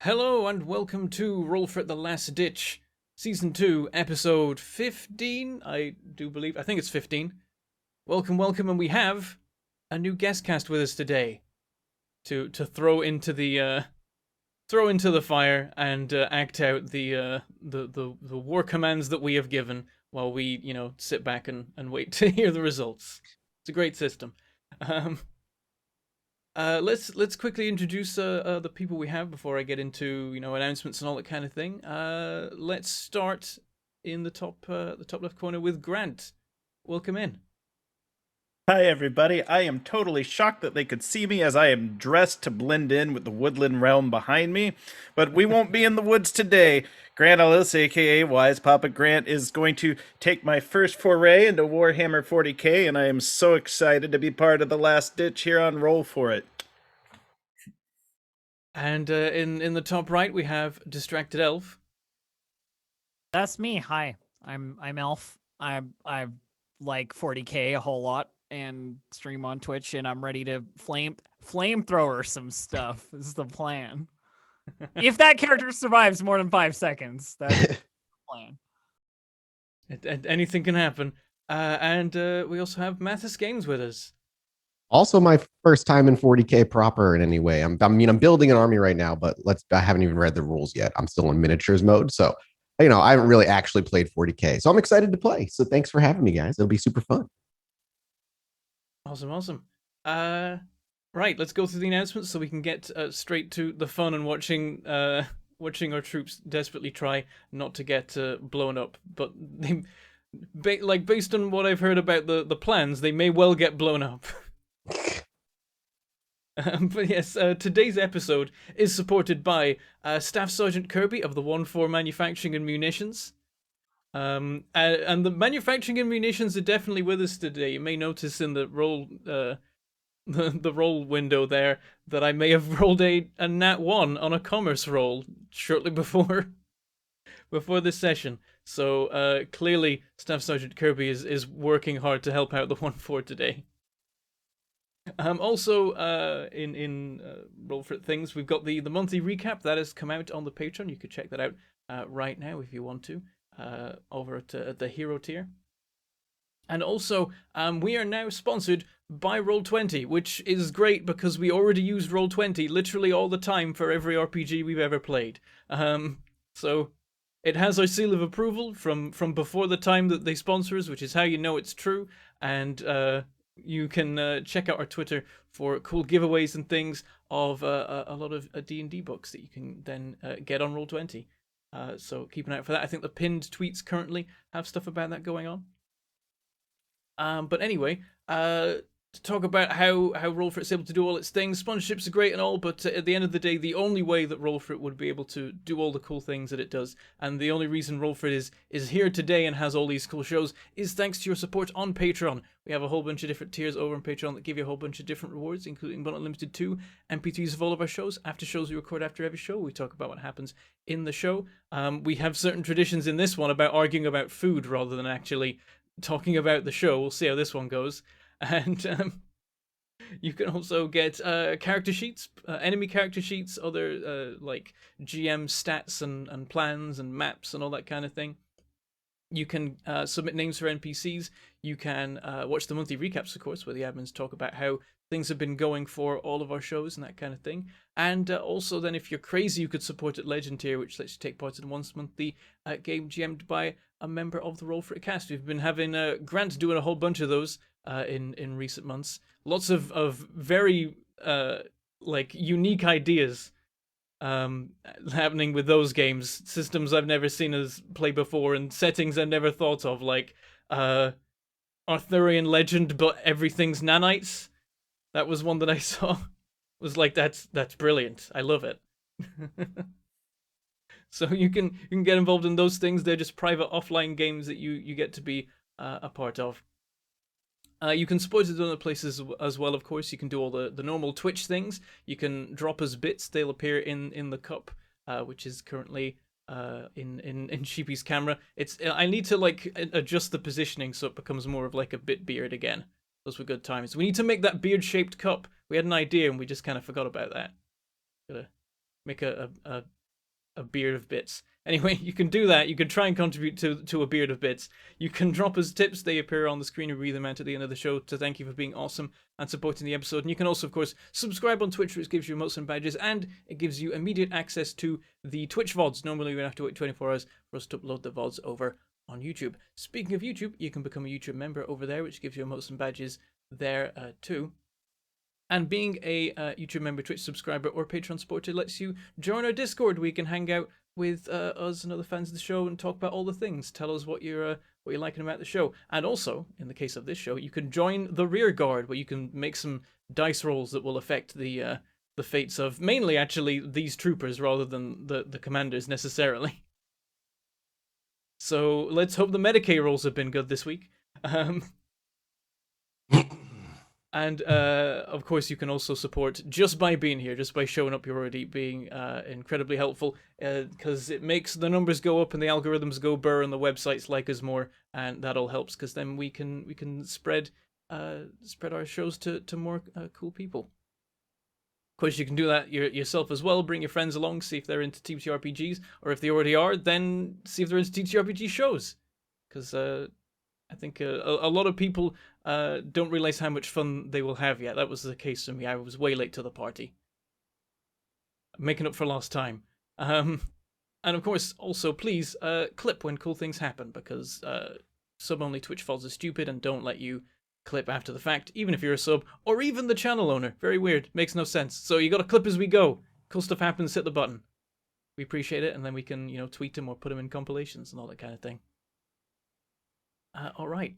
Hello and welcome to Roll for It The Last Ditch, Season 2, Episode 15, I do believe. I think it's 15. Welcome, and we have a new guest cast with us today to throw into the fire and act out the war commands that we have given while we, sit back and wait to hear the results. It's a great system. Um, let's quickly introduce the people we have before I get into announcements and all that kind of thing. Let's start in the top left corner with Grant. Welcome in. Hi, everybody. I am totally shocked that they could see me as I am dressed to blend in with the woodland realm behind me, but we won't be in the woods today. Grant Ellis, aka Wise Papa Grant, is going to take my first foray into Warhammer 40k, and I am so excited to be part of the last ditch here on Roll for It. And in the top right we have Distracted Elf. That's me. Hi, I'm Elf. I like 40k a whole lot and stream on Twitch, and I'm ready to flamethrower some stuff. This is the plan. If that character survives more than 5 seconds, that's the plan. Anything can happen. And we also have Mathis Games with us. Also, my first time in 40k proper in any way. I'm building an army right now, but I haven't even read the rules yet. I'm still in miniatures mode, so I haven't really actually played 40k. So I'm excited to play. So thanks for having me, guys. It'll be super fun. Awesome. Right, let's go through the announcements so we can get straight to the fun and watching our troops desperately try not to get blown up. But based on what I've heard about the plans, they may well get blown up. But yes, today's episode is supported by Staff Sergeant Kirby of the 1-4 Manufacturing and Munitions. And the manufacturing and munitions are definitely with us today. You may notice in the roll the roll window there that I may have rolled a nat 1 on a commerce roll shortly before this session. So clearly Staff Sergeant Kirby is working hard to help out the 1-4 today. Also, in Roll for It things, we've got the monthly recap that has come out on the Patreon. You could check that out right now if you want to, over at the Hero tier. And also, we are now sponsored by Roll20, which is great because we already use Roll20 literally all the time for every RPG we've ever played. So it has our seal of approval from before the time that they sponsor us, which is how you know it's true. And you can check out our Twitter for cool giveaways and things of a lot of D&D books that you can then get on Roll20. So keep an eye out for that. I think the pinned tweets currently have stuff about that going on. But anyway, to talk about how Roll for It's able to do all its things. Sponsorships are great and all, but at the end of the day, the only way that Roll for It would be able to do all the cool things that it does, and the only reason Roll for It is here today and has all these cool shows, is thanks to your support on Patreon. We have a whole bunch of different tiers over on Patreon that give you a whole bunch of different rewards, including but not limited to MP3s of all of our shows. After shows we record after every show, we talk about what happens in the show. We have certain traditions in this one about arguing about food rather than actually talking about the show. We'll see how this one goes. And you can also get character sheets, enemy character sheets, other like GM stats and plans and maps and all that kind of thing. You can submit names for NPCs. You can watch the monthly recaps, of course, where the admins talk about how things have been going for all of our shows and that kind of thing. And also then, if you're crazy, you could support at Legend tier, which lets you take part in once monthly game GM'd by a member of the Roll for It cast. We've been having Grant doing a whole bunch of those in recent months. Lots of very like unique ideas happening with those games. Systems I've never seen us play before, and settings I've never thought of, like Arthurian legend, but everything's nanites. That was one that I saw. Was like, that's brilliant. I love it. So you can get involved in those things. They're just private offline games that you get to be a part of. You can support it in other places as well, of course. You can do all the normal Twitch things. You can drop us bits. They'll appear in the cup, which is currently in Sheepy's camera. I need to like adjust the positioning so it becomes more of like a bit beard again. Those were good times. We need to make that beard-shaped cup. We had an idea and we just kind of forgot about that. make a beard of bits. Anyway, you can do that. You can try and contribute to a beard of bits. You can drop us tips. They appear on the screen. We read them out at the end of the show to thank you for being awesome and supporting the episode. And you can also, of course, subscribe on Twitch, which gives you emotes and badges, and it gives you immediate access to the Twitch VODs. Normally, we have to wait 24 hours for us to upload the VODs over on YouTube. Speaking of YouTube, you can become a YouTube member over there, which gives you emotes and badges there too. And being a YouTube member, Twitch subscriber, or Patreon supporter lets you join our Discord. We can hang out with us and other fans of the show and talk about all the things. Tell us what you're liking about the show. And also, in the case of this show, you can join the Rear Guard, where you can make some dice rolls that will affect the fates of mainly actually these troopers rather than the commanders necessarily. So let's hope the Medicaid rolls have been good this week. And, of course, you can also support just by being here, just by showing up. You're already being incredibly helpful, because it makes the numbers go up and the algorithms go burr and the websites like us more, and that all helps, because then we can spread our shows to more cool people. Of course, you can do that yourself as well. Bring your friends along, see if they're into TTRPGs, or if they already are, then see if they're into TTRPG shows, because I think a lot of people don't realize how much fun they will have yet. That was the case for me. I was way late to the party. Making up for lost time. And of course, also, please clip when cool things happen, because sub-only Twitch VODs are stupid and don't let you clip after the fact, even if you're a sub, or even the channel owner. Very weird. Makes no sense. So you gotta clip as we go. Cool stuff happens, hit the button. We appreciate it, and then we can, tweet them or put them in compilations and all that kind of thing. All right,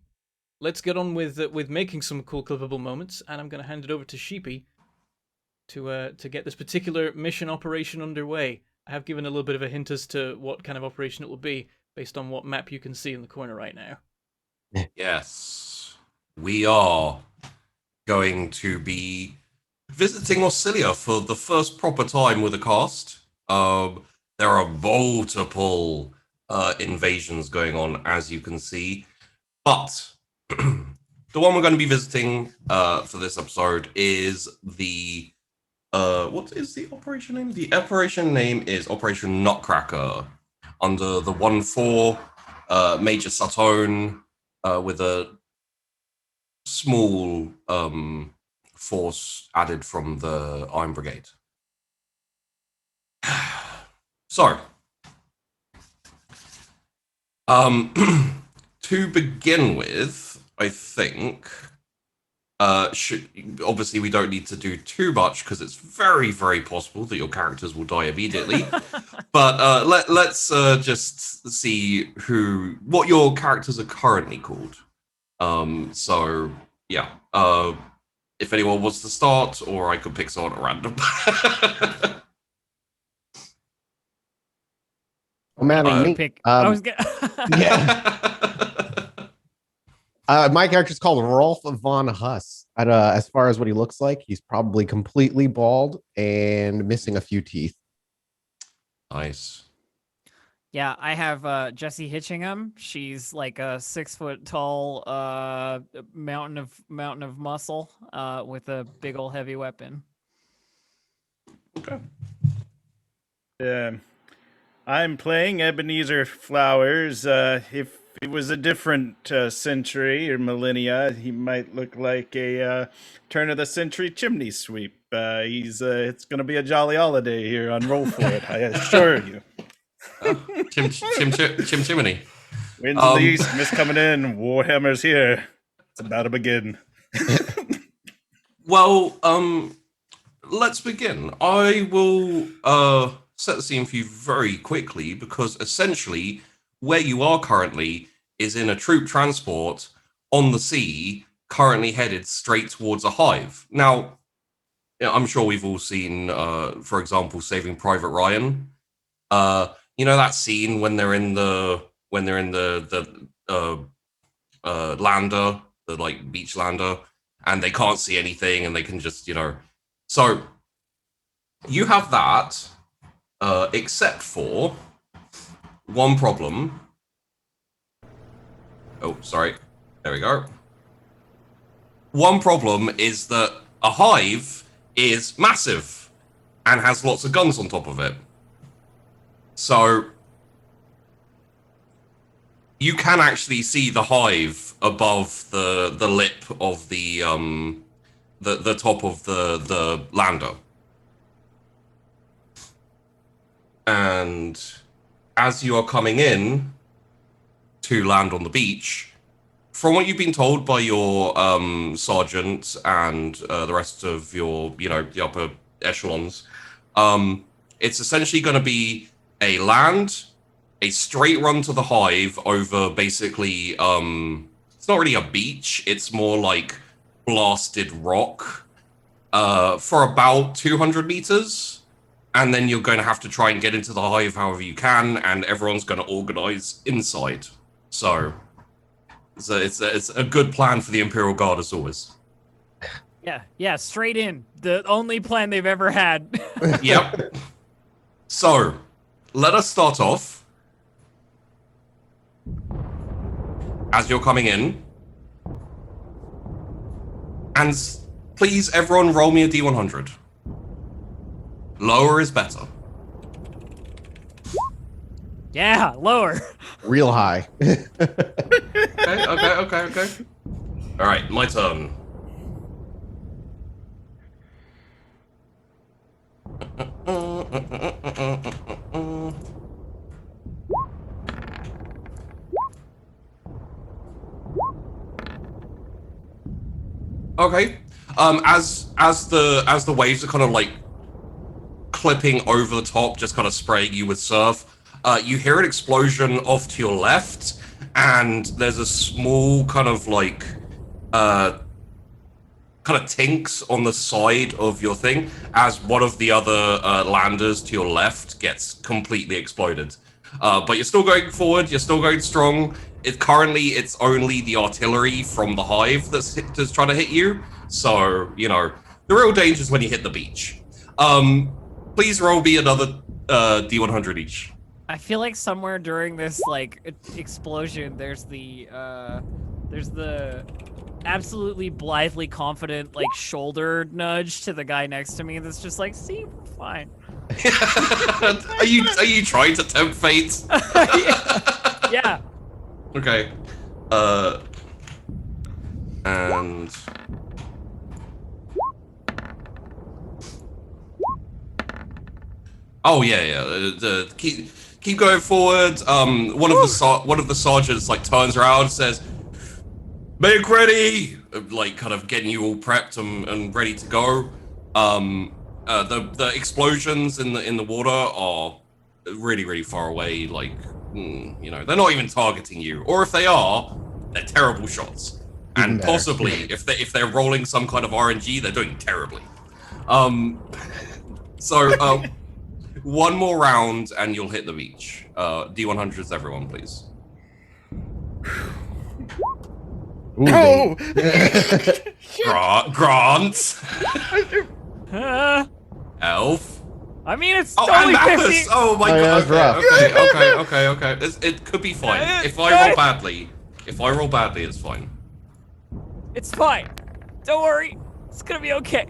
let's get on with making some cool clippable moments, and I'm going to hand it over to Sheepy to get this particular mission operation underway. I have given a little bit of a hint as to what kind of operation it will be based on what map you can see in the corner right now. Yes, we are going to be visiting Auxilia for the first proper time with a cast. There are multiple invasions going on, as you can see. But the one we're going to be visiting for this episode is the what is the operation name? The operation name is Operation Nutcracker, under the 1-4 Major Satone, with a small force added from the Iron Brigade. So, to begin with, I think, obviously we don't need to do too much, because it's very, very possible that your characters will die immediately. But let's just see what your characters are currently called. So yeah, if anyone wants to start, or I could pick someone at random. Oh man, I was gonna. yeah. My character's called Rolf von Huss. As far as what he looks like, he's probably completely bald and missing a few teeth. Nice. Yeah, I have Jessie Hitchingham. She's like a 6 foot tall mountain of muscle with a big old heavy weapon. Okay. I'm playing Ebenezer Flowers. If it was a different century or millennia, he might look like a turn of the century chimney sweep. It's going to be a jolly holiday here on Roll For It, I assure you. Chimney. Winds in the east, mist coming in, Warhammer's here. It's about to begin. Well, let's begin. I will set the scene for you very quickly, because essentially where you are currently is in a troop transport on the sea, currently headed straight towards a hive. Now, I'm sure we've all seen, for example, Saving Private Ryan. That scene when they're in the lander, the like beach lander, and they can't see anything, and they can just, So you have that, except for one problem. Oh, sorry. There we go. One problem is that a hive is massive. and has lots of guns on top of it. So you can actually see the hive above the lip of the top of the lander. And as you are coming in to land on the beach, from what you've been told by your sergeant and the rest of your, the upper echelons, it's essentially going to be a straight run to the hive over basically, it's not really a beach, it's more like blasted rock for about 200 meters. And then you're going to have to try and get into the hive however you can, and everyone's going to organize inside. So it's a good plan for the Imperial Guard as always. Yeah, straight in. The only plan they've ever had. Yep. So, let us start off. As you're coming in. And please, everyone, roll me a D100. Lower is better. Yeah, lower. Real high. Okay. All right, my turn. Okay. As the waves are kind of like clipping over the top, just kind of spraying you with surf, you hear an explosion off to your left, and there's a small kind of like tinks on the side of your thing as one of the other landers to your left gets completely exploded. But you're still going forward, you're still going strong. It's only the artillery from the hive that's trying to hit you. So, the real danger is when you hit the beach. Please roll me another D100 each. I feel like somewhere during this explosion, there's the absolutely blithely confident shoulder nudge to the guy next to me that's just like, see, we're fine. Are you trying to tempt fate? Yeah. Okay. And oh yeah. Keep going forward. One of the sergeants turns around and says, "Make ready!" Kind of getting you all prepped and ready to go. The explosions in the water are really, really far away. They're not even targeting you, or if they are, they're terrible shots. And possibly, if they're rolling some kind of RNG, they're doing terribly. So one more round and you'll hit the beach. D100s, everyone, please. Ooh, No! Grant. Elf. I mean, it's Oh, totally and 50. Mathis. Oh my yeah, god. Okay. It could be fine. If I roll badly, it's fine. It's fine. Don't worry. It's gonna be okay.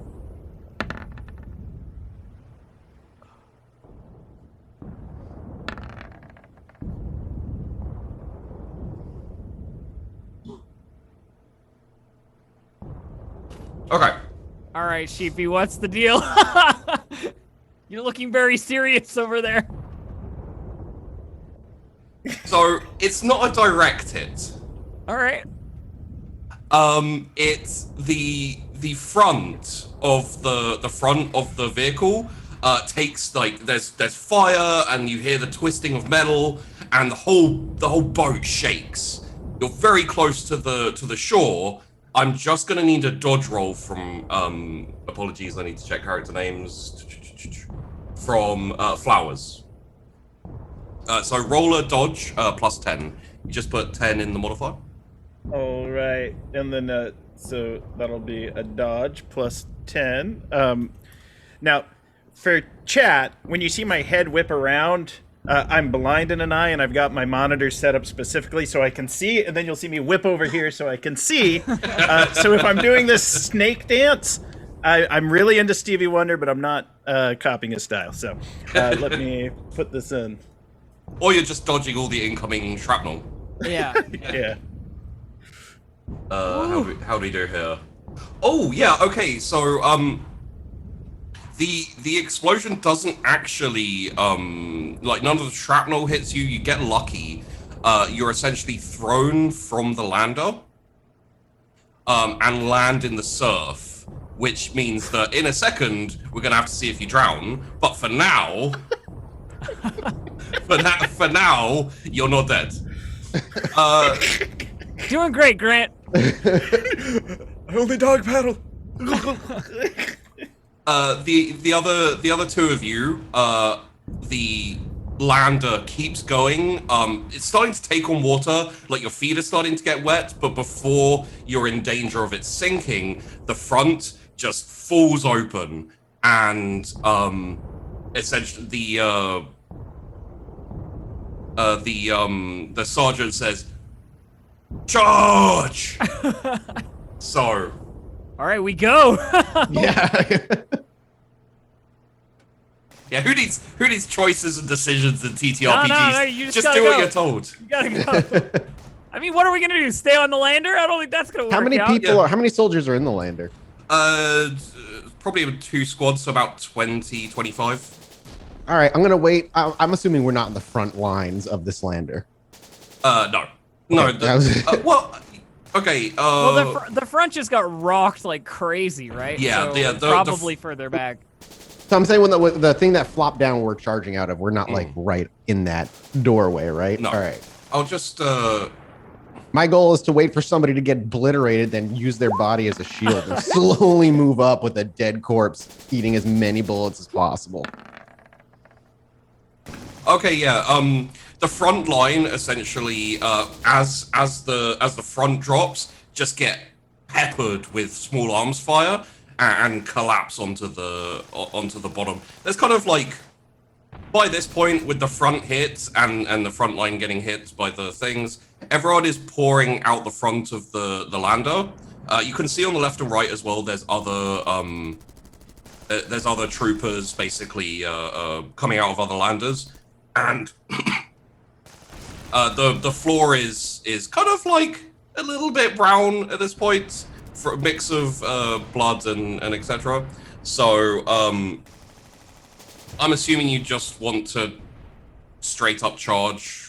Okay. All right, Sheepy, what's the deal? You're looking very serious over there. So it's not a direct hit. All right. It's the front of the vehicle takes there's fire and you hear the twisting of metal and the whole boat shakes. You're very close to the shore. I'm just gonna need a dodge roll from apologies, I need to check character names from Flowers. So roll a dodge plus 10. You just put 10 in the modifier. All right, and then so that'll be a dodge plus 10. Now, for chat, when you see my head whip around, I'm blind in an eye, and I've got my monitor set up specifically so I can see, and then you'll see me whip over here so I can see. So if I'm doing this snake dance, I'm really into Stevie Wonder, but I'm not copying his style. So let me put this in. Or you're just dodging all the incoming shrapnel. Yeah. Yeah. How do we do here? Oh yeah, okay. So the explosion doesn't actually like none of the shrapnel hits you. You get lucky. You're essentially thrown from the lander and land in the surf, which means that in a second we're gonna have to see if you drown. But for now, for now, you're not dead. Doing great, Grant. I only dog paddle. The other two of you, the lander keeps going. It's starting to take on water, like your feet are starting to get wet, but before you're in danger of it sinking, the front just falls open, and essentially the sergeant says, "Charge!" So, All right, we go. Yeah. yeah, who needs choices and decisions in TTRPGs? No, you just just gotta do what go. you're told. You gotta go. I mean, what are we gonna do? Stay on the lander? I don't think that's gonna work. How many out. people are? How many soldiers are in the lander? Probably 2 squads, so about 20, 25. All right, I'm gonna wait. I'm assuming we're not in the front lines of this lander. No. No, Okay, that was- well, okay, Well, the front just got rocked like crazy, right? Yeah, so yeah, the probably further back. So I'm saying when the thing that flopped down we're charging out of, we're not like right in that doorway, right? No. All right. I'll just, My goal is to wait for somebody to get obliterated, then use their body as a shield and slowly move up with a dead corpse, eating as many bullets as possible. okay, yeah, the front line, essentially, as the front drops, just get peppered with small arms fire and collapse onto the bottom. There's kind of like, by this point, with the front hit and the front line getting hit by the things, everyone is pouring out the front of the lander. You can see on the left and right as well, there's other troopers basically coming out of other landers, and the floor is kind of like a little bit brown at this point, for a mix of blood and etc. So I'm assuming you just want to straight up charge.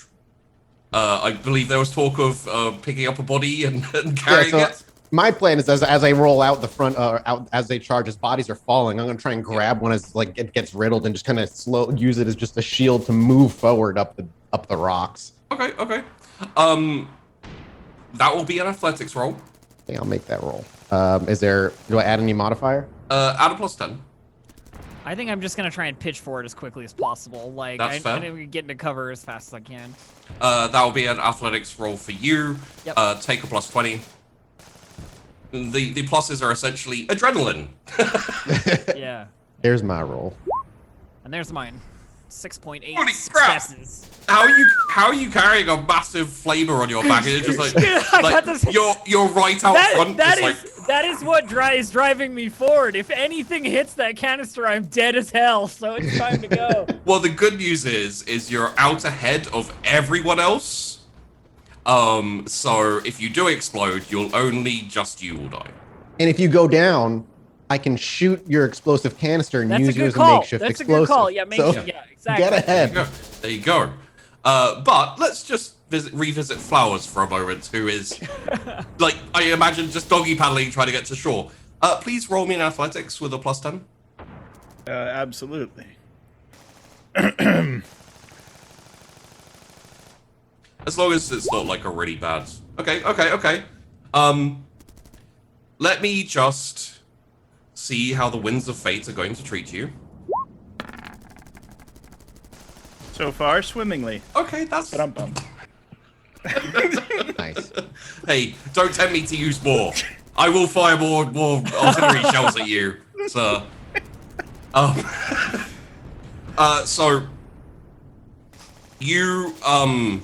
I believe there was talk of picking up a body and carrying it. My plan is as I roll out the front, out as they charge, as bodies are falling, I'm gonna try and grab one as like it gets riddled and just kind of use it as just a shield to move forward up the rocks. Okay. That will be an athletics roll. Okay, I'll make that roll. Do I add any modifier? Add a +10. I think I'm just gonna try and pitch for it as quickly as possible. Like, That's fair. I need to get into cover as fast as I can. That will be an athletics roll for you. Yep. Take a +20. The pluses are essentially adrenaline. Yeah. Here's my roll. And there's mine. 6.8 Holy crap. successes. How are you carrying a massive flamer on your back? It's just like, I got this- you're right out front. That is what is driving me forward. If anything hits that canister, I'm dead as hell. So it's time to go. Well, the good news is you're out ahead of everyone else. So if you do explode, you will die. And if you go down, I can shoot your explosive canister and That's a use you good as a call. makeshift That's a explosive. good call. Yeah, So, yeah, exactly. Get ahead. There you go. But let's just revisit Flowers for a moment, who is, like, I imagine just doggy paddling trying to get to shore. Please roll me in athletics with a +10. Absolutely. As long as it's not like a really bad. Okay. Let me just see how the winds of fate are going to treat you. So far, swimmingly. Okay, that's. Ba-dum-bum. Nice. Hey, don't tempt me to use more. I will fire more artillery shells at you, sir. So you kind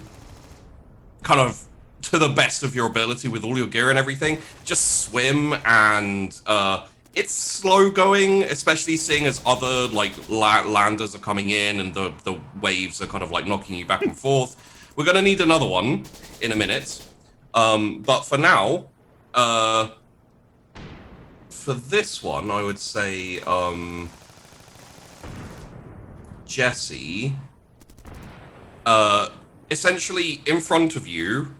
of, to the best of your ability with all your gear and everything, just swim and it's slow going, especially seeing as other like landers are coming in and the waves are kind of like knocking you back and forth. We're gonna need another one in a minute. But for now, for this one, I would say, Jesse, essentially in front of you,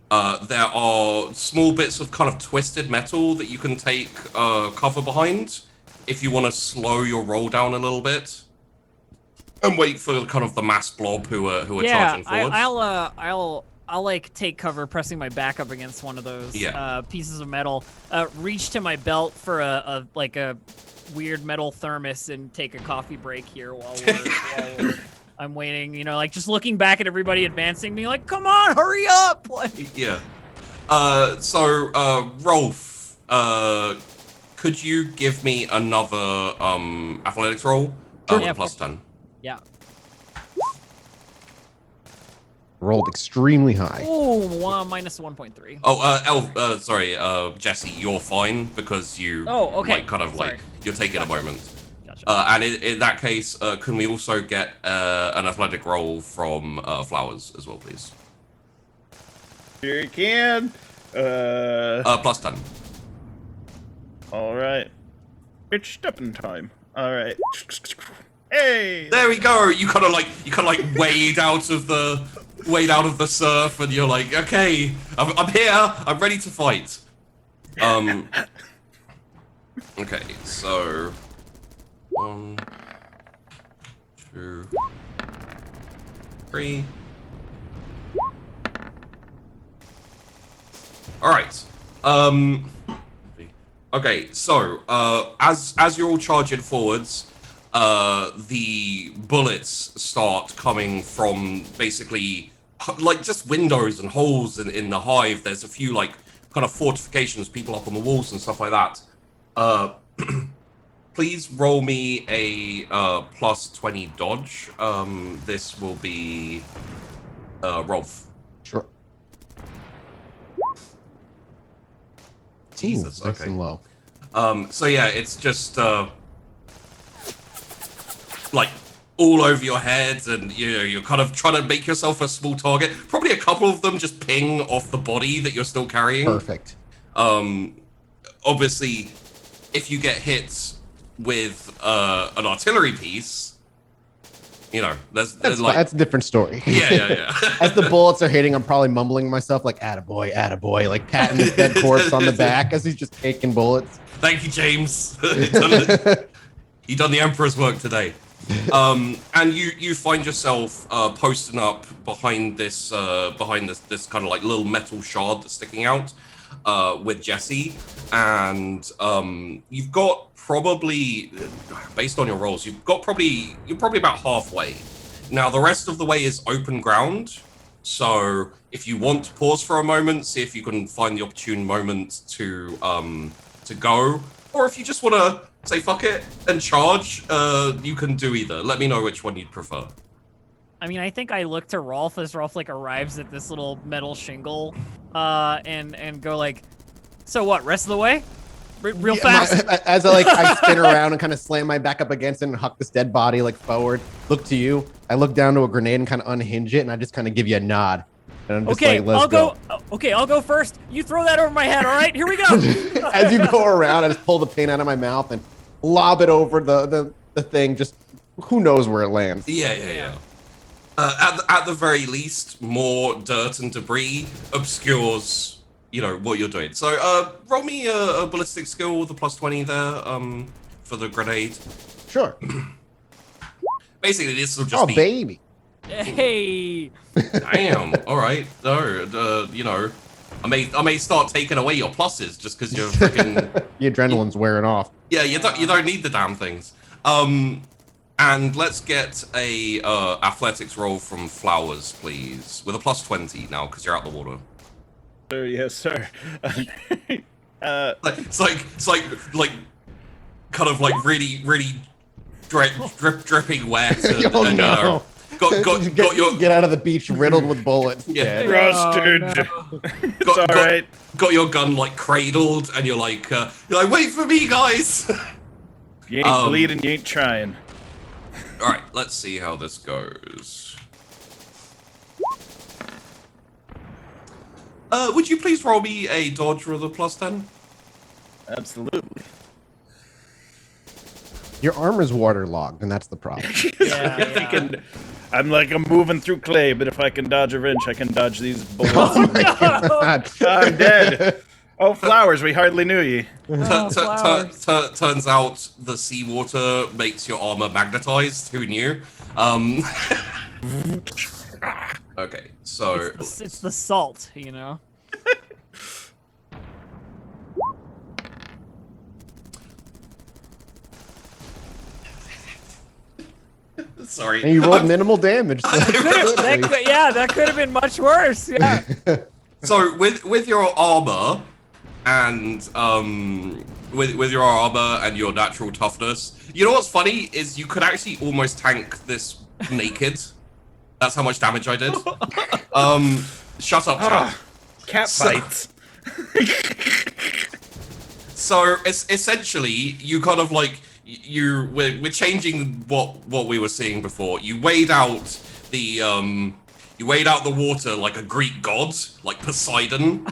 there are small bits of kind of twisted metal that you can take cover behind if you want to slow your roll down a little bit and wait for kind of the mass blob who are charging forward. I'll like take cover, pressing my back up against one of those pieces of metal. Reach to my belt for a weird metal thermos and take a coffee break here while I'm waiting. You know, like just looking back at everybody advancing, being like, "Come on, hurry up!" Like, yeah. So Rolf, could you give me another athletics roll with a +10? Yeah. Rolled extremely high. Oh, minus 1.3. Oh, sorry, Jesse, you're fine because you like kind of like you're taking a moment. Gotcha. And in that case, can we also get an athletic roll from Flowers as well, please? Here you can. +10. All right. It's stepping time. All right. Hey. There we go. You kind of like wade out of the surf, and you're like, okay, I'm here. I'm ready to fight. Okay, so 1, 2, 3. All right. Okay, so as you're all charging forwards, the bullets start coming from basically like just windows and holes in the hive. There's a few like kind of fortifications, people up on the walls and stuff like that. Please roll me a +20 dodge. This will be Rolf. Sure. Jesus, Nice okay. and low. So yeah, it's just like all over your head, and you're kind of trying to make yourself a small target. Probably a couple of them just ping off the body that you're still carrying. Perfect. Obviously, if you get hit with an artillery piece, there's like That's a different story. yeah. As the bullets are hitting, I'm probably mumbling to myself like "attaboy, attaboy," like patting his dead corpse on the back as he's just taking bullets. Thank you, James. You done the Emperor's work today. And you find yourself posting up behind this kind of like little metal shard that's sticking out with Jesse, and you've got probably, based on your rolls, you're probably about halfway. Now the rest of the way is open ground, so if you want to pause for a moment, see if you can find the opportune moment to go, or if you just want to say fuck it and charge, you can do either. Let me know which one you'd prefer. I mean, I think I look to Rolf as Rolf like arrives at this little metal shingle, and go like, "So what? Rest of the way? Real fast." As I spin around and kind of slam my back up against it and huck this dead body like forward. Look to you. I look down to a grenade and kind of unhinge it, and I just kind of give you a nod. And I'm just Okay, like, let's go. Okay, I'll go first. You throw that over my head. All right, here we go. As you go around, I just pull the pin out of my mouth and lob it over the thing. Just who knows where it lands. Yeah. At the very least, more dirt and debris obscures what you're doing. So roll me a ballistic skill with a +20 there for the grenade. Sure. Basically, this will just be. Baby. Hey. Damn. All right. No. I may start taking away your pluses just because you're freaking. The adrenaline's wearing off. Yeah. You don't need the damn things. And let's get a athletics roll from Flowers, please, with a +20 now because you're out the water. Sir, yes, sir. It's like kind of like really dripping wet. And, Oh, no. Get out of the beach riddled with bullets. Yeah. Dead. Rusted. no. It's all right. Got your gun like cradled, and you're like, wait for me, guys. You ain't bleeding, you ain't trying. All right, let's see how this goes. Would you please roll me a dodge with a +10? Absolutely. Your armor's waterlogged, and that's the problem. Yeah. I'm moving through clay, but if I can dodge a wrench, I can dodge these bullets. Oh my God. I'm dead. Oh, flowers, we hardly knew ye. Turns out the seawater makes your armor magnetized. Who knew? Okay, so It's the salt, you know. sorry. And you rolled minimal damage. So That could have been much worse. Yeah. So with your armor and with your armor and your natural toughness, you know what's funny is you could actually almost tank this naked. That's how much damage I did. Shut up, chat. Cat fights. So it's essentially you kind of like we're changing what we were seeing before. You weighed out the water like a Greek god, like Poseidon,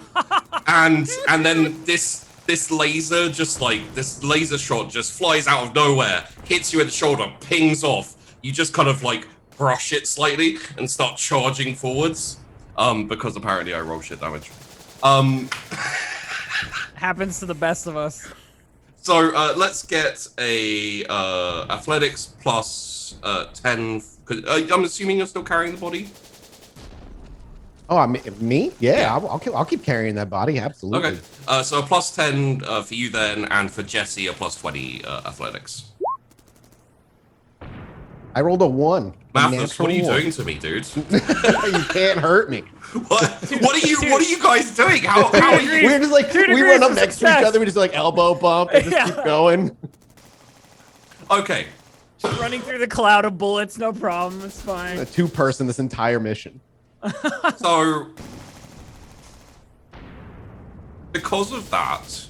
and then this laser this laser shot just flies out of nowhere, hits you in the shoulder, pings off. You just kind of like brush it slightly and start charging forwards. Because apparently I roll shit damage. Happens to the best of us. So let's get a athletics plus 10. I'm assuming you're still carrying the body. Oh, me? Yeah. I'll keep carrying that body. Absolutely. Okay. So a plus 10 for you then, and for Jesse a plus 20 athletics. I rolled a 1. Mathis, what are you doing to me, dude? You can't hurt me. What are you guys doing? How are you? We're just like, we run up next to each other. We just like elbow bump and just keep going. Okay. Running through the cloud of bullets, no problem. It's fine. A 2-person this entire mission. So, because of that,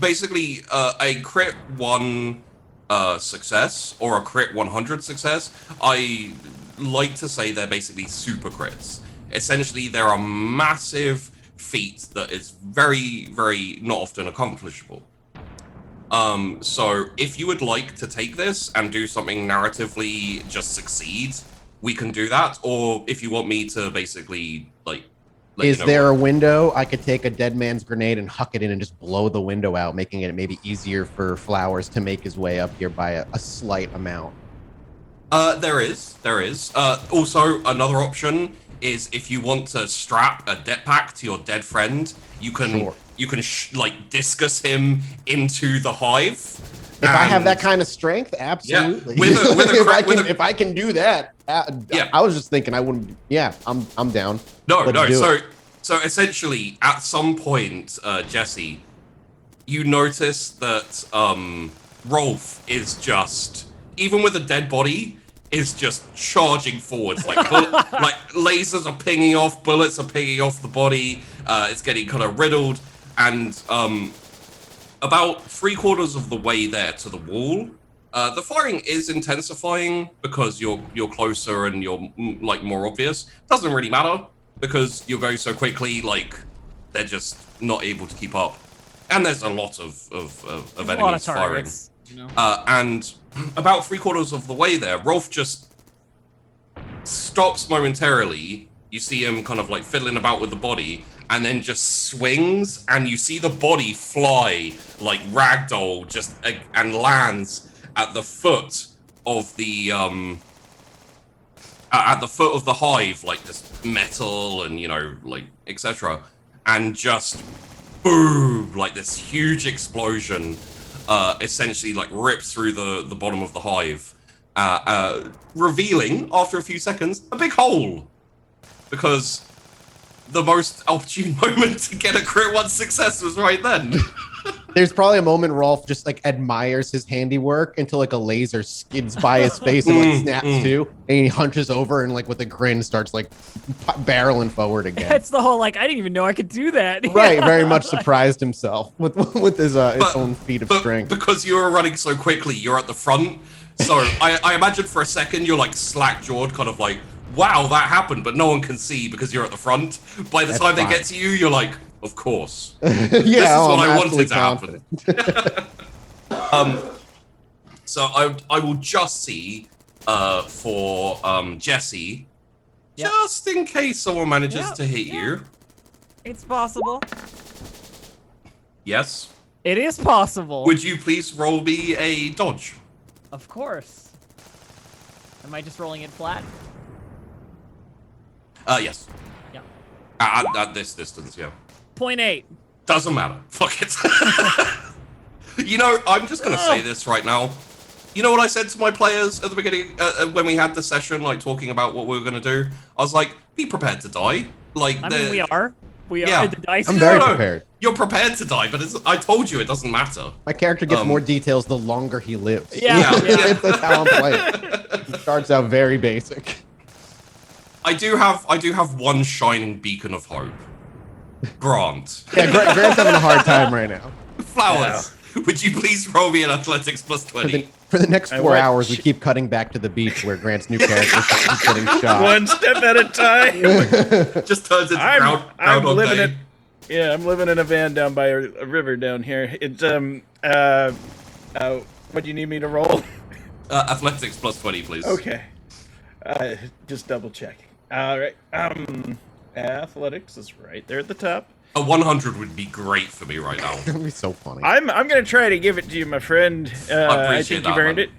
basically a crit 1 success or a crit 100 success, I like to say they're basically super crits. Essentially, they're a massive feat that is very, very not often accomplishable. So if you would like to take this and do something narratively just succeed, we can do that. Or if you want me to basically like, is there a window I could take a dead man's grenade and huck it in and just blow the window out, making it maybe easier for Flowers to make his way up here by a slight amount? There is. Also, another option is if you want to strap a dead pack to your dead friend, you can like discus him into the hive. If I have that kind of strength, absolutely. Yeah, if I can do that, yeah. I was just thinking I wouldn't. Yeah, I'm down. So essentially, at some point, Jesse, you notice that Rolf is just, even with a dead body, is just charging forwards. Like like lasers are pinging off, bullets are pinging off the body. It's getting kind of riddled, and about 3/4 of the way there to the wall, the firing is intensifying because you're closer and you're like more obvious. Doesn't really matter because you're going so quickly. Like they're just not able to keep up, and there's a lot of enemies firing. You know? And about 3/4 of the way there, Rolf just stops momentarily. You see him kind of like fiddling about with the body, and then just swings, and you see the body fly like ragdoll, just and lands at the foot of the hive, like just metal and like etc. And just boom, like this huge explosion, essentially like rips through the bottom of the hive, revealing after a few seconds a big hole, because the most opportune moment to get a crit 1 success was right then. There's probably a moment Rolf just like admires his handiwork until like a laser skids by his face and like snaps to, and he hunches over and like with a grin starts like barreling forward again. It's the whole like I didn't even know I could do that. Right, very much surprised himself with his own feat of strength. Because you were running so quickly, you're at the front. So I imagine for a second you're like slack-jawed, kind of like, wow, that happened, but no one can see because you're at the front. By the time they get to you, you're like, of course. Yeah, this is what I wanted to confident. happen. So I will just see for Jesse, just in case someone manages to hit you. It's possible. Yes. It is possible. Would you please roll me a dodge? Of course. Am I just rolling it flat? Yes. Yeah. At this distance, yeah. 0.8. Doesn't matter. Fuck it. You know, I'm just gonna say this right now. You know what I said to my players at the beginning when we had the session, like talking about what we were gonna do? I was like, be prepared to die. Like, I mean, we are. We Yeah. are. The dice. I'm very No, prepared. You're prepared to die, but I told you it doesn't matter. My character gets more details the longer he lives. Yeah. That's how I'm playing. He starts out very basic. I do have one shining beacon of hope. Grant. Yeah, Grant's having a hard time right now. Flowers. Would you please roll me an athletics plus 20? For the next 4 what? hours, we keep cutting back to the beach where Grant's new character keeps getting shot. One step at a time. Just turns into I'm Groundhog living Day. it. Yeah, I'm living in a van down by a river down here. It's what do you need me to roll? Athletics plus 20, please. Okay. Just double checking. All right. Athletics is right there at the top. A 100 would be great for me right now. That'd be so funny. I'm gonna try to give it to you, my friend. I appreciate think you've that, earned man. it.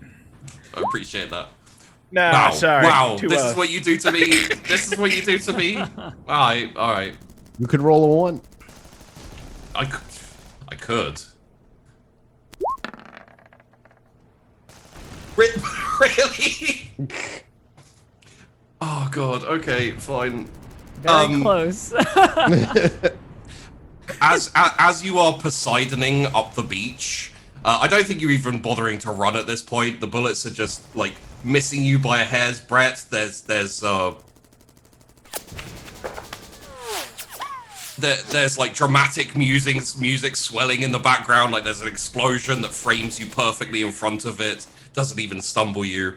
I appreciate that. Nah, Wow. sorry. Wow. Too, This is what you do to me. This is what you do to me. Alright. You could roll a 1. I could. Really? Oh god. Okay. Fine. Very close. As you are Poseidoning up the beach, I don't think you're even bothering to run at this point. The bullets are just like missing you by a hair's breadth. There's like dramatic music swelling in the background. Like there's an explosion that frames you perfectly in front of it. Doesn't even stumble you.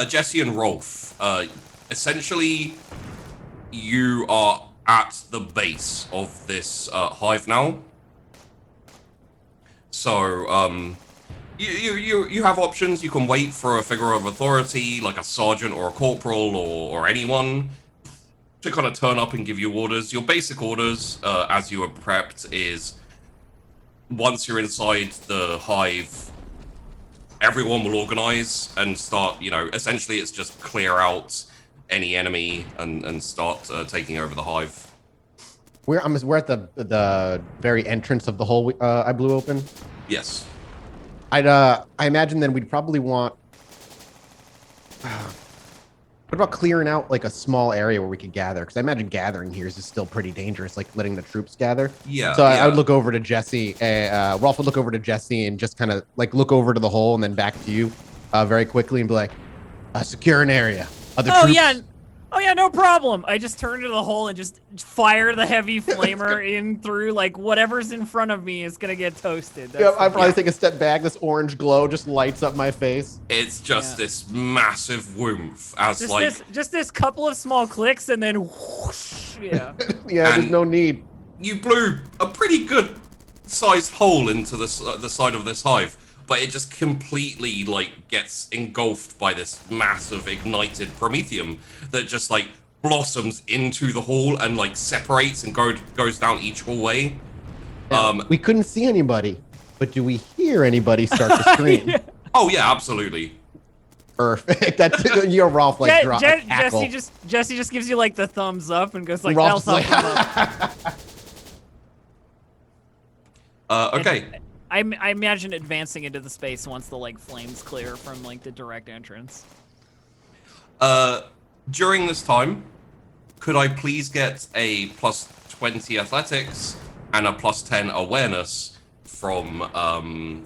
Jesse and Rolf, essentially, you are at the base of this hive now. So, you have options. You can wait for a figure of authority, like a sergeant or a corporal or anyone, to kind of turn up and give you orders. Your basic orders, as you are prepped, is once you're inside the hive, everyone will organize and start, essentially it's just clear out any enemy and start taking over the hive. We're at the very entrance of the hole I blew open. Yes. I imagine then we'd probably want. What about clearing out like a small area where we could gather? Because I imagine gathering here is still pretty dangerous, like letting the troops gather. Yeah. So I would look over to Jesse. Rolf would look over to Jesse and just kind of like look over to the hole and then back to you, very quickly and be like, "Secure an area." Other troops. Oh yeah, no problem. I just turn to the hole and just fire the heavy flamer in through, like whatever's in front of me is gonna get toasted. I probably take a step back. This orange glow just lights up my face. It's just this massive whoomph as just this couple of small clicks and then whoosh, yeah. Yeah, there's no need. You blew a pretty good sized hole into the side of this hive, but it just completely gets engulfed by this massive ignited promethium that just blossoms into the hall and separates and goes down each hallway. We couldn't see anybody, but do we hear anybody start to scream? Yeah. Oh yeah, absolutely. Perfect. That's your Rolf Jesse just gives you the thumbs up and goes Rolf's "That'll thumbs up." Okay. I imagine advancing into the space once the flames clear from the direct entrance. During this time, could I please get a plus 20 athletics and a +10 awareness from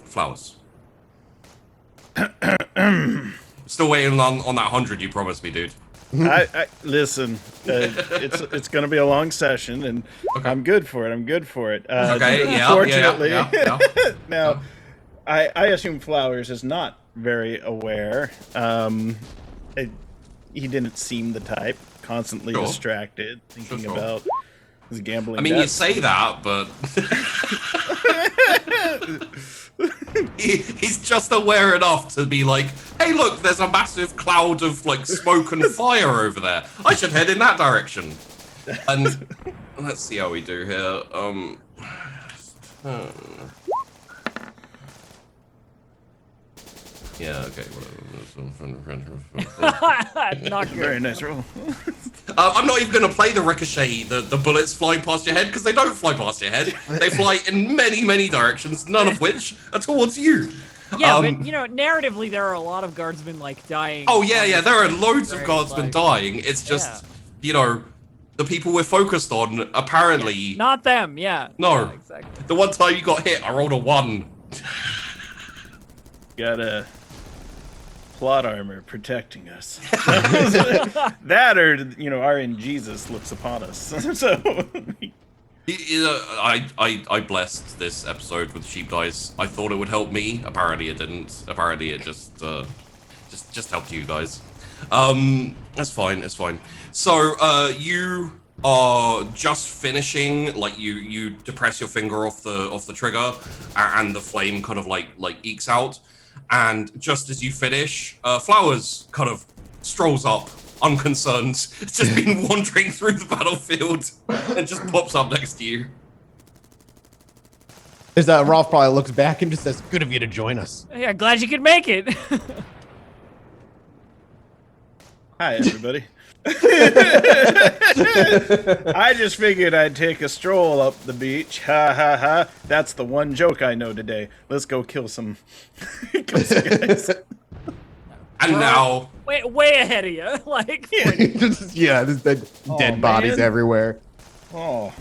Flowers. Still waiting on that 100 you promised me, dude. I listen. It's going to be a long session, and Okay. I'm good for it. Okay, yeah, Unfortunately, yeah. now I assume Flowers is not very aware. He didn't seem the type. Constantly Sure. distracted, thinking Sure. about his gambling. I mean, you debts. say that, but he's just aware enough to be like, hey, look, there's a massive cloud of like smoke and fire over there. I should head in that direction. And let's see how we do here. Yeah, okay, whatever. Not Very good. nice roll. I'm not even going to play the ricochet, the bullets flying past your head, because they don't fly past your head. They fly in many, many directions, none of which are towards you. Yeah, but you know, narratively, there are a lot of guardsmen like dying. Oh yeah, there are loads of Right, guardsmen like- dying. It's just, you know, the people we're focused on, apparently... Not them, yeah. No. Yeah, exactly. The one time you got hit, I rolled a 1. Got a plot armor protecting us. That or, you know, RN Jesus looks upon us. So I blessed this episode with sheep dice. I thought it would help me. Apparently it didn't. Apparently it just helped you guys. That's fine. It's fine. So you are just finishing. Like you depress your finger off the trigger, and the flame kind of like ekes out. And just as you finish, Flowers kind of strolls up, unconcerned. It's just been wandering through the battlefield and just pops up next to you. Is that Rolf probably looks back and just says, "Good of you to join us." Yeah, glad you could make it. hi everybody. I just figured I'd take a stroll up the beach. Ha ha ha. That's the one joke I know today. Let's go kill some guys. And now, way ahead of you. Like, Yeah, there's dead Oh, bodies man. everywhere. Oh,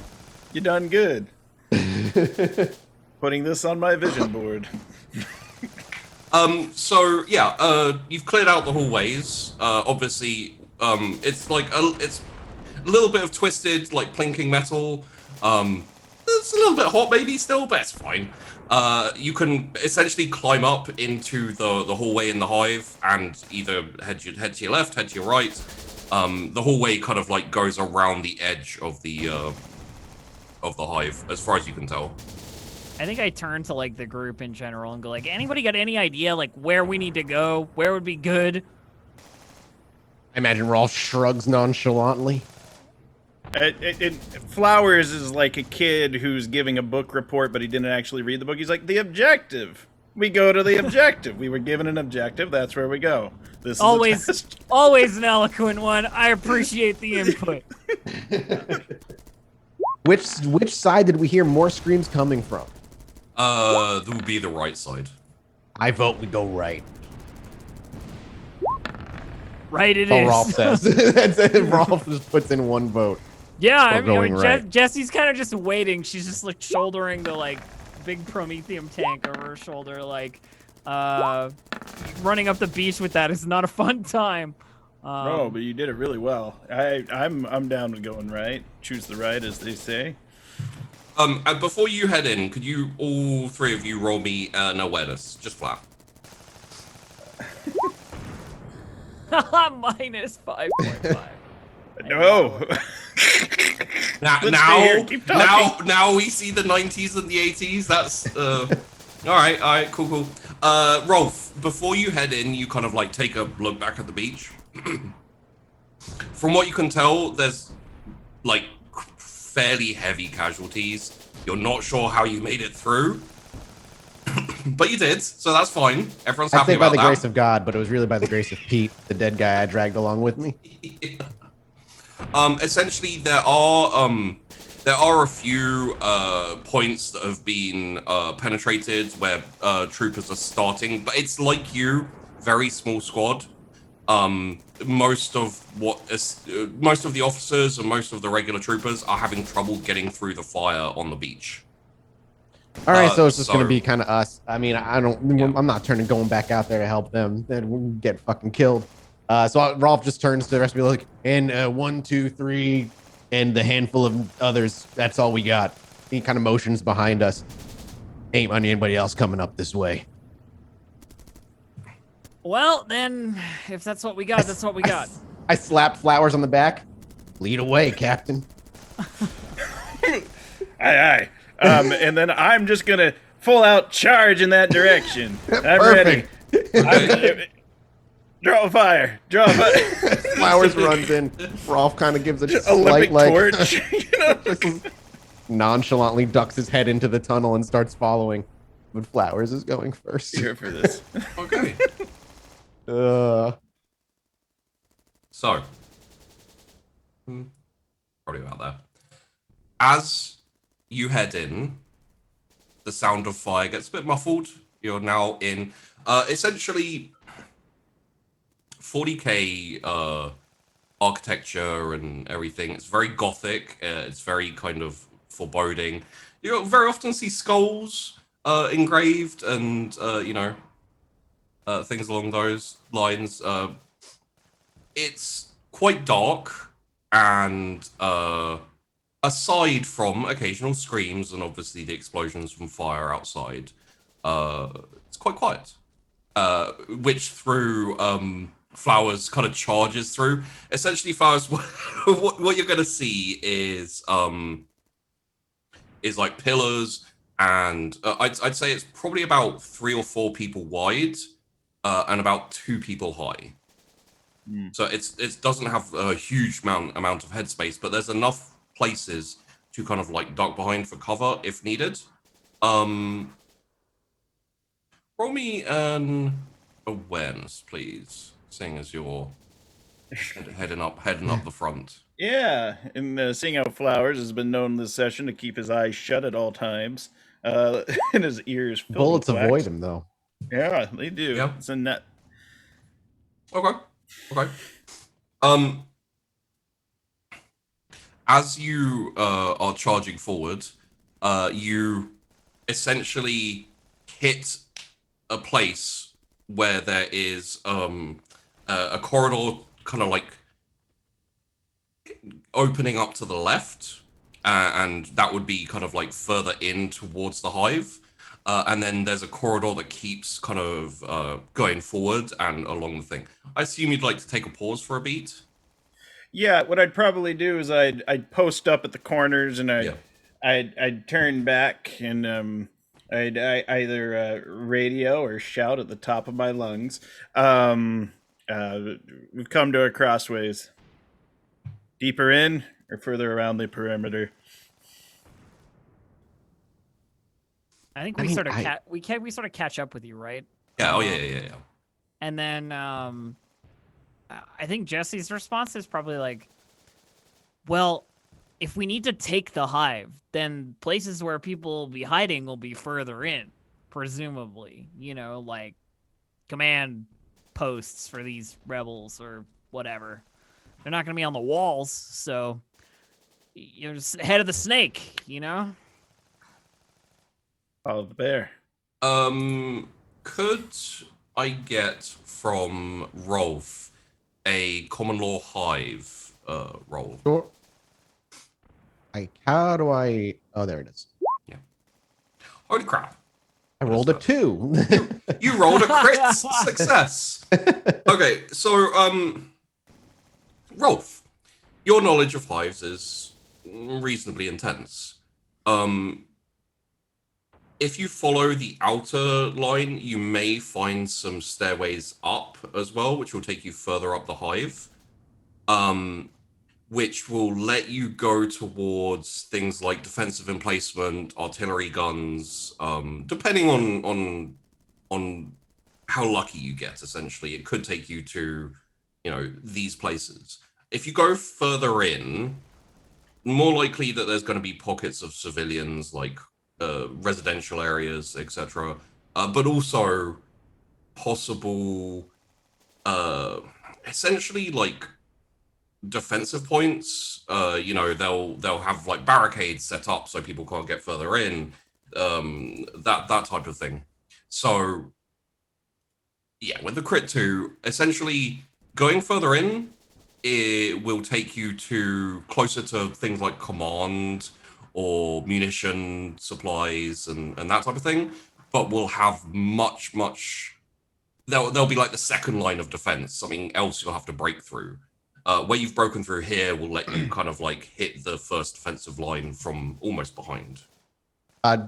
you done good. Putting this on my vision board. so yeah, you've cleared out the hallways. Obviously, it's like it's a little bit of twisted, like plinking metal. It's a little bit hot, maybe still, but it's fine. You can essentially climb up into the hallway in the hive, and either head to your left, head to your right. The hallway kind of like goes around the edge of the hive, as far as you can tell. I think I turn to like the group in general and go like, anybody got any idea like where we need to go? Where would be good? I imagine Rolf shrugs nonchalantly. Flowers is like a kid who's giving a book report, but he didn't actually read the book. He's like, the objective. We go to the objective. We were given an objective. That's where we go. This is a test. Always an eloquent one. I appreciate the input. Which side did we hear more screams coming from? That would be the right side. I vote we go right. Right, it Oh, is. Rolf says. That's it. Rolf just puts in one vote. Yeah, I We're mean, going right. Jessie's kind of just waiting. She's just like shouldering the like big Prometheum tank over her shoulder, like running up the beach with that is not a fun time. No, but you did it really well. I'm down with going right. Choose the right, as they say. And before you head in, could you all three of you roll me an awareness, just flat? Minus 5.5. No. Let's stay here. Keep talking. Now we see the 90s and the 80s. That's all right, cool. Rolf, before you head in, you kind of like take a look back at the beach. From what you can tell, there's like fairly heavy casualties. You're not sure how you made it through, but you did, so that's fine. Everyone's I happy say by about the that. grace of God, but it was really by the grace of Pete, the dead guy I dragged along with me. Essentially, there are a few points that have been penetrated where troopers are starting, but it's like you, very small squad. Most of the officers and most of the regular troopers are having trouble getting through the fire on the beach. All right, so it's just gonna so- be kind of us. I mean, I'm not going back out there to help them. Then we'll get fucking killed. Rolf just turns to the rest of me like, and 1, 2, 3, and the handful of others. That's all we got. He kind of motions behind us. Ain't anybody else coming up this way. Well, then, if that's what we got, that's what we got. I slap Flowers on the back. Lead away, Captain. Aye, aye. And then I'm just gonna full out charge in that direction. I'm Perfect. ready. Draw fire. Draw fire. Flowers runs in. Rolf kind of gives a Olympic slight, like, torch. You know? just nonchalantly ducks his head into the tunnel and starts following. But Flowers is going first. Here for this. Okay. So, probably about there. As you head in, the sound of fire gets a bit muffled. You're now in, essentially, 40k architecture and everything. It's very gothic. It's very kind of foreboding. You very often see skulls engraved and things along those lines. It's quite dark, and aside from occasional screams and obviously the explosions from fire outside, it's quite quiet. Which through Flowers kind of charges through. Essentially, Flowers, what you're going to see is like pillars, and I'd say it's probably about 3 or 4 people wide, and about 2 people high. So it doesn't have a huge amount of headspace, but there's enough places to kind of like duck behind for cover if needed. Roll me an awareness, please, seeing as you're heading up the front. Yeah, and seeing how Flowers has been known this session to keep his eyes shut at all times, and his ears filled Bullets with wax. avoid him, though. Yeah, they do. Yeah. It's a net. Okay. As you are charging forward, you essentially hit a place where there is a corridor kind of like opening up to the left, and that would be kind of like further in towards the hive. And then there's a corridor that keeps kind of going forward and along the thing. I assume you'd like to take a pause for a beat. Yeah, what I'd probably do is I'd post up at the corners, and I'd turn back, and I'd either radio or shout at the top of my lungs. We've come to a crossways. Deeper in or further around the perimeter? I think we sort of catch up with you, right? Yeah. Oh yeah. And then I think Jesse's response is probably like, well, if we need to take the hive, then places where people will be hiding will be further in, presumably, like command posts for these rebels or whatever. They're not going to be on the walls, so you're just head of the snake, Follow the bear. Could I get from Rolf a common law hive roll? Sure. How do I? Oh, there it is. Yeah. Holy crap! I rolled a 2. You rolled a crit success. Okay, so Rolf, your knowledge of hives is reasonably intense. If you follow the outer line, you may find some stairways up as well, which will take you further up the hive, which will let you go towards things like defensive emplacement, artillery guns, depending on how lucky you get. Essentially, it could take you to, these places. If you go further in, more likely that there's going to be pockets of civilians, like residential areas, etc. But also possible essentially like defensive points. You know, they'll have like barricades set up so people can't get further in. That type of thing. So yeah, with the crit 2, essentially going further in, it will take you to closer to things like command or munition supplies and that type of thing, but will have much they'll be like the second line of defense, something else you'll have to break through. Where you've broken through here will let you kind of like hit the first defensive line from almost behind.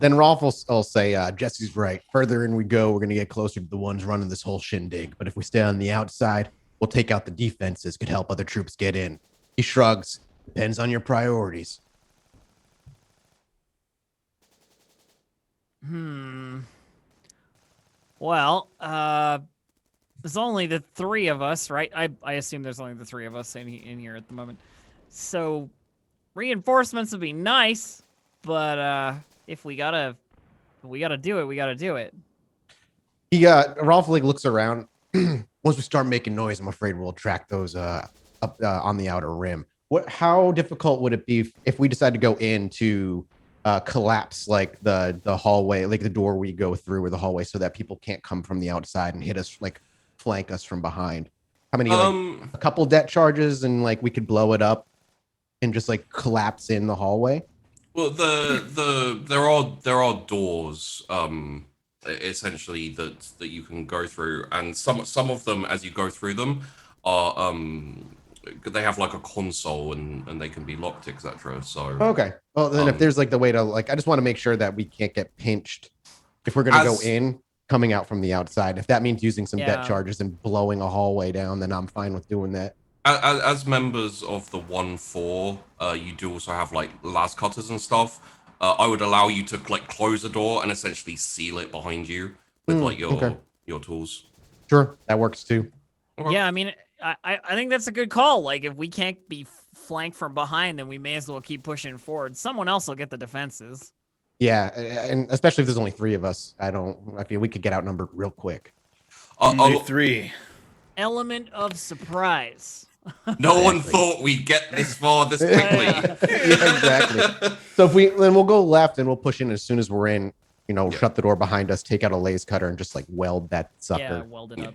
Then Rolf will say, Jesse's right. Further in we go, we're going to get closer to the ones running this whole shindig. But if we stay on the outside, we'll take out the defenses, could help other troops get in. He shrugs. Depends on your priorities. Well, there's only the 3 of us, right? I assume there's only the 3 of us in here at the moment. So reinforcements would be nice, but if we gotta do it, we gotta do it. Rolf like looks around. Once we start making noise, I'm afraid we'll attract those up on the outer rim. How difficult would it be if we decide to go in to collapse like the hallway, like the door we go through or the hallway, so that people can't come from the outside and hit us, like flank us from behind? How many like a couple debt charges and like we could blow it up and just like collapse in the hallway? Well, there are doors essentially that you can go through, and some of them, as you go through them, are they have like a console and they can be locked, etc. So Okay. Well, then if there's like the way to like, I just want to make sure that we can't get pinched if we're gonna go in, coming out from the outside. If that means using some debt charges and blowing a hallway down, then I'm fine with doing that. As members of the 1-4, you do also have like las cutters and stuff. I would allow you to like close a door and essentially seal it behind you with like your tools. Sure, that works too. Okay. Yeah, I mean, I think that's a good call. Like, if we can't be flanked from behind, then we may as well keep pushing forward. Someone else will get the defenses. Yeah, and especially if there's only 3 of us, I feel we could get outnumbered real quick. Only 3. Element of surprise. No one thought we'd get this far this quickly. Yeah, exactly. So then we'll go left and we'll push in as soon as we're in. You know, shut the door behind us, take out a lace cutter, and just like weld that sucker. Yeah, weld it up.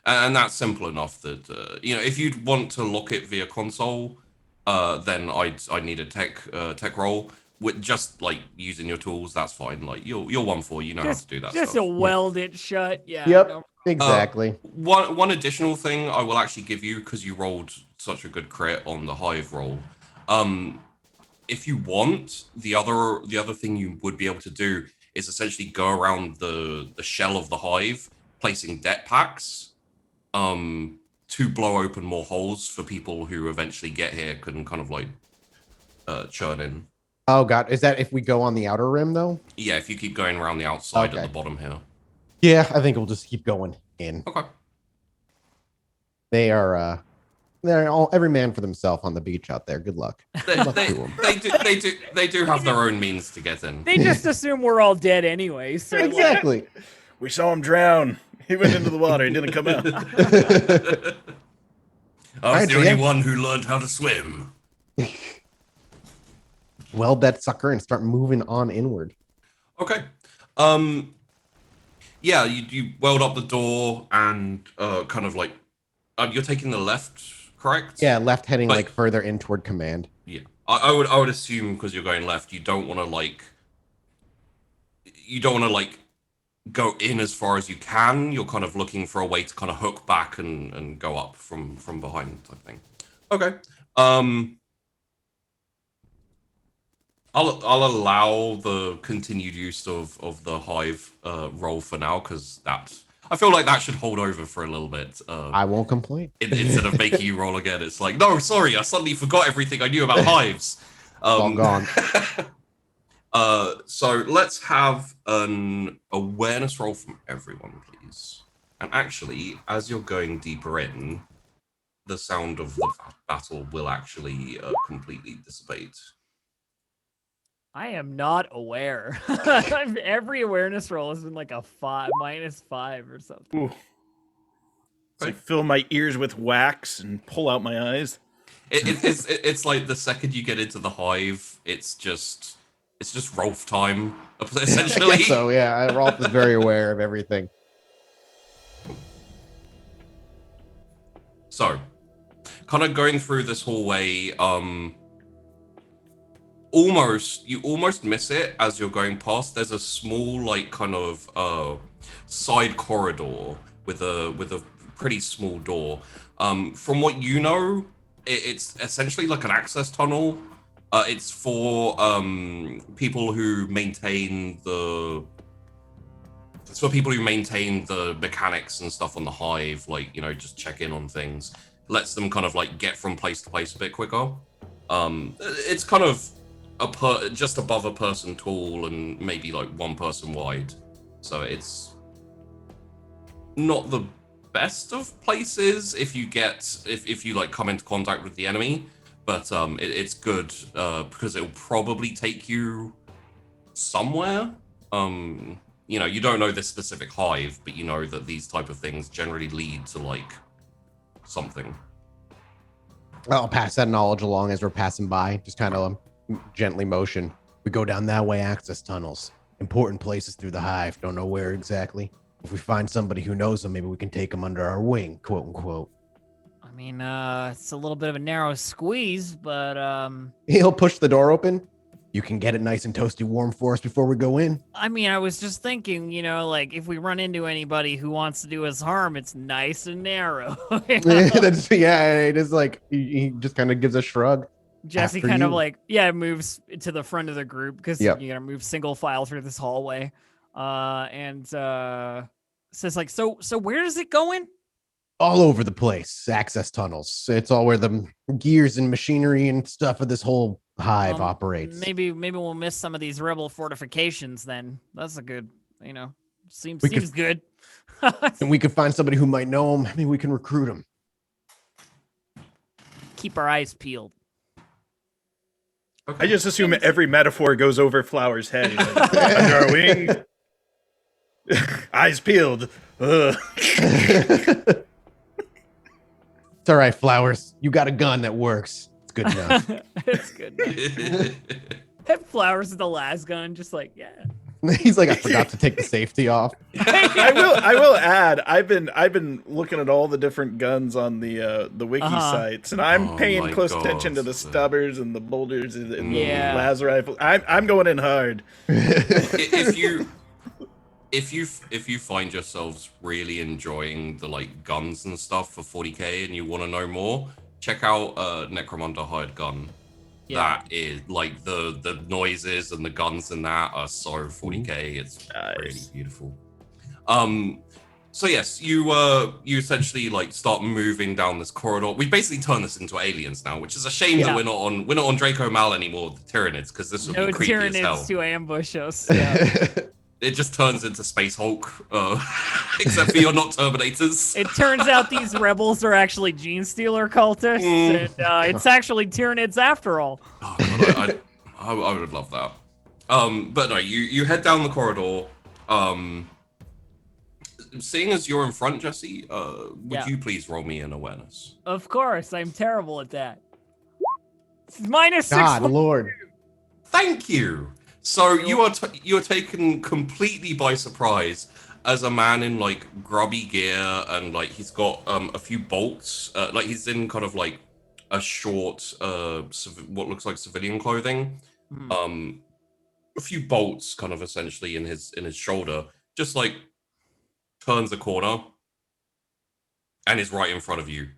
And that's simple enough that you know, if you'd want to lock it via console, then I'd need a tech roll. With just like using your tools, that's fine. Like you're 1-4, you know how to do that. Just stuff. to weld it shut. Yeah. Yep. No. Exactly. One additional thing I will actually give you, because you rolled such a good crit on the hive roll. If you want, the other thing you would be able to do is essentially go around the shell of the hive, placing debt packs, to blow open more holes for people who eventually get here can kind of like churn in. Oh god, is that if we go on the outer rim though? Yeah, if you keep going around the outside at the bottom here. Yeah, I think we'll just keep going in. Okay. They're all every man for themselves on the beach out there. Good luck. They do have their own means to get in. They just assume we're all dead anyway. So Exactly. We saw him drown. He went into the water. He didn't come out. I was the only one who learned how to swim. Weld that sucker and start moving on inward. Okay. Yeah, you weld up the door and kind of like you're taking the left, correct? Yeah, left heading like further in toward command. Yeah, I would assume because you're going left, you don't want to like go in as far as you can. You're kind of looking for a way to kind of hook back and go up from behind type thing. Okay. I'll allow the continued use of the hive roll for now, because I feel like that should hold over for a little bit. I won't complain. Instead of making you roll again, it's like, no, sorry, I suddenly forgot everything I knew about hives. All gone. So let's have an awareness roll from everyone, please. And actually, as you're going deeper in, the sound of the battle will actually completely dissipate. I am not aware. Every awareness roll has been like a -5 or something. Ooh. So I fill my ears with wax and pull out my eyes. It's like the second you get into the hive, it's just Rolf time, essentially. I guess so, yeah. Rolf is very aware of everything. So, kind of going through this hallway, you almost miss it as you're going past. There's a small, like, kind of side corridor with a pretty small door. From what you know, it's essentially like an access tunnel. It's for people who maintain the. It's for people who maintain the mechanics and stuff on the hive, like, you know, just check in on things. Lets them kind of like get from place to place a bit quicker. It's kind of just above a person tall and maybe like one person wide. So it's not the best of places if you like come into contact with the enemy, but it's good because it'll probably take you somewhere. You know, you don't know this specific hive, but you know that these type of things generally lead to like something. I'll pass that knowledge along as we're passing by. Just kind of gently motion. We go down that way, access tunnels. Important places through the hive. Don't know where exactly. If we find somebody who knows them, maybe we can take them under our wing, quote unquote. I mean, it's a little bit of a narrow squeeze, but He'll push the door open. You can get it nice and toasty warm for us before we go in. I mean, I was just thinking, you know, like if we run into anybody who wants to do us harm, it's nice and narrow. You know? Yeah, it is like he just kind of gives a shrug. Jesse After kind of you. like, moves to the front of the group because you gotta move single file through this hallway. And says like, so where is it going? All over the place. Access tunnels. It's all where the gears and machinery and stuff of this whole hive operates. Maybe we'll miss some of these rebel fortifications then. That's a good, you know, seems good. And we could find somebody who might know them. Maybe we can recruit them. Keep our eyes peeled. I just assume every metaphor goes over Flower's head. He's like, under our wing, eyes peeled. Ugh. It's all right, Flowers. You got a gun that works. It's good enough. It's good. That Flowers is the last gun, just like, yeah. He's like, I forgot to take the safety off. I will add, I've been looking at all the different guns on the wiki sites, and I'm paying close attention to the stubbers and the boulders and the laser rifle. I'm going in hard. If you find yourselves really enjoying the like guns and stuff for 40k and you want to know more, check out Necromunda Hired Gun. Yeah. That is like the noises and the guns and that are so 40k. It's really beautiful. So yes, you essentially like start moving down this corridor. We basically turn this into Aliens now, which is a shame that we're not on Draco Mal anymore, the Tyranids, because this would be creepy as hell. No Tyranids to ambush us. Yeah. It just turns into Space Hulk, except for you're not Terminators. It turns out these rebels are actually Gene Stealer cultists, and it's actually Tyranids after all. Oh god, I would love that. But no, you head down the corridor. Seeing as you're in front, Jesse, would you please roll me an awareness? Of course, I'm terrible at that. It's -6. God, Lord. Thank you. So you are taken completely by surprise as a man in like grubby gear and like he's got a few bolts, like he's in kind of like a short what looks like civilian clothing, a few bolts kind of essentially in his shoulder, just like turns a corner and is right in front of you.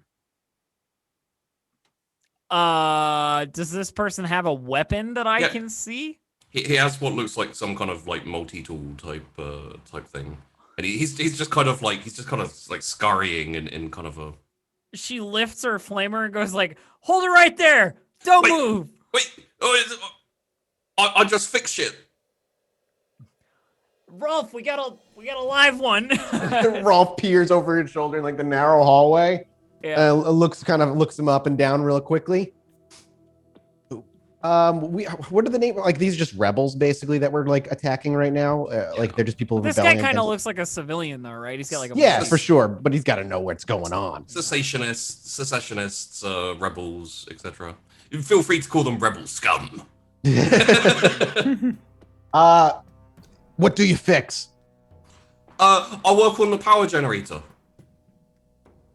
Does this person have a weapon that I can see? He has what looks like some kind of like multi-tool type thing, and he's just kind of like scurrying in kind of a. She lifts her flamer and goes like, "Hold it right there! Don't move!" Wait! I just fixed shit. Rolf, we got a live one. Rolf peers over his shoulder in like the narrow hallway. Yeah. Looks him up and down real quickly. What are the name? Like these are just rebels basically that we're like attacking right now. Like they're just people This guy rebelling. kind of against- looks like a civilian, though, right? He's got like a Yeah, mustache. for sure. But he's got to know what's going on. Secessionists, rebels, etc. Feel free to call them rebel scum. What do you fix? I'll work on the power generator.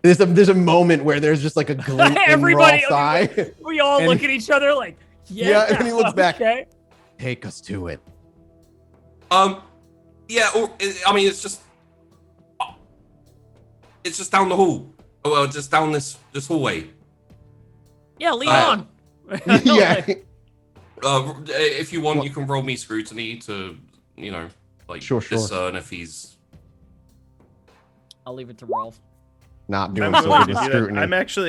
There's a moment where there's just like a glint in Everybody- Rolf's eye. We all And- look at each other like, yeah. Yeah, and he looks back. Okay. Take us to it. Yeah, or I mean, it's just down the hall. Well, just down this hallway. Yeah, lead on. Yeah. If you want, you can roll me scrutiny to, Sure. discern if he's. I'll leave it to Rolf. Not doing I'm so willing good to at do that. scrutiny.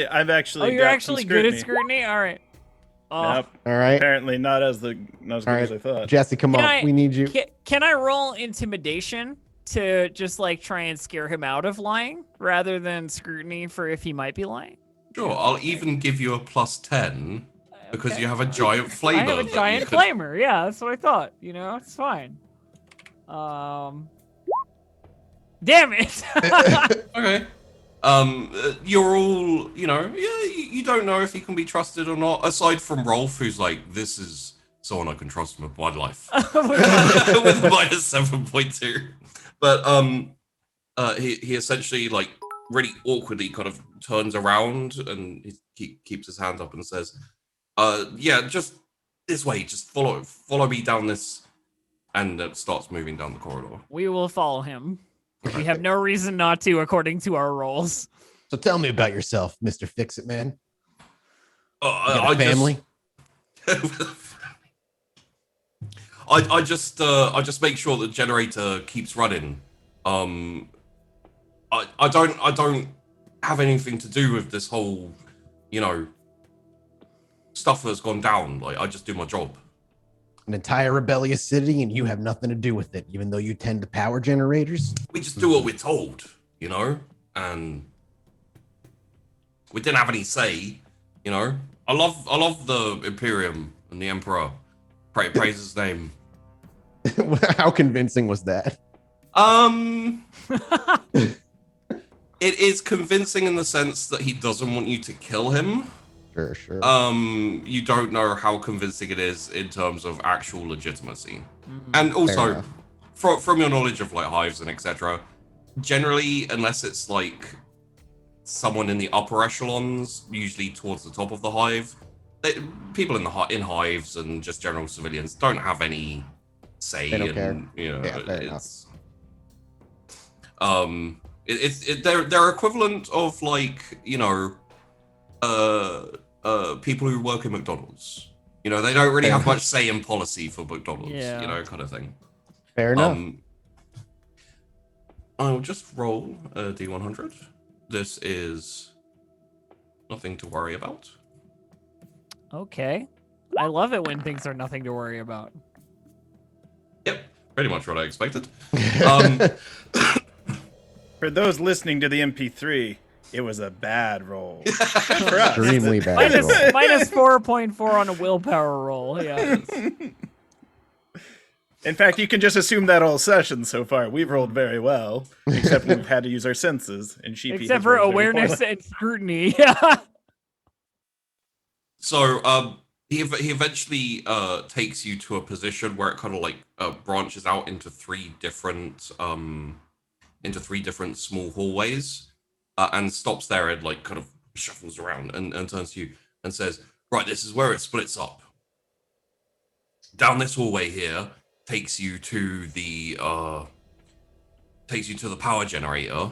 I've actually. Oh, you're got some actually good at scrutiny? All right. Yep. All right. Apparently not as good as I thought. Jesse, come Can on. I- We need you. Can I roll intimidation to just like try and scare him out of lying rather than scrutiny for if he might be lying? Sure, I'll even give you a +10 because Okay. you have a giant flamer. I have a that you giant could- flamer. Yeah, that's what I thought. It's fine. Damn it. Okay. You're all, you don't know if he can be trusted or not, aside from Rolf, who's like, this is someone I can trust with my life. With a -7.2. But he essentially like really awkwardly kind of turns around and he keeps his hand up and says, yeah, just this way, just follow me down this, and starts moving down the corridor. We will follow him. We have no reason not to, according to our roles. So tell me about yourself, Mr. Fix-It Man. You I got a family? I just make sure the generator keeps running. I don't have anything to do with this whole, stuff that's gone down. Like, I just do my job. An entire rebellious city, and you have nothing to do with it, even though you tend to power generators? We just do what we're told, and we didn't have any say, I love the Imperium and the Emperor. Praise his name. How convincing was that? It is convincing in the sense that he doesn't want you to kill him. Sure. You don't know how convincing it is in terms of actual legitimacy. And Fair also, enough. from your knowledge of like hives and etc., generally, unless it's like someone in the upper echelons, usually towards the top of the hive, people in hives and just general civilians don't have any say. They don't care. Yeah, fair enough. They're equivalent of like people who work in McDonald's. They don't really have much say in policy for McDonald's. Yeah. Kind of thing. Fair enough. I'll just roll a D100. This is nothing to worry about. Okay. I love it when things are nothing to worry about. Yep, pretty much what I expected. For those listening to the MP3, it was a bad roll. Good for us. Extremely bad. Minus, roll. minus 4.4 on a willpower roll. Yeah. In fact, you can just assume that all sessions so far. We've rolled very well, except we've had to use our senses. And Sheepy Except has for rolled very awareness poorly. and scrutiny. Yeah. So he eventually takes you to a position where it kind of like branches out into three different small hallways, and stops there and like kind of shuffles around and turns to you and says, "Right, this is where it splits up. Down this hallway here takes you to the power generator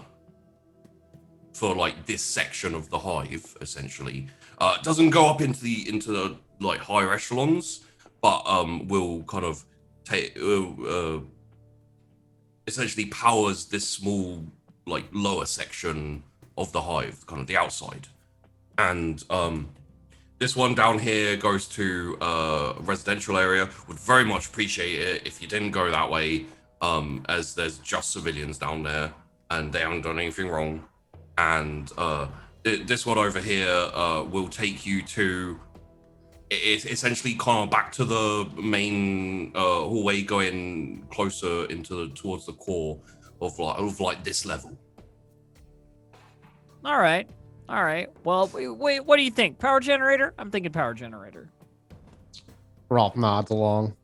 for like this section of the hive, essentially. It doesn't go up into the like higher echelons, but will kind of take essentially powers this small like lower section of the hive, kind of the outside. And this one down here goes to a residential area. Would very much appreciate it if you didn't go that way, as there's just civilians down there and they haven't done anything wrong. And this one over here will take you to it's essentially kind of back to the main hallway, going closer towards the core of like this level. All right. Well, wait. What do you think? Power generator? I'm thinking power generator. Rolf nods along.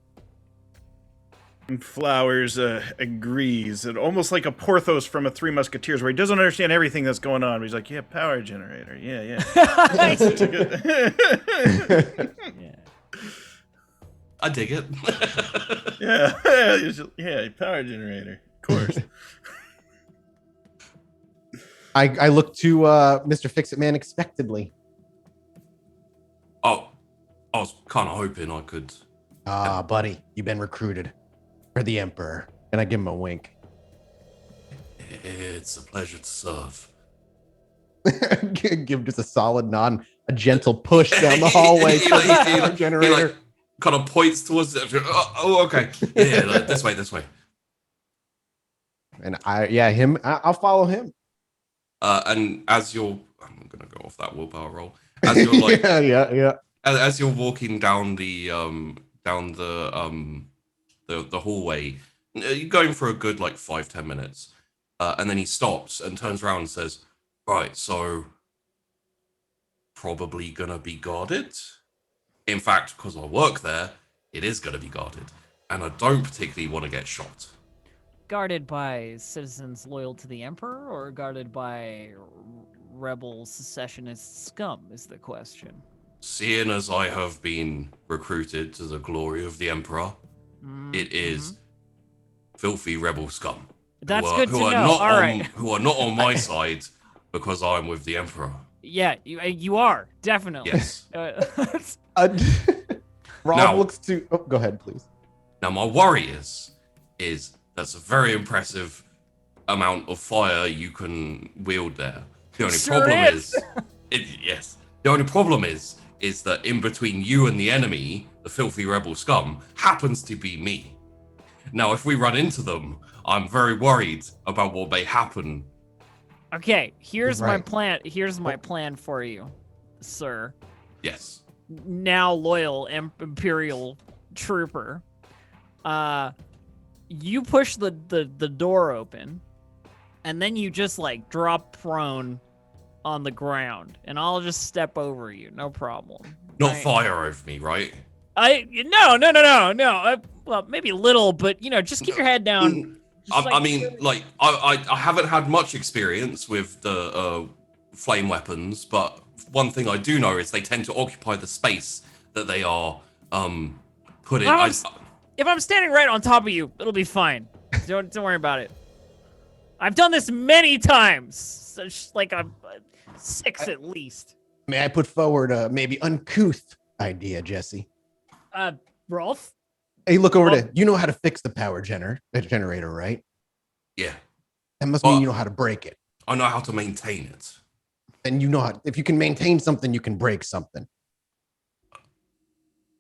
And Flowers agrees. And almost like a Porthos from a Three Musketeers, where he doesn't understand everything that's going on. But he's like, yeah, power generator. Yeah. Yeah. I dig it. Yeah, power generator. Of course. I look to Mr. Fix-It-Man expectedly. Oh, I was kind of hoping I could. Ah, buddy, you've been recruited for the Emperor. And I give him a wink. It's a pleasure to serve. Give just a solid nod, a gentle push down the hallway. He Generator. kind of points towards it. Oh, okay. Yeah, like, this way. And I'll follow him. And as you're, I'm gonna go off that willpower roll. As you're like, yeah. As you're walking down the hallway, you're going for a good like 5-10 minutes, and then he stops and turns around and says, "Right, so probably gonna be guarded. In fact, because I work there, it is gonna be guarded, and I don't particularly want to get shot." Guarded by citizens loyal to the Emperor, or guarded by rebel secessionist scum is the question. Seeing as I have been recruited to the glory of the Emperor, it is filthy rebel scum. That's good to know. All right. Who are not on my side because I'm with the Emperor. Yeah, you are definitely. Yes. Rob Now- looks to. Oh, go ahead, please. Now my worry is that's a very impressive amount of fire you can wield there. The only Sure problem is. yes. The only problem is that in between you and the enemy, the filthy rebel scum, happens to be me. Now, if we run into them, I'm very worried about what may happen. Okay, here's my Right. plan. Here's my plan for you, sir. Yes. Now loyal Imperial trooper. You push the door open, and then you just like drop prone on the ground, and I'll just step over you, no problem. Not Right? fire over me, right? No. Well, maybe a little, but just keep your head down. Just, I mean, I haven't had much experience with the flame weapons, but one thing I do know is they tend to occupy the space that they are put in. If I'm standing right on top of you, it'll be fine. Don't worry about it. I've done this many times. So just like I'm 6 at least. May I put forward a maybe uncouth idea, Jesse? Rolf? Hey, look over to. You know how to fix the power generator, right? Yeah, That must mean you know how to break it. I know how to maintain it. And you know how, if you can maintain something, you can break something.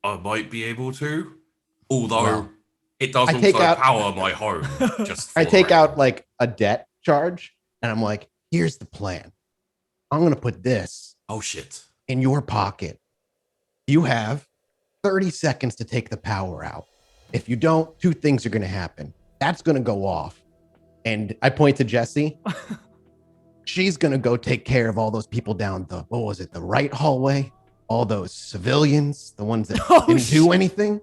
I might be able to, although Well, it doesn't power my home. Just I for take the out like a debt charge, and I'm like, here's the plan. I'm gonna put this oh shit. in your pocket. You have 30 seconds to take the power out. If you don't, 2 things are gonna happen. That's gonna go off. And I point to Jessie. She's gonna go take care of all those people down the right hallway, all those civilians, the ones that didn't do anything.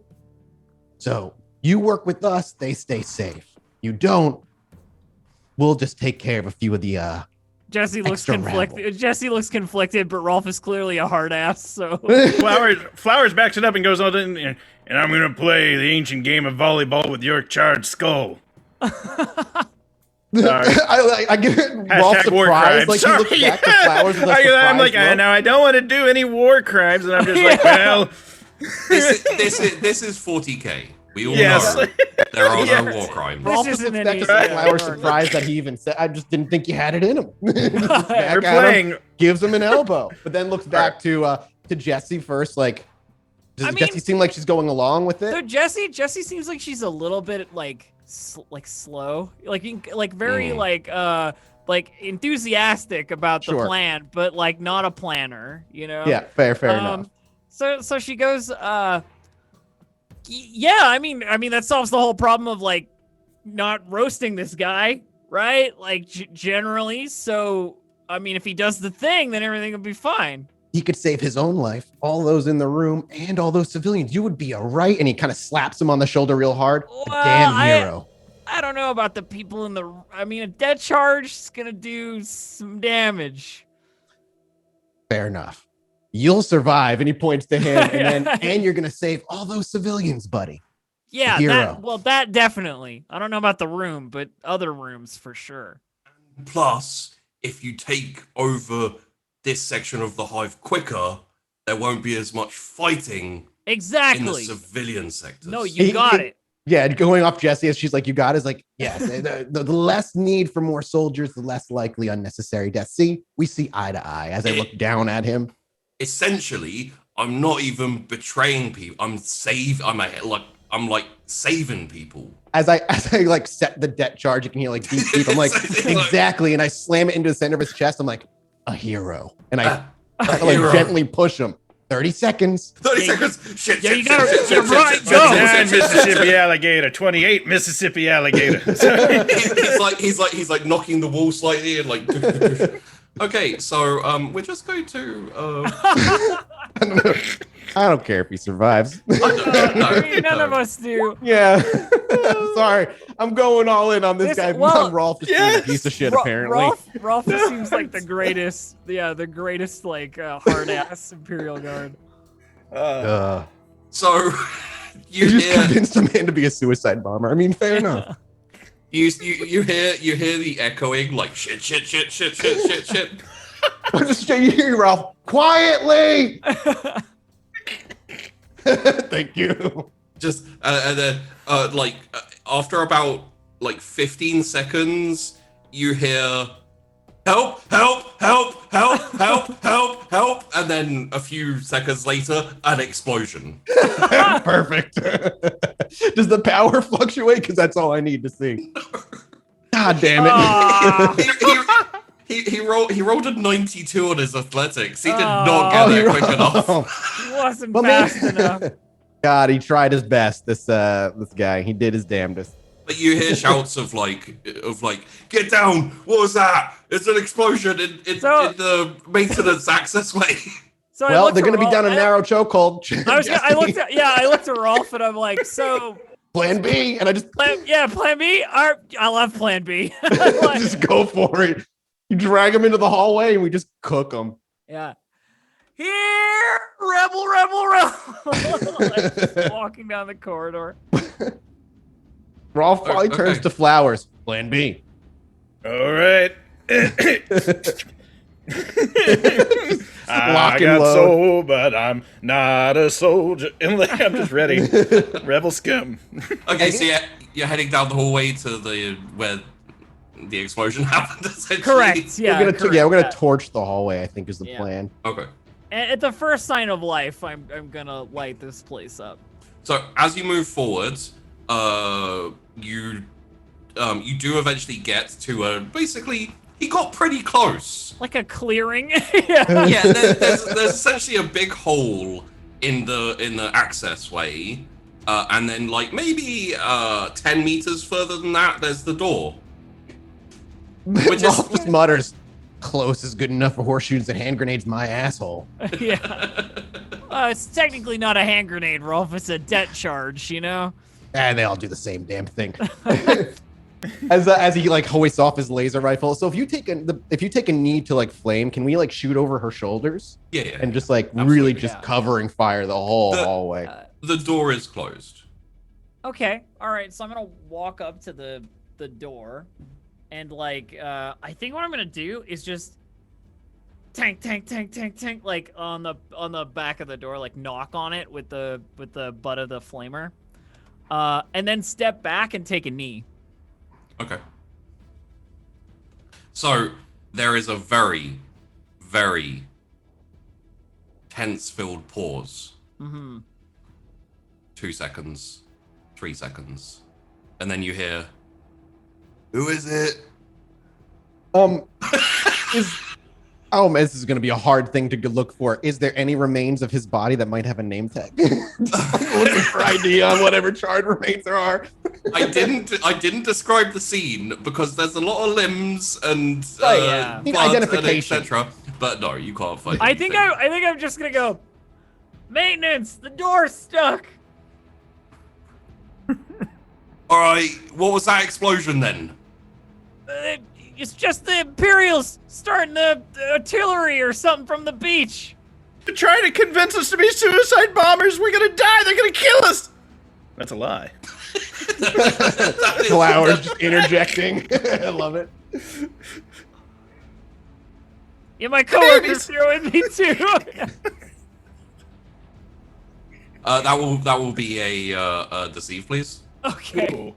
So you work with us, they stay safe. You don't, we'll just take care of a few of the Jesse looks extra conflicted. rabble. Jesse looks conflicted, but Rolf is clearly a hard ass. So Flowers backs it up and goes on, and I'm gonna play the ancient game of volleyball with your charred skull. Sorry. I give it Rolf Hashtag war surprised, crimes. like he looks Sorry. back to Flowers with a I'm like, surprised look. now I don't want to do any war crimes, and I'm just like, well, This is 40k. We all Yes. know there are Yes. no war crimes. Rolf Rolf just isn't looks back any- to Flowers surprised that he even said, I just didn't think you had it in him. Just looks back we're at him, playing. gives him an elbow, but then looks back to Jessie first. Like, does I mean- Jessie seem like she's going along with it? So Jesse seems like she's a little bit like slow, like very like enthusiastic about the Sure. plan, but like not a planner, Yeah, fair enough. So she goes, yeah, I mean that solves the whole problem of like not roasting this guy, right? Like generally. So I mean, if he does the thing, then everything will be fine. He could save his own life, all those in the room, and all those civilians. You would be a right. And he kind of slaps him on the shoulder real hard. Well, A damn hero. I don't know about the people in the. I mean, a dead charge is gonna do some damage. Fair enough. You'll survive. And he points to him, and you're gonna save all those civilians, buddy. Yeah, Hero. that definitely. I don't know about the room, but other rooms for sure. Plus, if you take over this section of the hive quicker, there won't be as much fighting Exactly. in the civilian sectors. No, you got it. Yeah, going off Jesse as she's like, you got it. Is like, yes, the less need for more soldiers, the less likely unnecessary death. See, we see eye to eye as I look down at him. Essentially, I'm not even betraying people. I'm like saving people. As I like set the debt charge, you can hear like deep, deep. I'm like, exactly. And I slam it into the center of his chest. I'm like, a hero. And I like hero. gently push him. 30 seconds. 30 seconds. Shit. Yeah, shit, you shit, gotta- shit, you're shit, right, shit, go. shit, shit, 9 shit, shit, shit. Mississippi alligator, 28 Mississippi alligator. He's like knocking the wall slightly and like. Okay, so we're just going to. I don't care if he survives. None of us do. Yeah. Sorry. I'm going all in on this guy. Well, Rolf is being a piece of shit, apparently. Rolf just seems like the greatest. Yeah, the greatest like hard ass Imperial Guard. So You you just hear convinced a man to be a suicide bomber. I mean, fair enough. you hear the echoing like shit. I'm just you hear Ralph quietly. Thank you. Just and then after about like 15 seconds, you hear help, and then a few seconds later, an explosion. Perfect. Does the power fluctuate? Because that's all I need to see. God damn it. He rolled a 92 on his athletics. He did not get there quick enough. He wasn't Well, fast maybe- enough. God, he tried his best. This guy, he did his damnedest. But you hear shouts of like, get down! What was that? It's an explosion in the maintenance access way. So Well, they're going to be down a narrow chokehold. I looked at Rolf and I'm like, so Plan B, and I just plan B. I'll have plan B. just go for it. You drag him into the hallway, and we just cook him. Yeah. Here, rebel. Like, just walking down the corridor. Rolf probably Okay. turns to Flowers. Plan B. All right. I Lock and got load. soul, but I'm not a soldier. I'm just ready. Rebel scum. Okay, so you're heading down the hallway to where the explosion happened. Essentially. Correct. Yeah. we're gonna correct. torch the hallway. I think is the Yeah. plan. Okay. And at the first sign of life, I'm gonna light this place up. So as you move forward, you do eventually get to basically he got pretty close. Like a clearing. Yeah, there's essentially a big hole in the access way, and then like maybe 10 meters further than that, there's the door. Which Rolf is just mutters, "Close is good enough for horseshoes and hand grenades. My asshole." Yeah. It's technically not a hand grenade, Rolf. It's a debt charge, you know? And they all do the same damn thing. As he like hoists off his laser rifle. So if you take a knee to like flame, can we like shoot over her shoulders yeah. and just like Absolutely, really just yeah. covering fire the whole The- hallway? The door is closed. Okay. All right. So I'm going to walk up to the door and like, I think what I'm going to do is just tank, like on the back of the door, like knock on it with the butt of the flamer. And then step back and take a knee. Okay. So there is a very, very tense-filled pause. Mm-hmm. 2 seconds, 3 seconds, and then you hear, "Who is it?" Oh, man, this is going to be a hard thing to look for. Is there any remains of his body that might have a name tag? Just like looking for ID on whatever charred remains there are. I didn't describe the scene because there's a lot of limbs and yeah. blood Identification. and etc. But no, you can't find. I think I'm just gonna go. Maintenance. The door's stuck. All right, what was that explosion then? It's just the Imperials starting the artillery or something from the beach. They're trying to convince us to be suicide bombers. We're gonna die. They're gonna kill us. That's a lie. Flowers just interjecting. I love it. Yeah, my coworkers here with me too. That will be a deceive, please. Okay. Cool.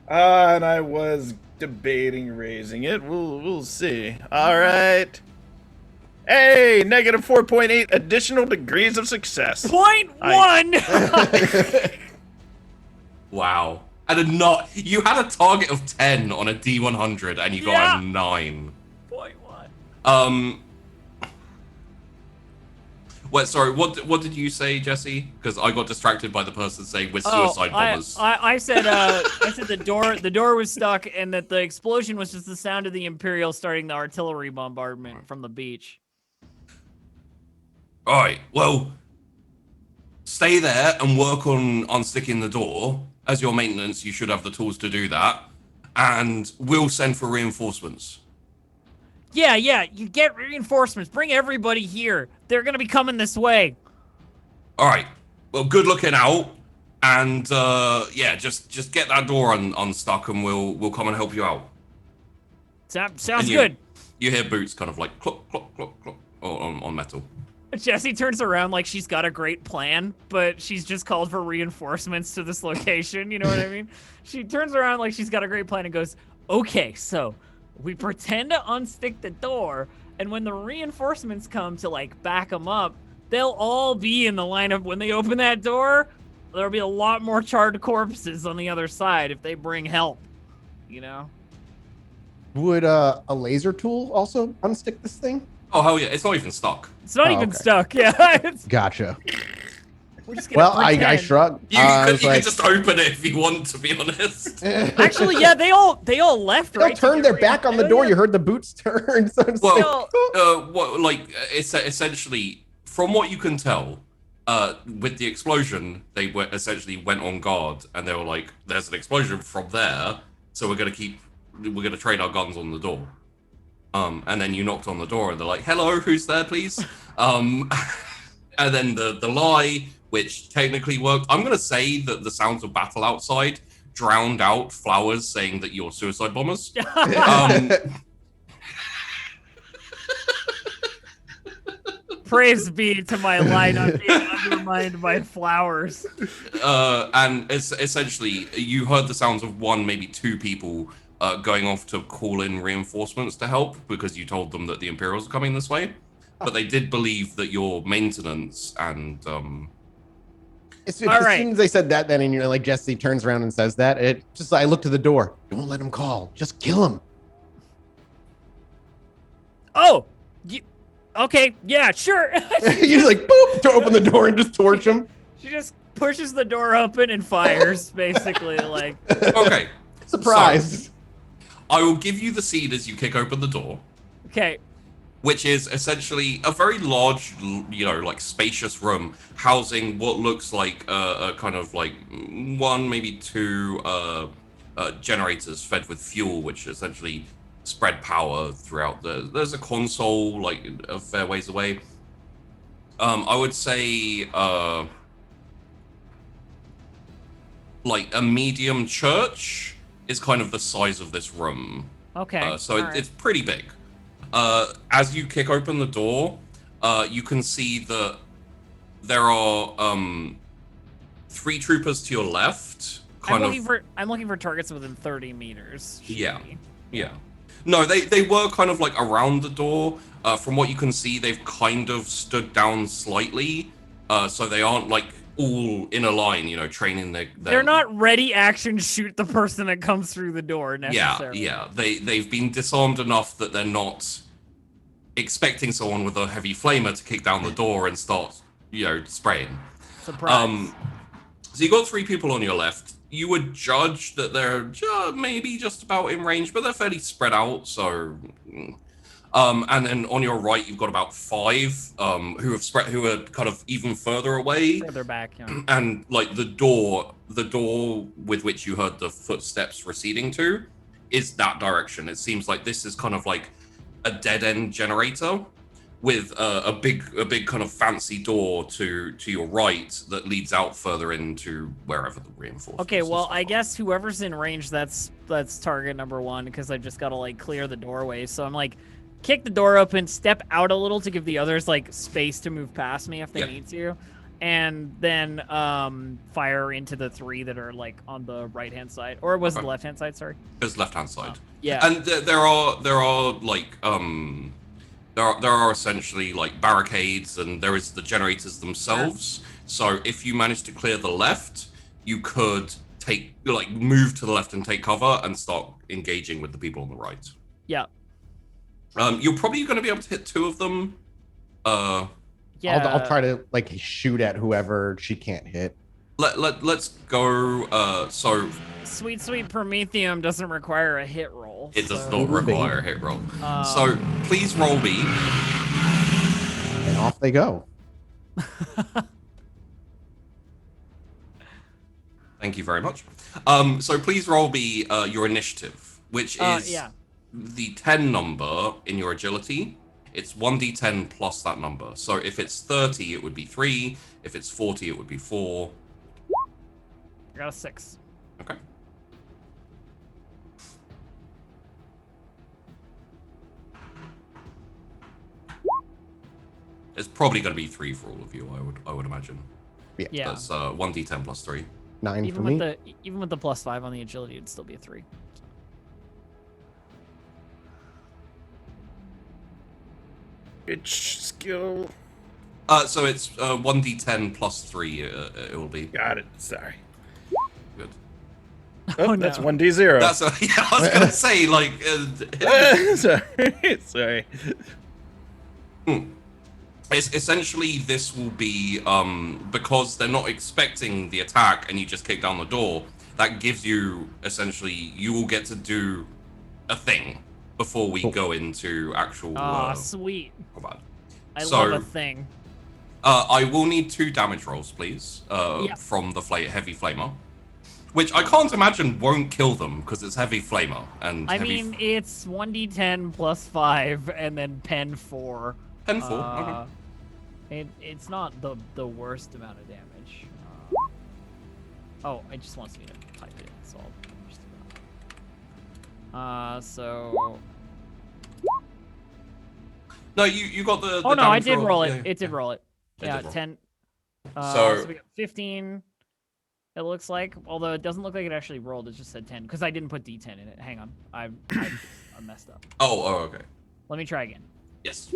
And I was debating raising it. We'll see. All right. Hey, negative 4.8 additional degrees of success. 0.1. Wow. You had a target of 10 on a D100 and you got a 9. 0.1. Wait, sorry, what did you say, Jesse? Because I got distracted by the person saying we're suicide bombers. I said the door was stuck and that the explosion was just the sound of the Imperials starting the artillery bombardment from the beach. Alright, well, stay there and work on unsticking the door. As your maintenance, you should have the tools to do that. And we'll send for reinforcements. Yeah, you get reinforcements. Bring everybody here. They're gonna be coming this way. Alright, well, good looking out. And, yeah, just get that door unstuck and we'll come and help you out. Sounds good. You hear boots kind of like clop, clop, clop, clop on metal. Jessie turns around like she's got a great plan, but she's just called for reinforcements to this location, you know what I mean? She turns around like she's got a great plan and goes, okay, so we pretend to unstick the door, and when the reinforcements come to, like, back them up, they'll all be in the line of, when they open that door, there'll be a lot more charred corpses on the other side if they bring help, you know? Would a laser tool also unstick this thing? Oh, hell yeah, it's not even stuck. It's not even okay. stuck, yeah. Gotcha. We're just gonna Well, I pretend. shrug. You could just open it if you want, to be honest. Actually, yeah, they all left, They'll right? turn their back on the door. You heard the boots turn. So it's Well, essentially, from what you can tell, with the explosion, they essentially went on guard, and they were like, "There's an explosion from there, so we're gonna train our guns on the door." And then you knocked on the door, and they're like, "Hello, who's there, please?" And then the lie, which technically worked. I'm gonna say that the sounds of battle outside drowned out Flowers saying that you're suicide bombers. Praise be to my line on being undermined by Flowers. And it's essentially, you heard the sounds of one, maybe two people going off to call in reinforcements to help because you told them that the Imperials are coming this way. But they did believe that your maintenance and as soon as they said that, then like Jesse turns around and says that, it just I look to the door. Don't let him call. Just kill him. Oh, okay, yeah, sure. You're like boop to open the door and just torch him. She just pushes the door open and fires, basically, like. Okay. Surprise. So, I will give you the scene as you kick open the door. Okay. Which is essentially a very large, like spacious room housing what looks like a kind of like one, maybe two generators fed with fuel, which essentially spread power throughout there's a console like a fair ways away. I would say like a medium church is kind of the size of this room. Okay. It's pretty big. As you kick open the door, you can see that there are 3 troopers to your left. I'm looking for targets within 30 meters. Yeah. No, they were kind of like around the door. From what you can see, they've kind of stood down slightly, so they aren't like all in a line, training their... They're not ready action shoot the person that comes through the door necessarily. Yeah. They've been disarmed enough that they're not expecting someone with a heavy flamer to kick down the door and start, spraying. Surprise. So you got 3 people on your left. You would judge that they're maybe just about in range, but they're fairly spread out. So, and then on your right, you've got about 5 who are kind of even further away. Further back, yeah. And like the door with which you heard the footsteps receding to, is that direction. It seems like this is kind of like a dead end generator with a big kind of fancy door to your right that leads out further into wherever the reinforcements. Okay, well, I guess whoever's in range, that's target number 1, because I just gotta like clear the doorway. So I'm like, kick the door open, step out a little to give the others like space to move past me if they need to, and then fire into the 3 that are like on the right hand side, or was it the left hand side? Sorry, it was left hand side. Yeah, and there are like there are essentially like barricades, and there is the generators themselves. So if you manage to clear the left, you could move to the left and take cover and start engaging with the people on the right. Yeah. You're probably going to be able to hit 2 of them. Yeah. I'll try to like shoot at whoever she can't hit. Let's go. So sweet Prometheum doesn't require a hit roll. It does not require a hit roll. So please roll me. And off they go. Thank you very much. So please roll me your initiative, which is the 10 number in your agility. It's 1d10 plus that number. So if it's 30, it would be 3. If it's 40, it would be 4. I got a 6. Okay. It's probably going to be 3 for all of you, I would imagine. Yeah. That's 1d10 plus 3. 9 for me. Even with the plus 5 on the agility, it'd still be a 3. Which skill? So it's 1d10 plus 3. It will be. Got it. Sorry. Good. Oh, that's 1d0. That's yeah. I was gonna say like. Sorry. It's essentially this will be because they're not expecting the attack and you just kick down the door. That gives you essentially you will get to do a thing before we go into actual. Sweet. Combat. I love a thing. I will need 2 damage rolls, please, from the heavy flamer, which I can't imagine won't kill them because it's heavy flamer and. I mean, it's 1d10 plus 5 and then pen 4. Pen 4. Okay. It's not the worst amount of damage. It just wants me to type it in, so I'll just do that. So. No, you got the. Oh no, I did roll. roll it. Yeah, it did roll it. Yeah, did roll. 10. So we got 15. It looks like, although it doesn't look like it actually rolled. It just said 10 because I didn't put D10 in it. Hang on, I messed up. Oh, okay. Let me try again. Yes.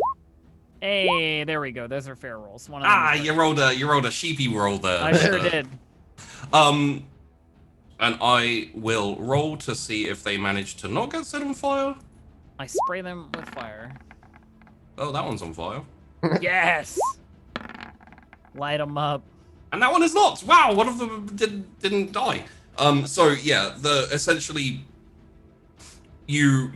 Hey, there we go. Those are fair rolls. One of them You rolled a sheepy roll there. I sure did. And I will roll to see if they manage to not get set on fire. I spray them with fire. Oh, that one's on fire. Yes. Light them up. And that one is not. Wow, one of them didn't die. So yeah, essentially you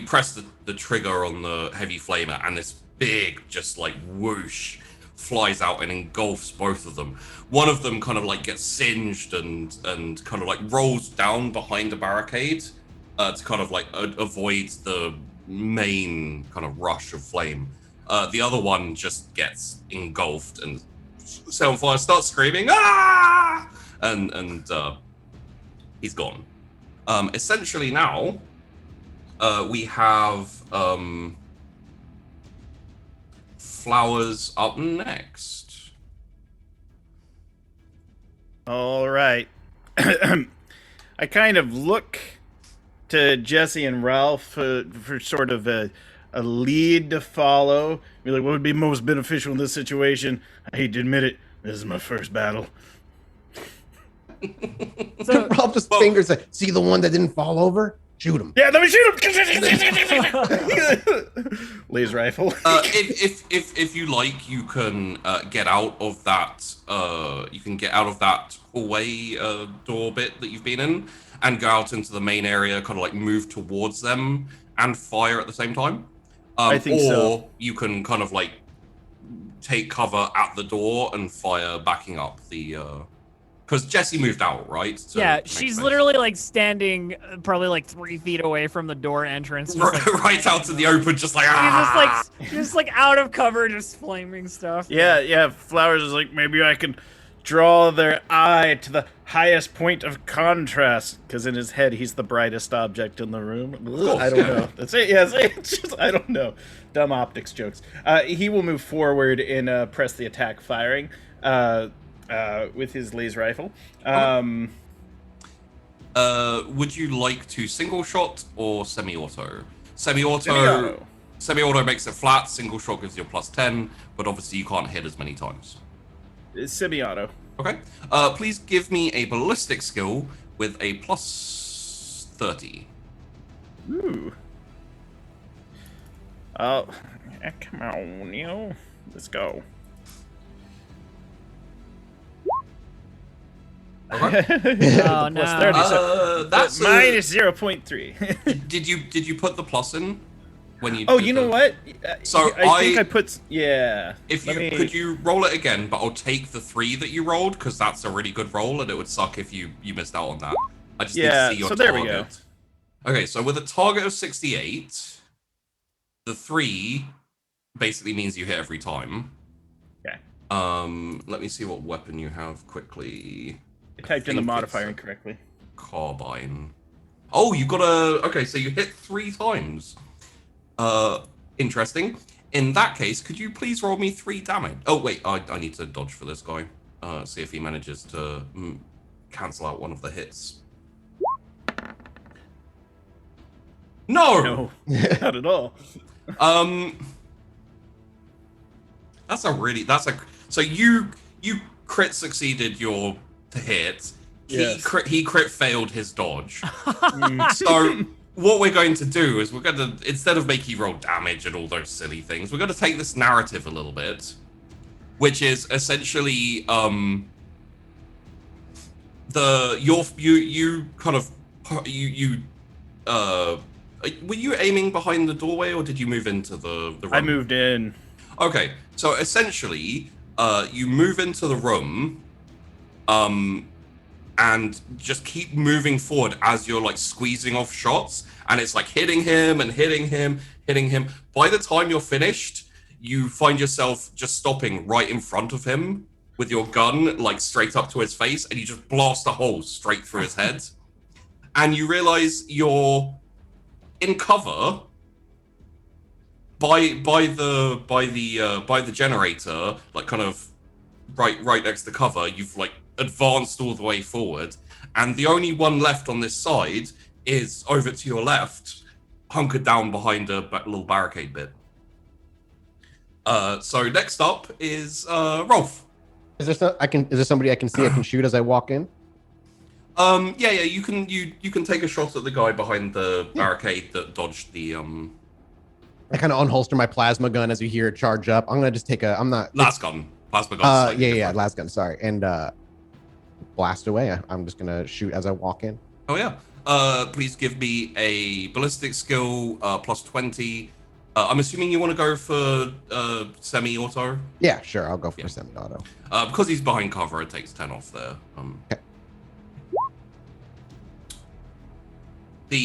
press the trigger on the heavy flamer, and this big just like whoosh flies out and engulfs both of them. One of them kind of like gets singed and kind of like rolls down behind a barricade to kind of like avoid the main kind of rush of flame. The other one just gets engulfed and set on fire, starts screaming, ah! And he's gone. Essentially now, we have Flowers up next. All right. I kind of look to Jesse and Ralph for sort of a lead to follow. Be like, what would be most beneficial in this situation? I hate to admit it, this is my first battle. So Ralph just fingers it. See the one that didn't fall over? Shoot him. Yeah, let me shoot him. Laser rifle. If you like, you can get out of that. You can get out of that hallway door bit that you've been in, and go out into the main area. Kind of like move towards them and fire at the same time. I think or so. you can kind of like take cover at the door and fire backing up the. Because Jessie moved out, right? To Yeah, make she's space. literally like standing probably like 3 feet away from the door entrance. Just, like, right out to the open, just like She's just like out of cover, just flaming stuff. Yeah. Flowers is like, maybe I can draw their eye to the highest point of contrast. Because in his head, he's the brightest object in the room. course, I don't yeah. know. That's it. Yeah, it's just, I don't know. Dumb optics jokes. He will move forward and press the attack firing. With his laser rifle. Would you like to single shot or semi-auto? Semi-auto makes it flat. Single shot gives you a +10, but obviously you can't hit as many times. It's semi-auto. Okay. Please give me a ballistic skill with a +30. Ooh. Oh, come on, Neil. Let's go. Okay. Oh, no. Plus 30, so That's minus 0.3. Did you put the plus in when you? Oh, did you know the- what? So I think I put. Yeah. If let you me- could you roll it again, but I'll take the 3 that you rolled because that's a really good roll, and it would suck if you missed out on that. I just need Yeah, to see your so target. there we go. Okay, so with a target of 68, the 3 basically means you hit every time. Okay. Let me see what weapon you have quickly. I typed in the think modifier it's a incorrectly. Carbine. Oh, you got a. Okay, so you hit 3 times. Interesting. In that case, could you please roll me 3 damage? Oh wait, I need to dodge for this guy. See if he manages to cancel out one of the hits. No. No, not at all. So you crit succeeded your hit. Yes. He crit failed his dodge. So what we're going to do is we're going to, instead of make you roll damage and all those silly things, we're going to take this narrative a little bit, which is essentially were you aiming behind the doorway or did you move into the room? I moved in. Okay, so essentially, you move into the room, and just keep moving forward as you're like squeezing off shots, and it's like hitting him and hitting him. By the time you're finished, you find yourself just stopping right in front of him with your gun, like straight up to his face, and you just blast a hole straight through his head. And you realize you're in cover by the generator, like kind of right next to cover. You've like advanced all the way forward, and the only one left on this side is over to your left, hunkered down behind a little barricade bit. So next up is Rolf. Is there somebody I can see I can shoot as I walk in? Yeah, you can take a shot at the guy behind the barricade that dodged the I kind of unholster my plasma gun as you hear it charge up. I'm gonna just take last gun. Plasma gun. Yeah, last gun. Sorry, and blast away. I'm just gonna shoot as I walk in. Oh yeah. Please give me a ballistic skill +20. I'm assuming you want to go for semi-auto. Yeah, sure. I'll go for semi-auto. Because he's behind cover, it takes 10 off there. Okay.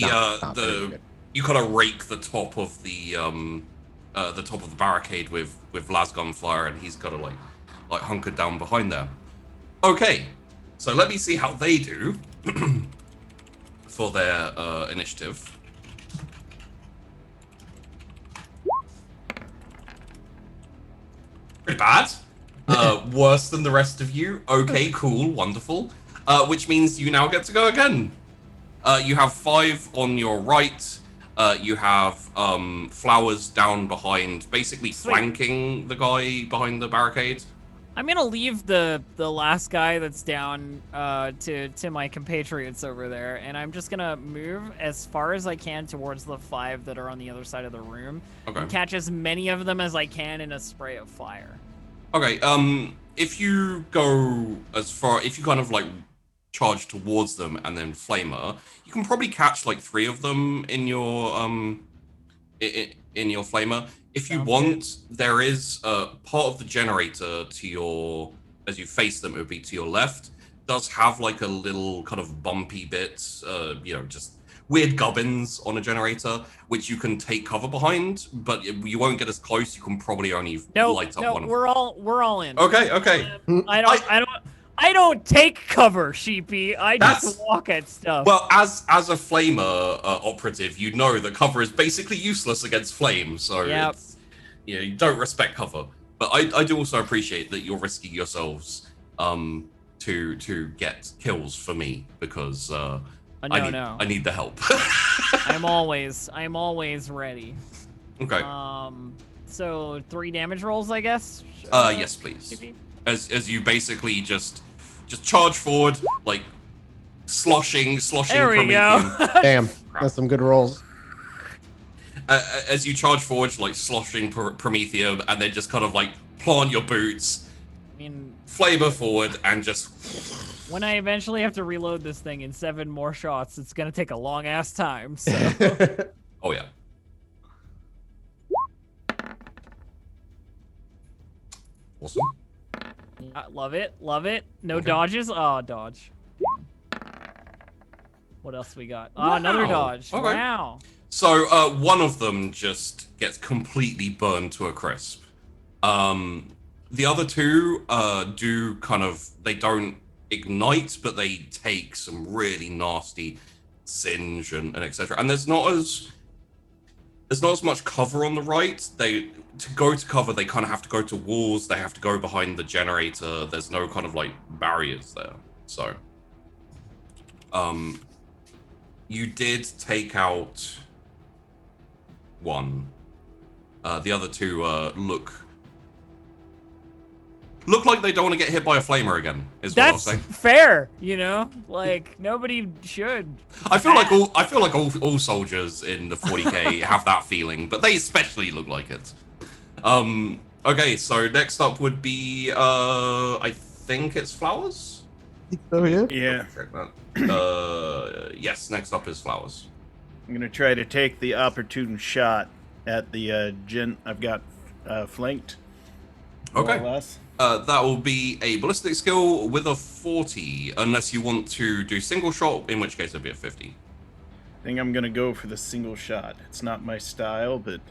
Not very good. You kind of rake the top of the barricade with lasgun fire, and he's got to like hunkered down behind there. Okay, so let me see how they do for their initiative. Pretty bad. Worse than the rest of you. Okay, cool, wonderful. Which means you now get to go again. You have 5 on your right. You have flowers down behind, basically flanking the guy behind the barricade. I'm gonna leave the last guy that's down to my compatriots over there, and I'm just gonna move as far as I can towards the 5 that are on the other side of the room, Okay. and catch as many of them as I can in a spray of fire. Okay. If you go as far, if you kind of like charge towards them and then flamer, you can probably catch like 3 of them in your in your flamer. If you Sounds want, there is part of the generator to your, as you face them, it would be to your left, does have like a little kind of bumpy bit, just weird gubbins on a generator, which you can take cover behind, but you won't get as close. You can probably only light up one. We're all in. Okay. I don't take cover, sheepy. I just That's- walk at stuff. Well, as a flamer operative, you know that cover is basically useless against flame, so Yep. it's, you don't respect cover. But I do also appreciate that you're risking yourselves to get kills for me, because I need the help. I'm always ready. Okay. So 3 damage rolls, I guess. Yes, please. Sheepy? As you basically just charge forward, like sloshing There we go. Promethean. Damn, that's some good rolls. As you charge forward, like sloshing Prometheum, and then just kind of like plant your boots, I mean, flavor forward, and just. when I eventually have to reload this thing in 7 more shots, it's gonna take a long ass time. So Oh yeah. Awesome. love it. No dodges. Oh, dodge. What else we got? Oh, another Wow. dodge. Okay. Wow. So one of them just gets completely burned to a crisp. The other 2 do kind of, they don't ignite, but they take some really nasty singe and etc. And there's not as much cover on the right. To go to cover, they kind of have to go to walls. They have to go behind the generator. There's no kind of like barriers there. So, you did take out 1. The other 2 look like they don't want to get hit by a flamer again. Is what I'll That's say. fair, like nobody should. I feel like all soldiers in the 40k have that feeling, but they especially look like it. Okay, so next up would be I think it's flowers. So yeah. Yeah, Check that. Yes, next up is flowers. I'm gonna try to take the opportune shot at the gent I've got flanked. more or Okay. less. That will be a ballistic skill with a 40, unless you want to do single shot, in which case it'll be a 50. I think I'm gonna go for the single shot. It's not my style, but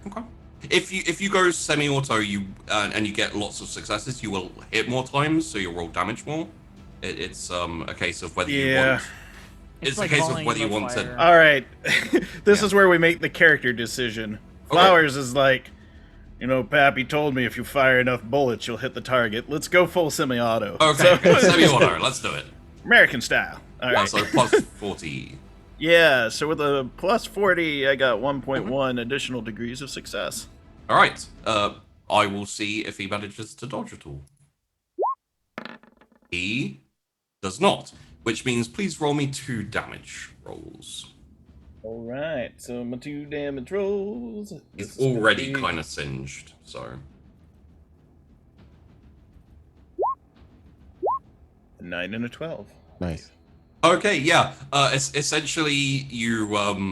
Okay. If you go semi-auto, and you get lots of successes, you will hit more times, so you'll roll damage more. It's a case of whether you want. It's like a case of falling whether you into want fire. to. all right. This Yeah. is where we make the character decision. Okay. Flowers is like, Pappy told me if you fire enough bullets, you'll hit the target. Let's go full semi-auto. Okay, So- semi-auto. Let's do it. American style. All right. So plus 40. Yeah, so with a plus 40, I got 1.1 additional degrees of success. All right. I will see if he manages to dodge at all. He does not, which means please roll me 2 damage rolls. All right, so my 2 damage rolls. He's already kind of singed, so. A 9 and a 12. Nice. Okay, yeah. Essentially, you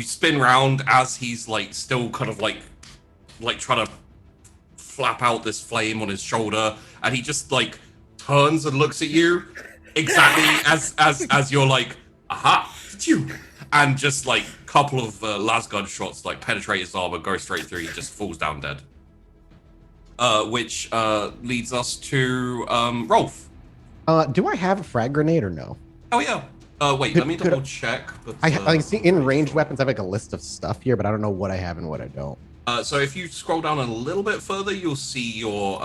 spin round as he's like still kind of like trying to flap out this flame on his shoulder, and he just like turns and looks at you exactly as you're like, aha, it's you, and just like couple of lasgun shots like penetrate his armor, go straight through. He just falls down dead. Which leads us to Rolf. Do I have a frag grenade or no? Oh yeah. Wait, Could- let me could- double check. But, I see in ranged weapons I have like a list of stuff here, but I don't know what I have and what I don't. So if you scroll down a little bit further, you'll see your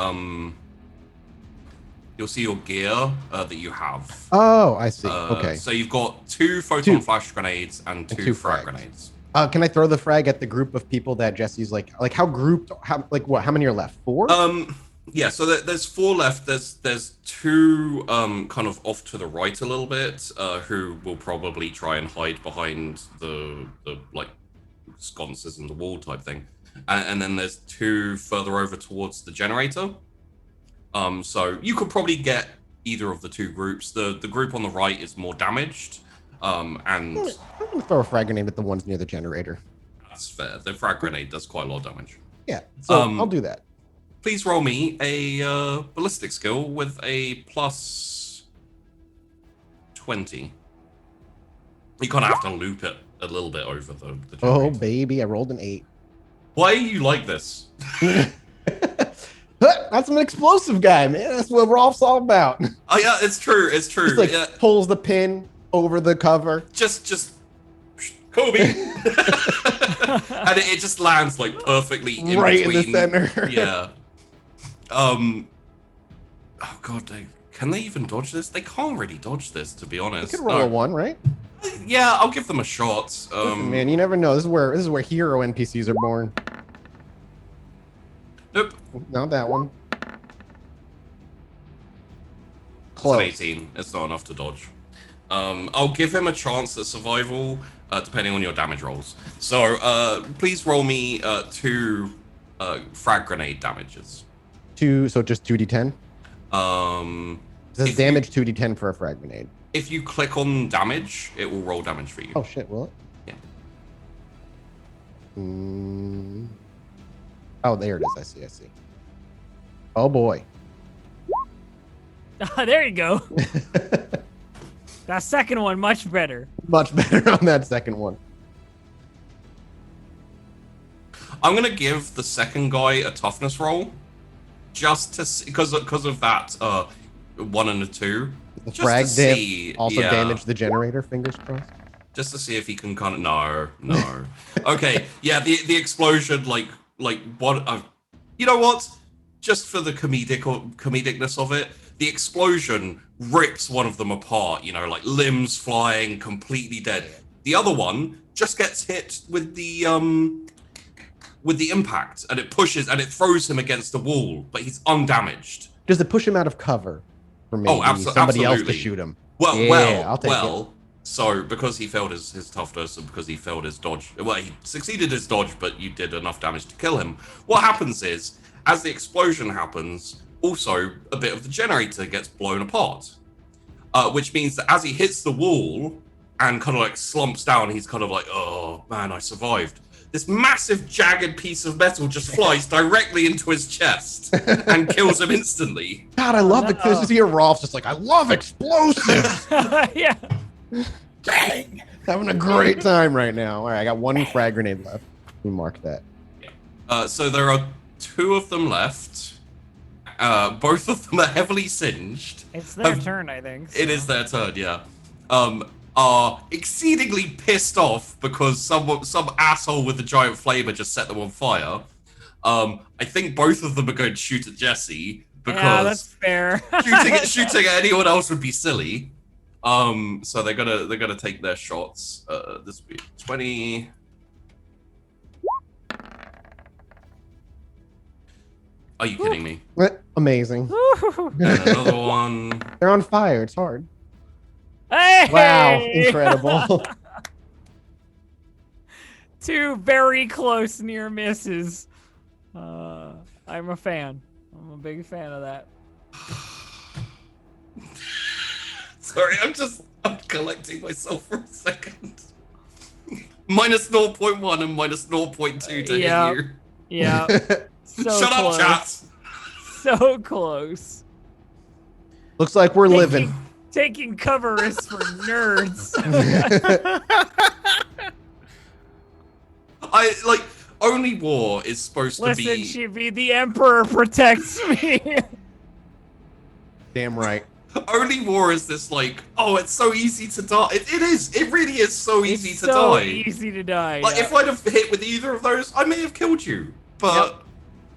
gear that you have. Oh, I see. Okay. So you've got 2 photon Two. flash grenades and And 2 two frag frags. grenades. Can I throw the frag at the group of people that Jesse's like how grouped? How like what? How many are left? 4? Yeah. So there's 4 left. There's 2 kind of off to the right a little bit, who will probably try and hide behind the like sconces in the wall type thing, and then there's 2 further over towards the generator. So you could probably get either of the 2 groups. The group on the right is more damaged. And I'm gonna throw a frag grenade at the ones near the generator. that's fair. The frag grenade does quite a lot of damage. Yeah, so I'll do that. Please roll me a ballistic skill with a plus 20. You kind of have to loop it a little bit over the Oh generator. baby, I rolled an 8. Why are you like this? That's an explosive guy, man. That's what Rolf's all about. Oh yeah, it's true. It's true. Just like Yeah, pulls the pin over the cover. just Kobe, and it just lands like perfectly in Right between. in the center. Yeah. Oh god, can they even dodge this? They can't really dodge this, to be honest. You could roll a 1, right? Yeah, I'll give them a shot. Listen, man, you never know. This is where hero NPCs are born. Nope. Not that one. It's an Close. 18. It's not enough to dodge. I'll give him a chance at survival, depending on your damage rolls. So, please roll me 2 frag grenade damages. 2, so just 2d10. Um, It says If damage 2d10 for a frag grenade. if you click on damage, it will roll damage for you. Oh shit, will it? Yeah. Oh, there it is. I see. Oh boy. There you go. That second one, much better. Much better on that second one. I'm gonna give the second guy a toughness roll, just to see, because of that 1 and a 2. The Just frag to dip see, also yeah. damaged the generator, fingers crossed. Just to see if he can kind of no. Okay, yeah, the explosion, like what? You know what? Just for the comedicness of it, the explosion rips one of them apart. You know, like limbs flying, completely dead. The other one just gets hit with the impact, and it pushes and it throws him against the wall, but he's undamaged. Does it push him out of cover for maybe somebody else to shoot him? Well, Yeah, I'll take it. So because he failed his toughness and because he failed his dodge, well, he succeeded his dodge, but you did enough damage to kill him. What happens is, as the explosion happens, also a bit of the generator gets blown apart, which means that as he hits the wall and kind of like slumps down, he's kind of like, oh man, I survived. This massive jagged piece of metal just flies directly into his chest and kills him instantly. God, I love the consistency of Rolf's just like, I love explosives. Yeah. Dang. Having a great time right now. All right, I got 1 frag grenade left. We mark that. So there are 2 of them left. Both of them are heavily singed. It's their turn, I think. It is their turn, yeah. Are exceedingly pissed off because some asshole with a giant flamer just set them on fire. I think both of them are going to shoot at Jesse Yeah, that's because fair. shooting at anyone else would be silly. So they're gonna take their shots. This will be 20. Are you kidding me? Amazing. And another one. They're on fire. It's hard. Hey! Wow, incredible. 2 very close near misses. I'm a fan. I'm a big fan of that. Sorry, I'm collecting myself for a second. Minus 0.1 and minus 0.2 to Yeah. hit you. Yeah. So Shut close. up, chat. So close. Looks like we're living. Taking cover is for nerds. Only war is supposed to Listen, be. Chibi, the Emperor protects me. Damn right. Only war is this like, oh, it's so easy to die. It is. It really is so easy It's to so die. easy to die. Like yeah. if I'd have hit with either of those, I may have killed you. But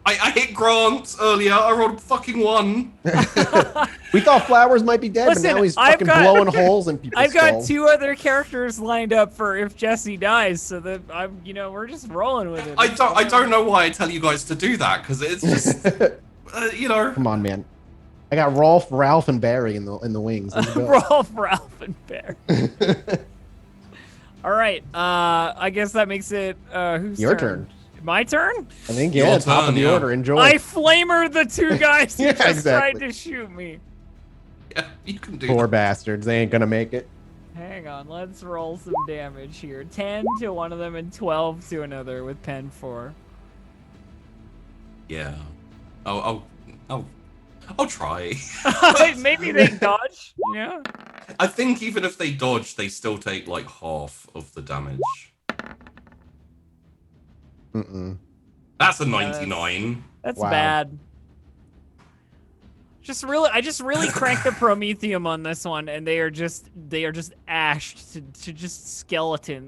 I hit Grant earlier. I rolled a fucking 1. We thought Flowers might be dead, Listen, but now he's I've fucking got- blowing holes in people's I've got skulls. 2 other characters lined up for if Jesse dies, so that I'm, we're just rolling with it. I don't know why I tell you guys to do that because it's just Come on, man. I got Rolf, Ralph, and Barry in the wings. Let's go. Rolf, Ralph, and Bear. All right. I guess that makes it whose Your turn. My turn? I think, Your yeah, top turn, of the yeah. order. Enjoy. I flamer the 2 guys who Yeah, just exactly. tried to shoot me. Yeah, you can do Poor that. bastards. They ain't gonna make it. Hang on, let's roll some damage here. 10 to one of them and 12 to another with pen 4. Yeah. I'll try. Maybe they dodge. Yeah. I think even if they dodge, they still take like half of the damage. Mm-mm. That's a 99. That's Wow. bad. I just really cranked the Prometheum on this one, and they are just ashed to just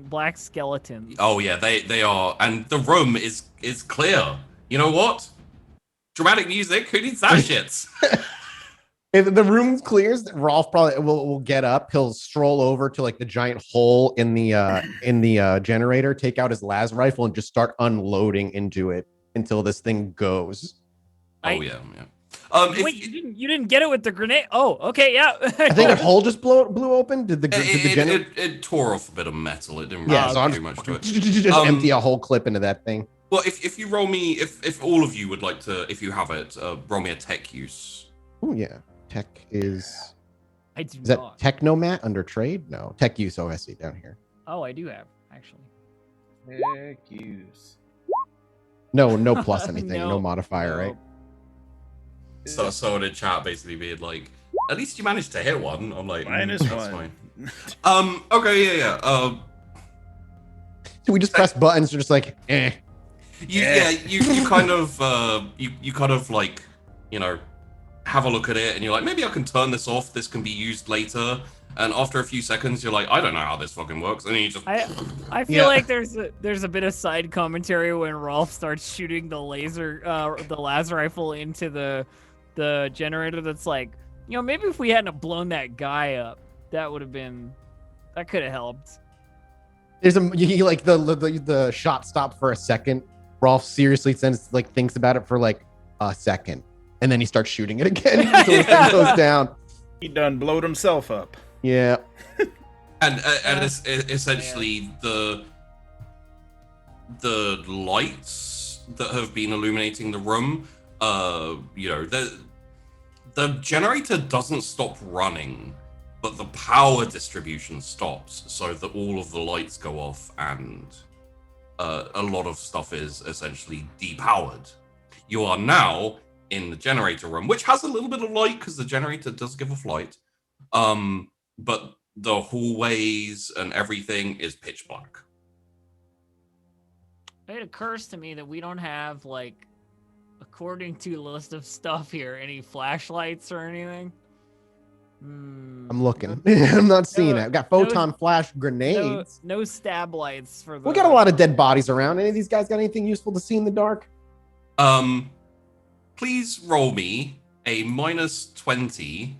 black skeletons. Oh yeah, they are, and the room is clear. You know what? Dramatic music. Who needs that shit? If the room clears, Rolf probably will get up. He'll stroll over to like the giant hole in the generator, take out his las rifle, and just start unloading into it until this thing goes. Oh yeah. Wait, you didn't get it with the grenade? Oh, okay, yeah. I think that hole just blew open. Did the generator? It tore off a bit of metal. It didn't Yeah, really so I'm do much to it. just empty a whole clip into that thing. Well, if you roll me, if all of you would like to, if you have it, roll me a tech use. Oh yeah, tech is. I do Is that not. Technomat under trade? No, tech use OSC down here. Oh, I do have actually. Heck use. No plus anything, no, No, modifier, no. right? So in the chat basically being like, at least you managed to hit one. I'm like, Minus that's 1. fine. Okay, yeah. So we just press buttons, just like, eh. You kind of you kind of like, have a look at it and you're like, maybe I can turn this off. This can be used later. And after a few seconds, you're like, I don't know how this fucking works. And then you just I feel like there's a bit of side commentary when Rolf starts shooting the las rifle into the generator. That's like, maybe if we hadn't blown that guy up, that could have helped. There's like the shot stopped for a second. Rolf seriously thinks about it for like a second, and then he starts shooting it again until the thing goes down. He done blowed himself up. Yeah. and it's essentially the lights that have been illuminating the room. The generator doesn't stop running, but the power distribution stops, so that all of the lights go off and a lot of stuff is essentially depowered. You are now in the generator room, which has a little bit of light because the generator does give off light. But the hallways and everything is pitch black. It occurs to me that we don't have, like, according to the list of stuff here, any flashlights or anything. I'm looking. I'm not seeing it. I've got photon flash grenades. No stab lights for the. We got a lot of dead bodies around. Any of these guys got anything useful to see in the dark? Please roll me a -20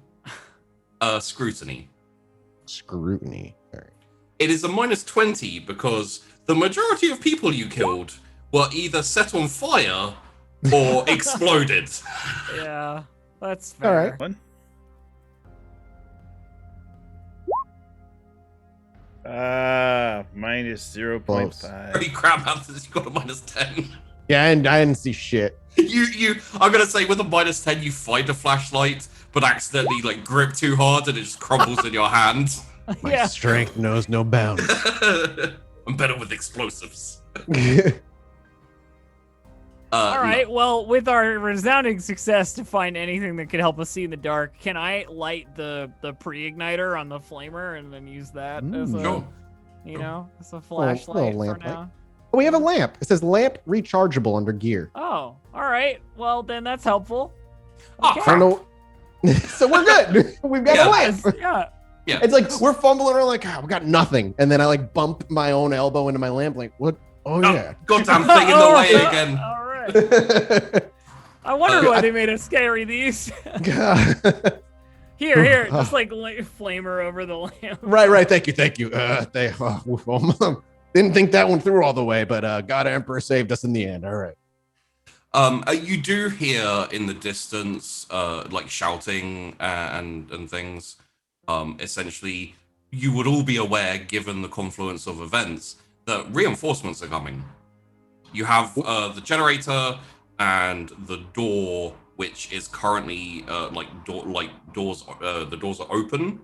scrutiny. Scrutiny. All right. It is a -20 because the majority of people you killed were either set on fire or exploded. Yeah, that's fair. All right. One. Minus 0.5. Holy crap, Anthony, you got a -10. Yeah, and I didn't see shit. I'm gonna say with a -10 you find a flashlight, but accidentally like grip too hard and it just crumbles in your hand. My Yeah. strength knows no bounds. I'm better with explosives. All right. Well, with our resounding success to find anything that could help us see in the dark, can I light the pre-igniter on the flamer and then use that as a, Sure. as a flashlight for lamp light. now? Oh, we have a lamp. It says lamp rechargeable under gear. Oh, all right. Well, then that's helpful. Oh, Okay. I don't know. So we're good. We've got a lamp. Yeah. Yeah. It's like we're fumbling around like, we got nothing. And then I like bump my own elbow into my lamp like, what? Oh, yeah. Goddamn thing in the way Oh, again. All right. right. I wondered why they made us carry these. Here, just like flamer over the lamp. Right. Thank you. Didn't think that one through all the way, but God Emperor saved us in the end. All right. You do hear in the distance, like shouting and things. Essentially, you would all be aware, given the confluence of events, that reinforcements are coming. You have the generator and the door, which is currently doors. The doors are open.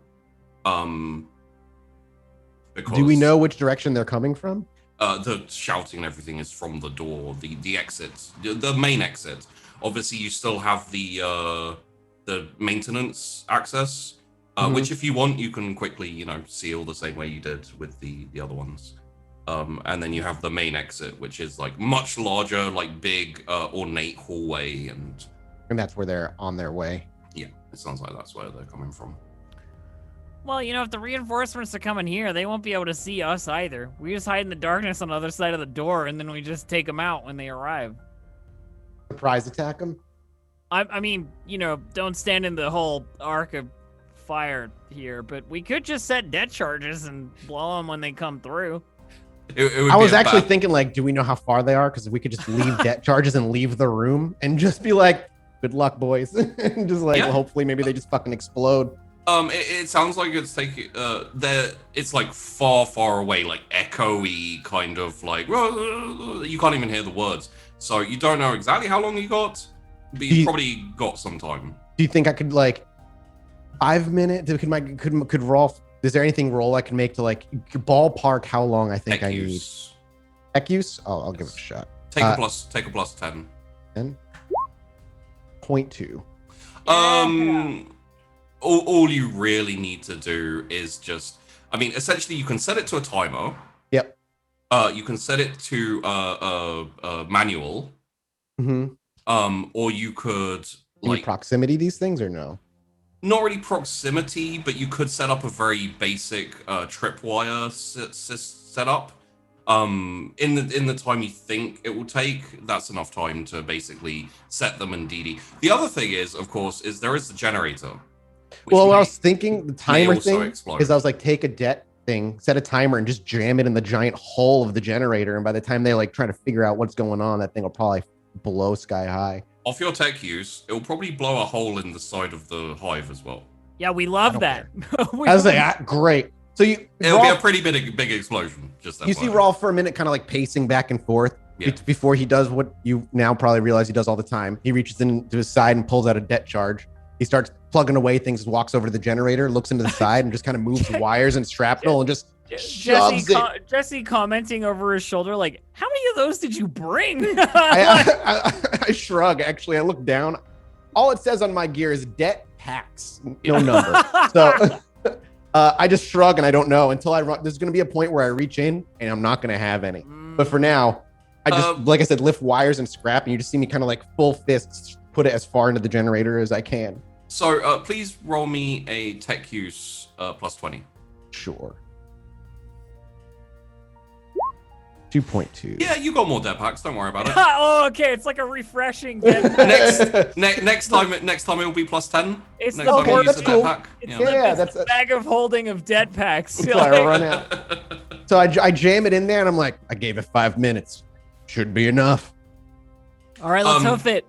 Do we know which direction they're coming from? The shouting and everything is from the door, the exit, the main exit. Obviously, you still have the maintenance access, which if you want, you can quickly, seal the same way you did with the other ones. And then you have the main exit, which is like much larger, like big, ornate hallway, and that's where they're on their way. Yeah, it sounds like that's where they're coming from. Well, if the reinforcements are coming here, they won't be able to see us either. We just hide in the darkness on the other side of the door, and then we just take them out when they arrive. Surprise attack them? I mean, don't stand in the whole arc of fire here, but we could just set debt charges and blow them when they come through. I was actually thinking, do we know how far they are? Because we could just leave debt charges and leave the room and just be like, good luck, boys. And just hopefully maybe they just fucking explode. It sounds like it's taking it's like far away, like echoey kind of like you can't even hear the words. So you don't know exactly how long you got, but you probably got some time. Do you think I could 5 minutes? Could roll? Is there anything roll I can make to ballpark how long I think I need? Tech use? I'll give it a shot. Take a plus 10. 10.2. All you really need to do is just, essentially you can set it to a timer. Yep. You can set it to manual. Mm-hmm. Or you could proximity these things or no? Not really proximity, but you could set up a very basic tripwire setup. In the time you think it will take, that's enough time to basically set them in DD. The other thing is, of course, there is the generator. Well, I was thinking the timer thing is I was take a debt thing, set a timer, and just jam it in the giant hole of the generator. And by the time they try to figure out what's going on, that thing will probably blow sky high. Off your tech use, it will probably blow a hole in the side of the hive as well. Yeah, we love that. I was great. So it'll be a pretty big explosion. Just that you see Rolf for a minute, kind of pacing back and forth before he does what you now probably realize he does all the time. He reaches into his side and pulls out a debt charge. He starts plugging away things, walks over to the generator, looks into the side, and just kind of moves wires and shrapnel and just shoves it. Jesse commenting over his shoulder, how many of those did you bring? I shrug. Actually, I look down. All it says on my gear is debt packs, no number. So I just shrug and I don't know until I run. There's going to be a point where I reach in and I'm not going to have any. But for now, I just, like I said, lift wires and scrap, and you just see me kind of full fists put it as far into the generator as I can. So please roll me a tech use plus 20. Sure. 2.2. Yeah, you got more dead packs. Don't worry about it. Oh, okay. It's like a refreshing dead pack. next time it will be plus 10. It's next time you use a dead pack. That's a bag of holding of dead packs. Until I run out. So I jam it in there and I'm like, I gave it 5 minutes. Should be enough. All right, let's hoof it.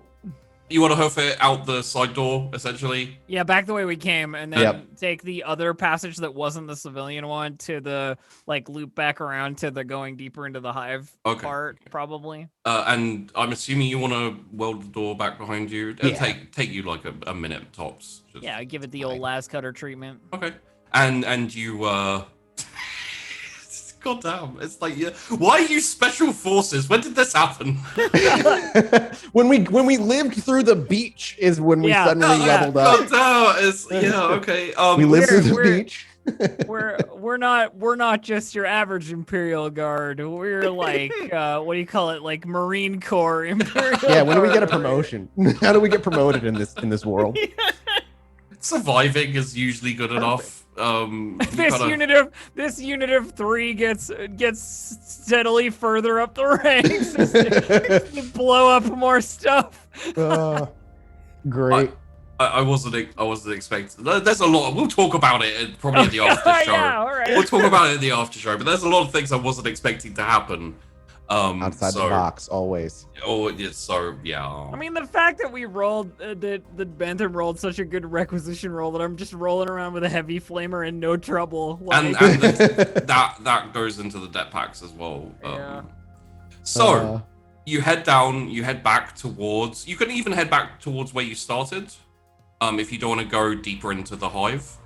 You want to hoof it out the side door, essentially? Yeah, back the way we came, and then take the other passage that wasn't the civilian one to the, loop back around to the going deeper into the hive part, probably. And I'm assuming you want to weld the door back behind you. It'll take you a minute tops. Yeah, give it the old las cutter treatment. Okay. And you, God damn, it's why are you special forces? When did this happen? when we lived through the beach is when we suddenly leveled up. God damn, okay. We lived through the beach. we're not just your average Imperial Guard. We're what do you call it? Marine Corps Imperial. Yeah, when do we get a promotion? How do we get promoted in this world? Surviving is usually good enough. This unit of 3 gets steadily further up the ranks as they blow up more stuff. Great. I wasn't expecting. There's a lot. We'll talk about it probably at the after show. Yeah, all right. We'll talk about it in the after show. But there's a lot of things I wasn't expecting to happen. Outside the box, always. Oh, yeah, so yeah. I mean, the fact that we rolled that Bentham rolled such a good requisition roll that I'm just rolling around with a heavy flamer in no trouble. And that goes into the debt packs as well. Yeah. So you head down. You head back towards. You can even head back towards where you started. If you don't want to go deeper into the hive.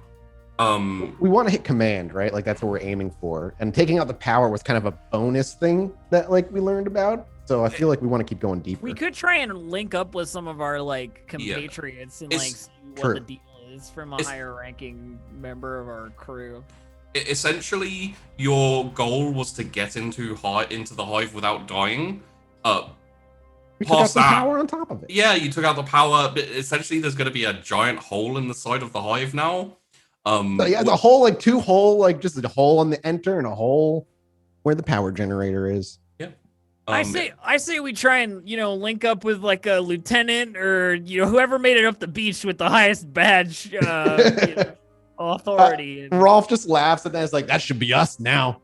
We want to hit command, right? Like that's what we're aiming for. And taking out the power was kind of a bonus thing that like we learned about. So I feel like we want to keep going deeper. We could try and link up with some of our like compatriots and like see what the deal is from a higher ranking member of our crew. Essentially, your goal was to get into the hive without dying. We took out the power on top of it. Yeah, you took out the power, but essentially there's going to be a giant hole in the side of the hive now. So yeah, the hole, like 2 hole, like just a hole on the enter and a hole where the power generator is. Yeah. I say we try and, link up with like a lieutenant or, whoever made it up the beach with the highest badge authority. Rolf just laughs at that. It's like, that should be us now.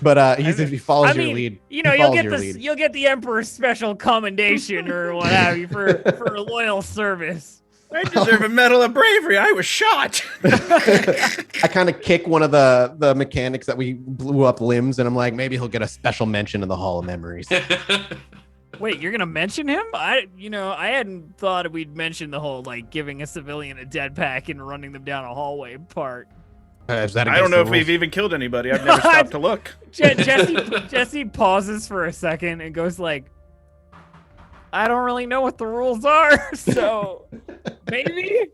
But he follows your lead. You'll get the Emperor's special commendation or what have you for loyal service. I deserve a medal of bravery. I was shot. I kind of kick one of the mechanics that we blew up limbs, and I'm like, maybe he'll get a special mention in the Hall of Memories. Wait, you're gonna mention him? I hadn't thought we'd mention the whole like giving a civilian a dead pack and running them down a hallway part. Is that I don't know if we've even killed anybody. I've never stopped to look. Jesse pauses for a second and goes like, I don't really know what the rules are, so maybe.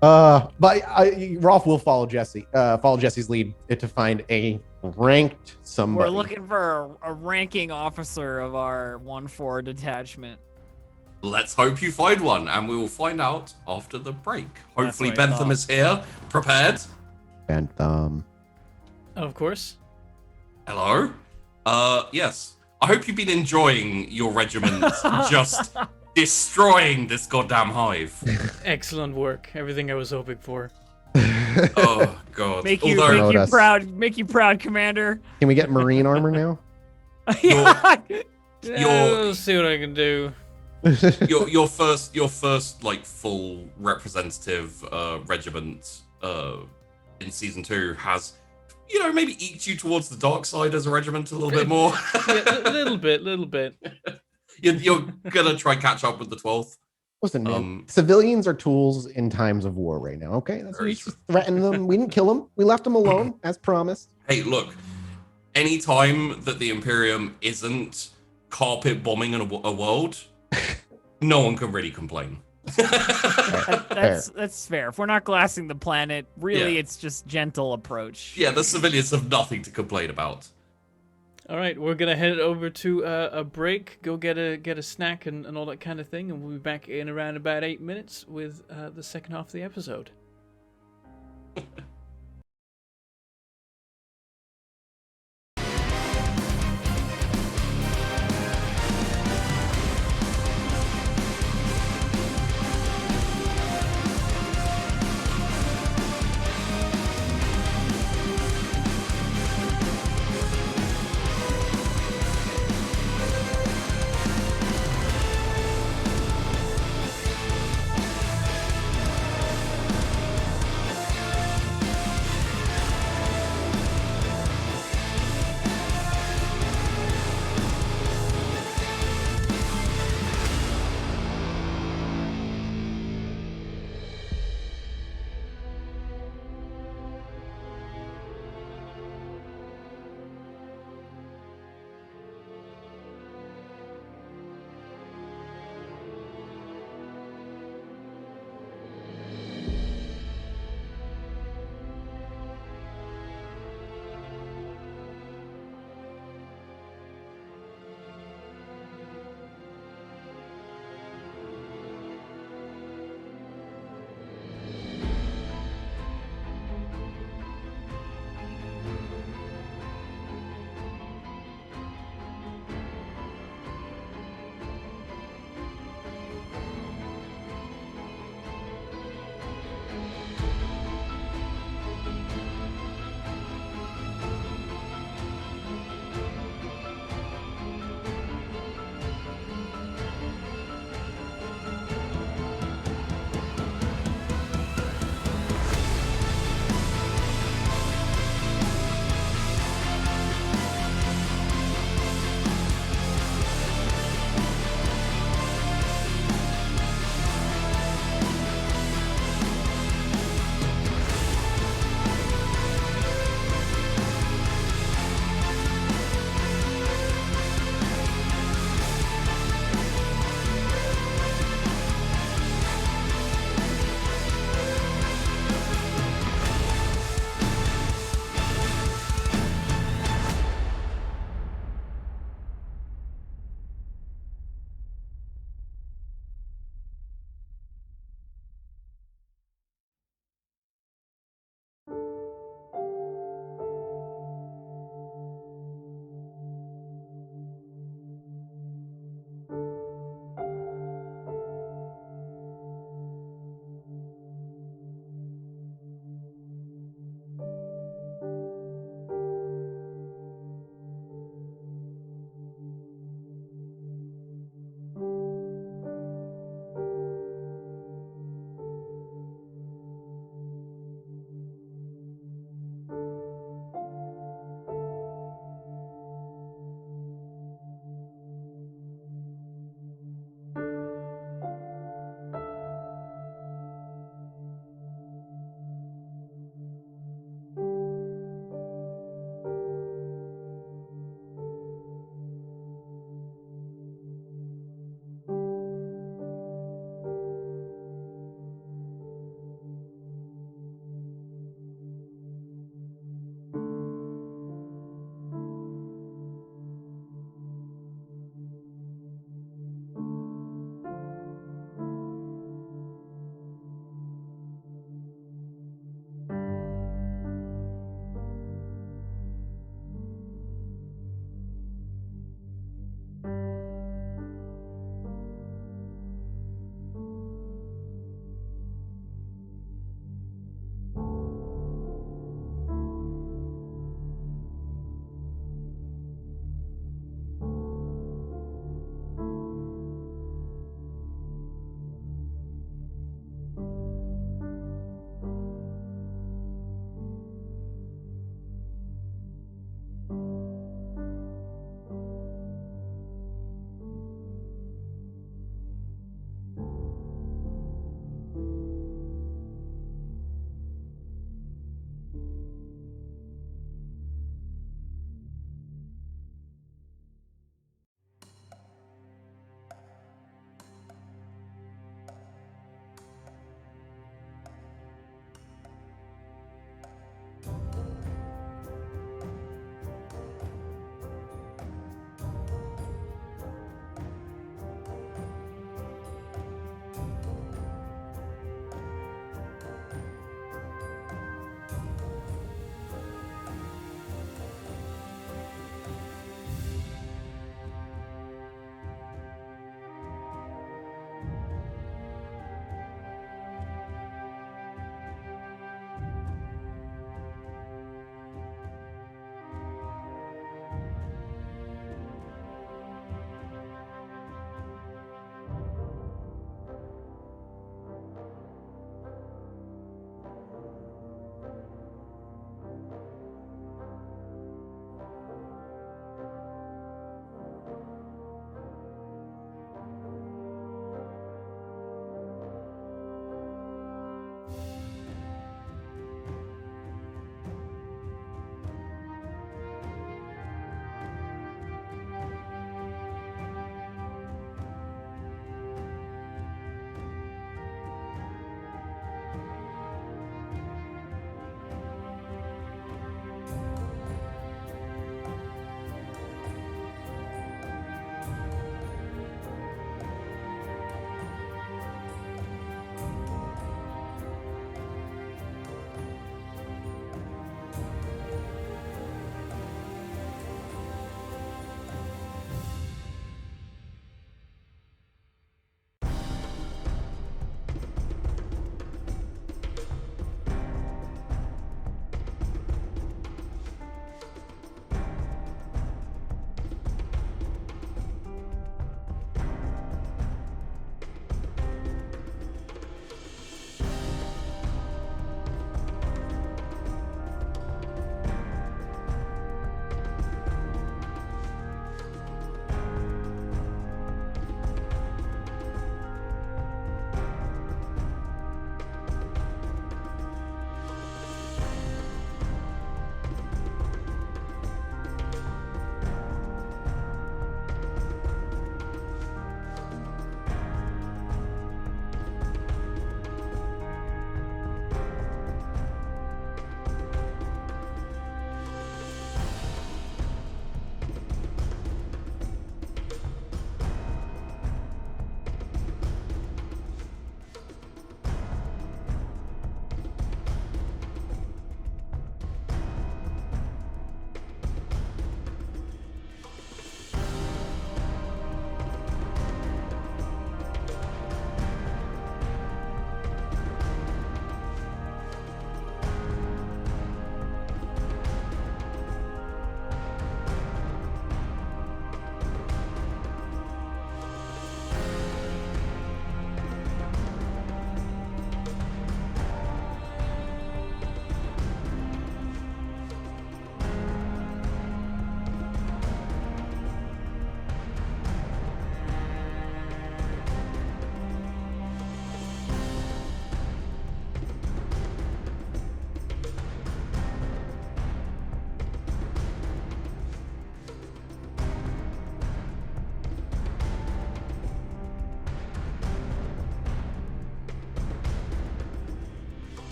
But Rolf will follow Jesse's lead to find a ranked somebody. We're looking for a ranking officer of our 1-4 detachment. Let's hope you find one, and we will find out after the break. Hopefully Bentham is here, prepared. Bentham. Of course. Hello? Yes. I hope you've been enjoying your regiment just destroying this goddamn hive. Excellent work. Everything I was hoping for. Oh god. Make you proud, Commander. Can we get marine armor now? We'll see what I can do. your first like full representative regiment in season 2 has maybe eked you towards the dark side as a regiment a little bit more. Yeah, a little bit. You're gonna try catch up with the 12th. Listen, man, civilians are tools in times of war right now. Okay, that's what we just threatened them. We didn't kill them. We left them alone as promised. Hey, look, any time that the Imperium isn't carpet bombing a world, no one can really complain. That's fair. If we're not glassing the planet, really, it's just gentle approach. Yeah, the civilians have nothing to complain about. All right, we're gonna head over to a break, go get a snack and all that kind of thing, and we'll be back in around about 8 minutes with the second half of the episode.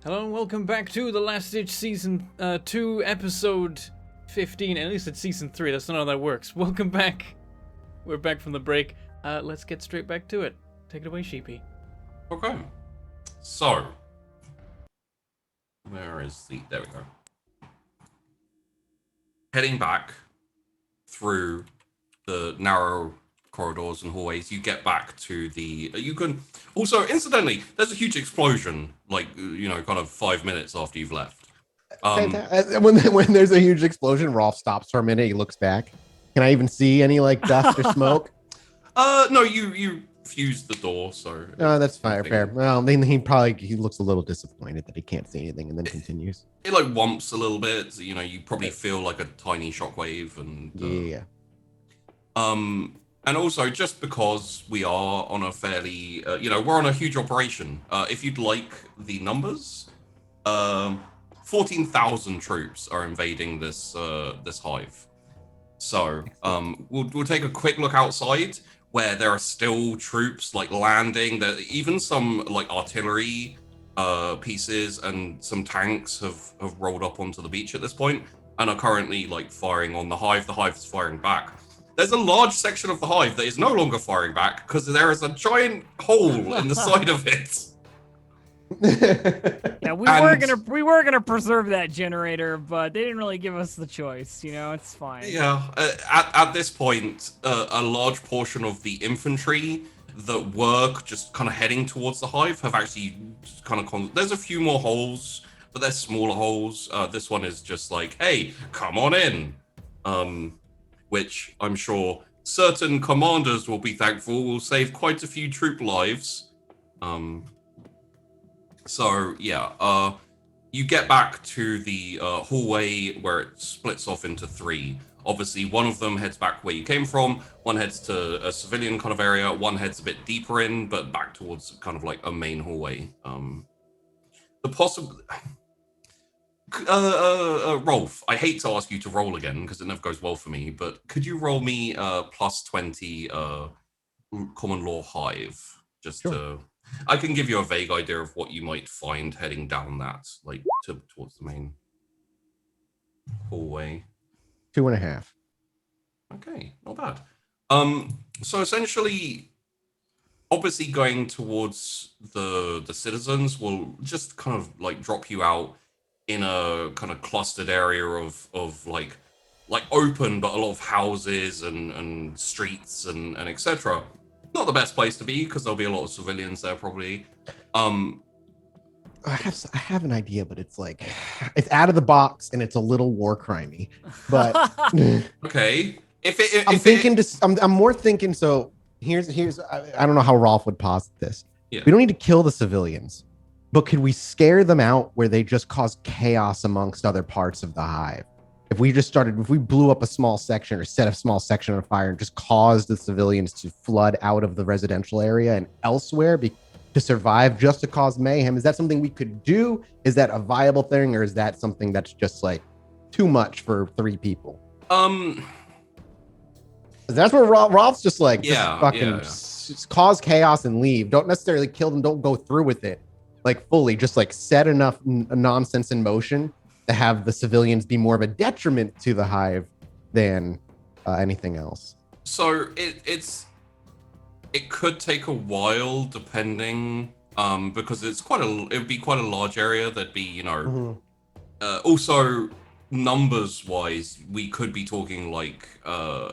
Hello and welcome back to The Last Ditch Season 2, Episode 15. At least it's Season 3, that's not how that works. Welcome back. We're back from the break. Let's get straight back to it. Take it away, Sheepy. Okay. So, where is the... There we go. Heading back through the narrow corridors and hallways, you get back to the... You can... Also, incidentally, there's a huge explosion, like, kind of 5 minutes after you've left. When there's a huge explosion, Rolf stops for a minute. He looks back. Can I even see any like dust or smoke? No, you fused the door, so... No, that's fine. Fair. Well, then he looks a little disappointed that he can't see anything, and then continues. It like wumps a little bit. So, you probably feel like a tiny shockwave, and Yeah. And also just because we are on a fairly, we're on a huge operation. If you'd like the numbers, 14,000 troops are invading this hive. So we'll take a quick look outside where there are still troops like landing. There even some like artillery pieces and some tanks have rolled up onto the beach at this point and are currently like firing on the hive. The hive is firing back. There's a large section of the hive that is no longer firing back because there is a giant hole in the side of it. Yeah, we were gonna preserve that generator, but they didn't really give us the choice. It's fine. Yeah, at this point, a large portion of the infantry that were just kind of heading towards the hive have actually just kind of there's a few more holes, but they're smaller holes. This one is just like, hey, come on in. Which I'm sure certain commanders will be thankful will save quite a few troop lives. So yeah, you get back to the hallway where it splits off into 3. Obviously, one of them heads back where you came from, one heads to a civilian kind of area, one heads a bit deeper in, but back towards kind of like a main hallway. The possible... Rolf, I hate to ask you to roll again because it never goes well for me, but could you roll me plus 20 common law hive? Just sure. I can give you a vague idea of what you might find heading down that, like towards the main hallway. 2.5. Okay, not bad. So essentially, obviously going towards the citizens will just kind of like drop you out in a kind of clustered area of like open but a lot of houses and streets and etc. Not the best place to be because there'll be a lot of civilians there probably. I have an idea, but it's like it's out of the box and it's a little war crimey. But okay, I'm more thinking. So here's I don't know how Rolf would posit this. Yeah. We don't need to kill the civilians, but could we scare them out where they just cause chaos amongst other parts of the hive? If we blew up a small section or set a small section on fire and just caused the civilians to flood out of the residential area and elsewhere to survive, just to cause mayhem, is that something we could do? Is that a viable thing, or is that something that's just like too much for 3 people? That's where Rolf's just like, just cause chaos and leave. Don't necessarily kill them. Don't go through with it. Like fully, just like set enough nonsense in motion to have the civilians be more of a detriment to the hive than anything else. So it could take a while depending, because it would be quite a large area. There'd be also numbers wise, we could be talking like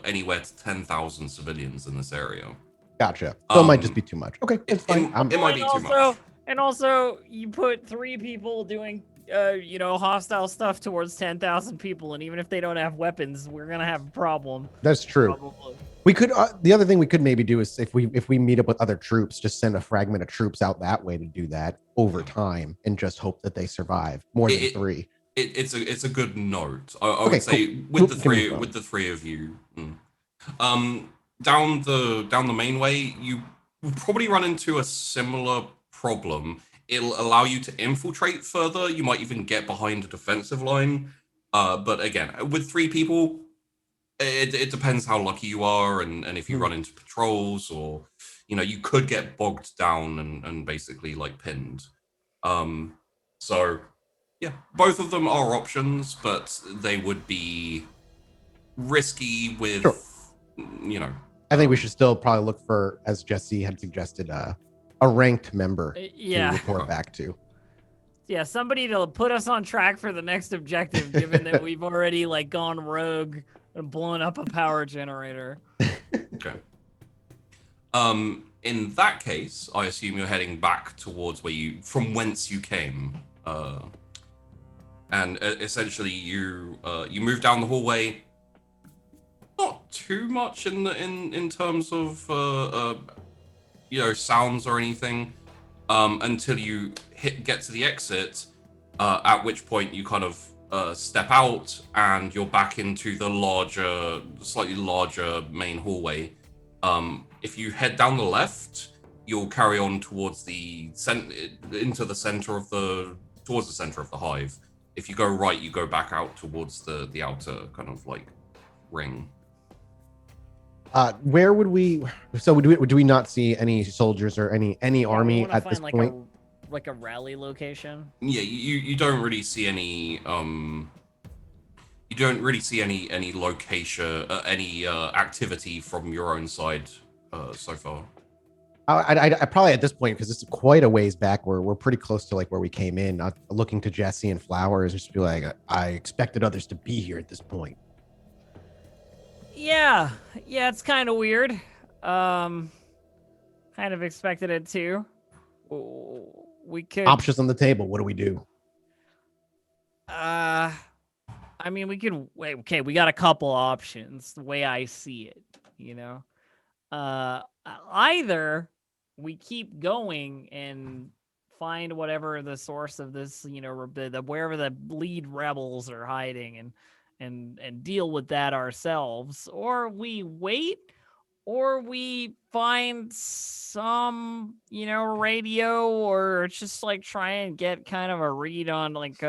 anywhere to 10,000 civilians in this area. Gotcha. So it might just be too much. Okay, it's fine. It might be too much. And also, you put 3 people doing, hostile stuff towards 10,000 people, and even if they don't have weapons, we're gonna have a problem. That's true. Probably. We could. The other thing we could maybe do is if we meet up with other troops, just send a fragment of troops out that way to do that over time, and just hope that they survive more than 3. It's a good note. I would say cool. with the three of you, down the main way, you will probably run into a similar problem. It'll allow you to infiltrate further. You might even get behind a defensive line. But again, with 3 people, it depends how lucky you are and if you run into patrols or, you could get bogged down and basically like pinned. So, yeah, both of them are options, but they would be risky with, Sure. you know. I think we should still probably look for, as Jesse had suggested, a ranked member to Yeah. report back to. Yeah, somebody to put us on track for the next objective, given that we've already like gone rogue and blown up a power generator. Okay. In that case, I assume you're heading back towards from whence you came. And essentially you move down the hallway. Not too much in terms of sounds or anything, until you get to the exit, at which point you kind of step out and you're back into the slightly larger main hallway. If you head down the left, you'll carry on towards the center of the hive. If you go right, you go back out towards the outer kind of like ring. Where would we? So do we not see any soldiers or any army wanna at this find, point? like a rally location. Yeah, you don't really see any you don't really see any location, any activity from your own side so far. I probably at this point, because it's quite a ways back, we're pretty close to like where we came in. Not looking to Jesse and Flowers, just be like, I expected others to be here at this point. Yeah, it's kind of weird. Kind of expected it too. We could. Options on the table. What do we do? I mean, we could wait. Okay, we got a couple options. The way I see it, either we keep going and find whatever the source of this, wherever the lead rebels are hiding, and deal with that ourselves, or we wait, or we find some, radio, or just like try and get kind of a read on like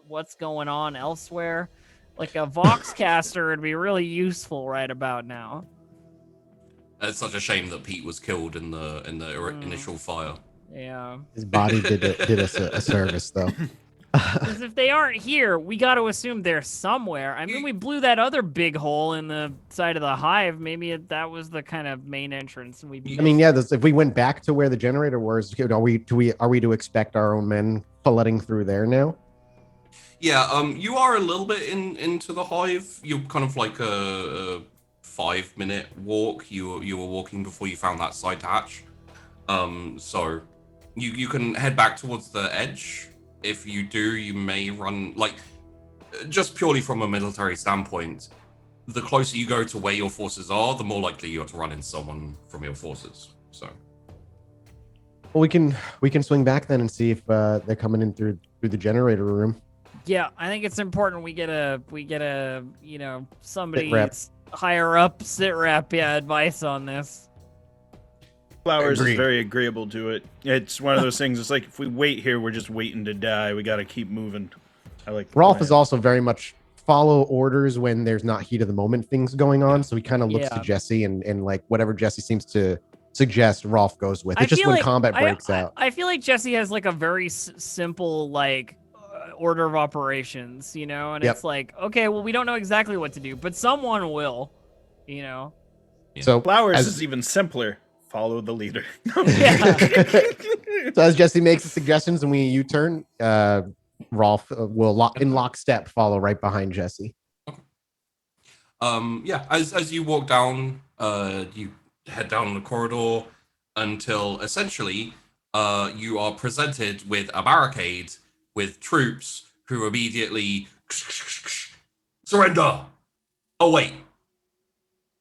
what's going on elsewhere. Like a Voxcaster would be really useful right about now. It's such a shame that Pete was killed in the initial fire. Yeah. His body did us a service, though. Because if they aren't here, we got to assume they're somewhere. I mean, we blew that other big hole in the side of the hive. Maybe that was the kind of main entrance. And if we went back to where the generator was, are we to expect our own men flooding through there now? Yeah, you are a little bit into the hive. You're kind of like a 5-minute walk. You were walking before you found that side hatch. So you can head back towards the edge. If you do, you may run, like, just purely from a military standpoint, the closer you go to where your forces are, the more likely you are to run into someone from your forces. So, well, we can swing back then and see if they're coming in through the generator room. Yeah, I think it's important we get a somebody higher up sit rep advice on this. Flowers Agreed. is very agreeable to it. It's one of those things. It's like if we wait here, we're just waiting to die. We got to keep moving. I like. Rolf is also very much follow orders when there's not heat of the moment things going on. So he kind of looks to Jesse and like whatever Jesse seems to suggest, Rolf goes with. It's just when combat breaks out. I feel like Jesse has like a very simple like order of operations, and it's like, okay, well, we don't know exactly what to do, but someone will, Yeah. So Flowers is even simpler. Follow the leader. So as Jesse makes the suggestions and we U-turn, Rolf will in lockstep follow right behind Jesse. Yeah, as you walk down, you head down the corridor until essentially you are presented with a barricade with troops who immediately surrender. Oh wait,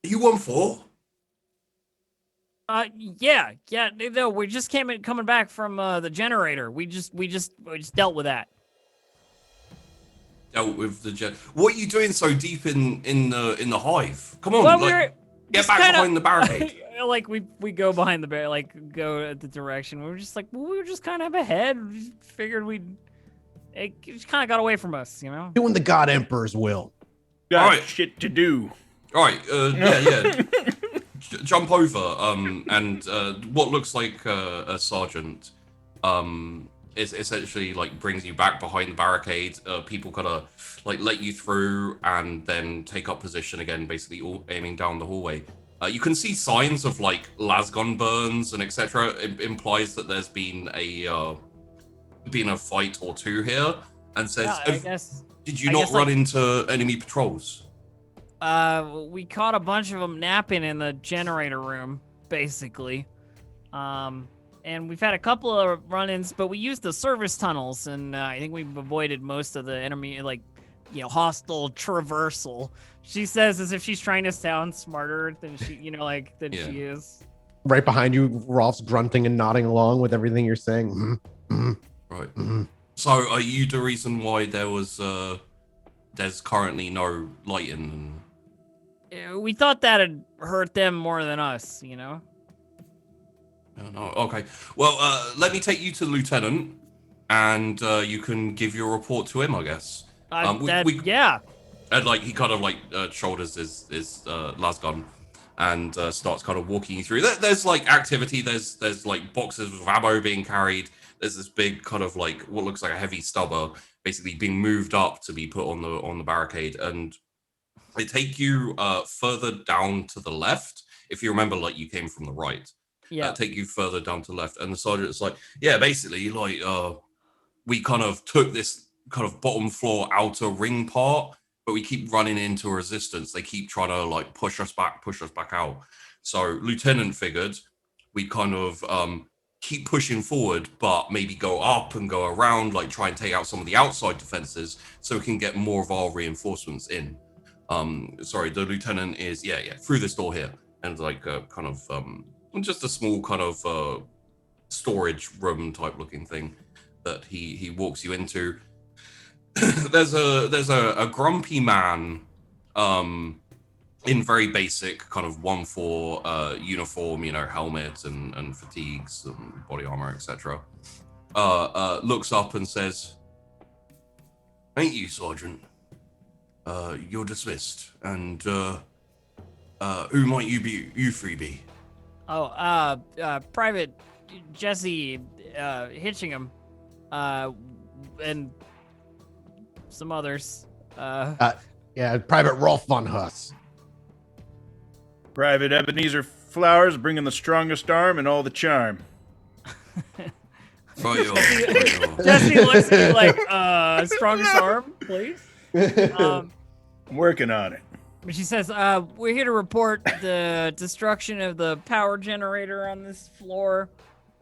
are you 1-4? Yeah. No, we just coming back from the generator. We just dealt with that. Dealt with the What are you doing so deep in the hive? Come on, Well, get back behind the barricade. Like we go behind the barricade, like go at the direction. We were just like, we were just kind of ahead. We just figured it just kind of got away from us, Doing the God Emperor's will. Got Alright. shit to do. All right, yeah. Jump over, and what looks like a sergeant it essentially like brings you back behind the barricade. People kind of like let you through and then take up position again, basically all aiming down the hallway. You can see signs of like lasgun burns and etc. It implies that there's been a fight or two here, and says, Yeah, I guess. "Did you I not guess, run like- into enemy patrols?" We caught a bunch of them napping in the generator room, basically. And we've had a couple of run-ins, but we used the service tunnels, and I think we've avoided most of the enemy, like, hostile traversal. She says as if she's trying to sound smarter than she, than Yeah. she is. Right behind you, Rolf's grunting and nodding along with everything you're saying. Right. Mhm. So, are you the reason why there's currently no lighting? We thought that'd hurt them more than us, No. Okay. Well, let me take you to the lieutenant, and you can give your report to him, I guess. Yeah. And like he kind of like shoulders his lasgun and starts kind of walking you through. There's like activity. There's like boxes of ammo being carried. There's this big kind of like what looks like a heavy stubber, basically being moved up to be put on the barricade, and they take you further down to the left. If you remember, like you came from the right. Yeah. Take you further down to the left, and the sergeant's like, yeah, basically like we kind of took this kind of bottom floor outer ring part, but we keep running into resistance. They keep trying to like push us back out. So Lieutenant figured we'd kind of keep pushing forward, but maybe go up and go around, like try and take out some of the outside defenses so we can get more of our reinforcements in. Sorry, the lieutenant is through this door here, and like kind of just a small kind of storage room type looking thing that he walks you into. there's a grumpy man in very basic kind of 1-4 uniform, helmet and fatigues and body armor, etc. Looks up and says, "Thank you, Sergeant. You're dismissed. And who might you three be?" Oh, Private Jesse Hitchingham, and some others. Yeah, Private Rolf von Huss. Private Ebenezer Flowers bringing the strongest arm and all the charm. Jesse looks at you like, strongest arm, please. I'm working on it. She says, we're here to report the destruction of the power generator on this floor.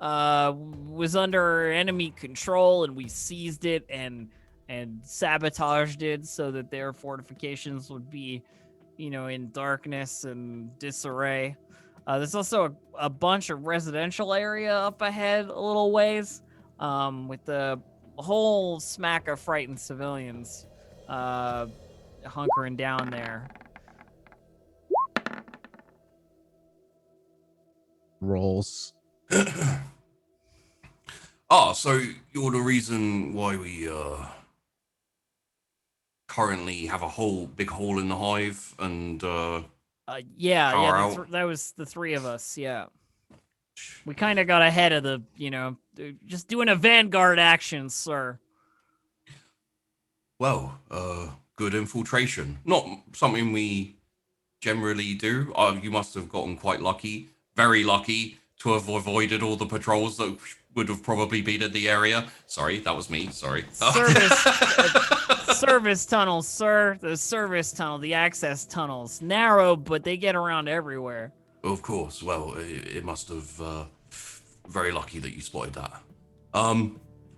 Was under enemy control, and we seized it and sabotaged it so that their fortifications would be, in darkness and disarray. There's also a bunch of residential area up ahead a little ways, with the whole smack of frightened civilians hunkering down there. Rolls. So you're the reason why we currently have a big hole in the hive, and that was the three of us. Yeah, we kind of got ahead of the, just doing a vanguard action, sir. Well, good infiltration. Not something we generally do. You must have gotten quite lucky, very lucky, to have avoided all the patrols that would have probably been in the area. Sorry, that was me. Sorry. Service tunnels, sir. The service tunnel, the access tunnels. Narrow, but they get around everywhere. Of course. Well, it must have very lucky that you spotted that.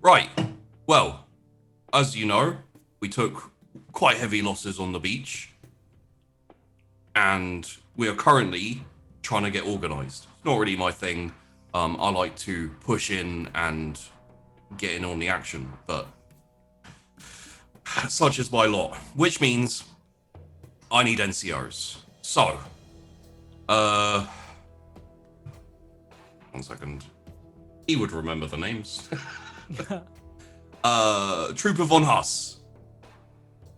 Right. Well, as you know, we took quite heavy losses on the beach, and we are currently trying to get organized. It's not really my thing. I like to push in and get in on the action, but such is my lot, which means I need NCOs. So, 1 second. He would remember the names. Trooper von Huss.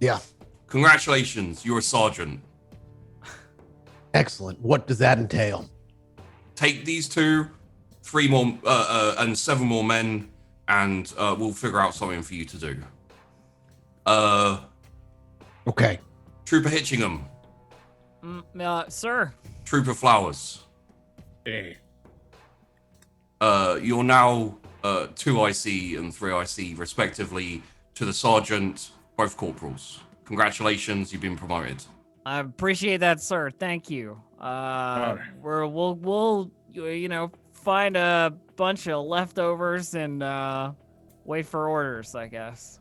Yeah. Congratulations, you're a sergeant. Excellent. What does that entail? Take these 2, 3 more, and 7 more men, and we'll figure out something for you to do. Okay. Trooper Hitchingham, Sir. Trooper Flowers. Hey. You're now 2 IC and 3 IC, respectively, to the sergeant, both corporals. Congratulations, you've been promoted. I appreciate that, sir. Thank you. We'll find a bunch of leftovers and wait for orders, I guess.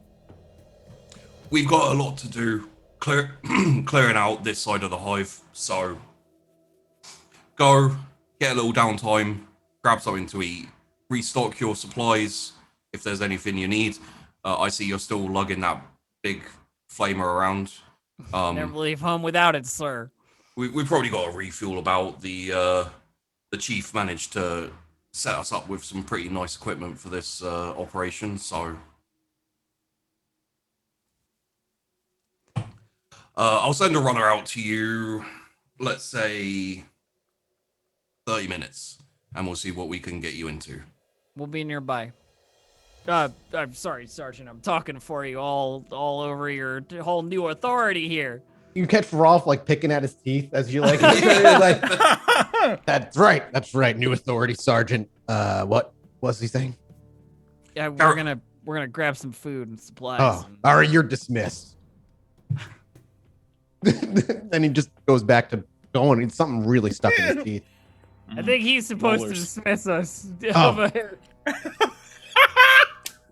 We've got a lot to do, clearing out this side of the hive, so go, get a little downtime, grab something to eat, restock your supplies if there's anything you need. I see you're still lugging that big flamer around. Never leave home without it, sir. We probably got a refuel about. The chief managed to set us up with some pretty nice equipment for this operation, so I'll send a runner out to you, let's say 30 minutes, and we'll see what we can get you into. We'll be nearby. I'm sorry, Sergeant. I'm talking for you all over your whole new authority here. You catch Rolf like picking at his teeth as you like. Like that's right. New authority, Sergeant. What was he saying? Yeah, we're gonna grab some food and supplies. Oh, all right, you're dismissed. Then he just goes back to going. It's something really stuck in his teeth. I think he's supposed to dismiss us. Oh.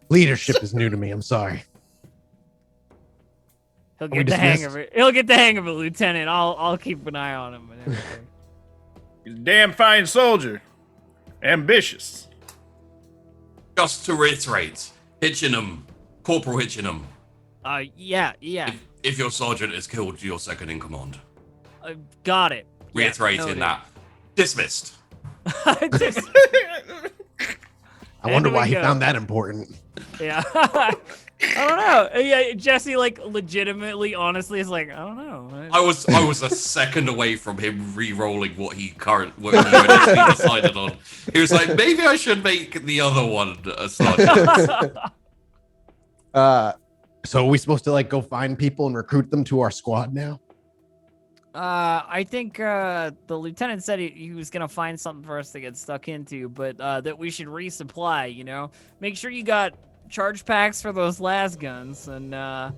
Leadership is new to me. I'm sorry. He'll get the hang of it. He'll get the hang of it, Lieutenant. I'll keep an eye on him and everything. He's a damn fine soldier. Ambitious. Just to reiterate, Hitchingham, Corporal Hitchingham. Yeah. If your sergeant is killed, you're second in command. Got it. Reiterating that. Dismissed. Just, I wonder we why he go. found that important. yeah. I don't know. Yeah, Jesse, like, legitimately, honestly, is like, I don't know. I was a second away from him re-rolling what he initially decided on. He was like, maybe I should make the other one a sergeant. So are we supposed to like go find people and recruit them to our squad now? I think the lieutenant said he was gonna find something for us to get stuck into, but that we should resupply. Make sure you got charge packs for those las guns, and I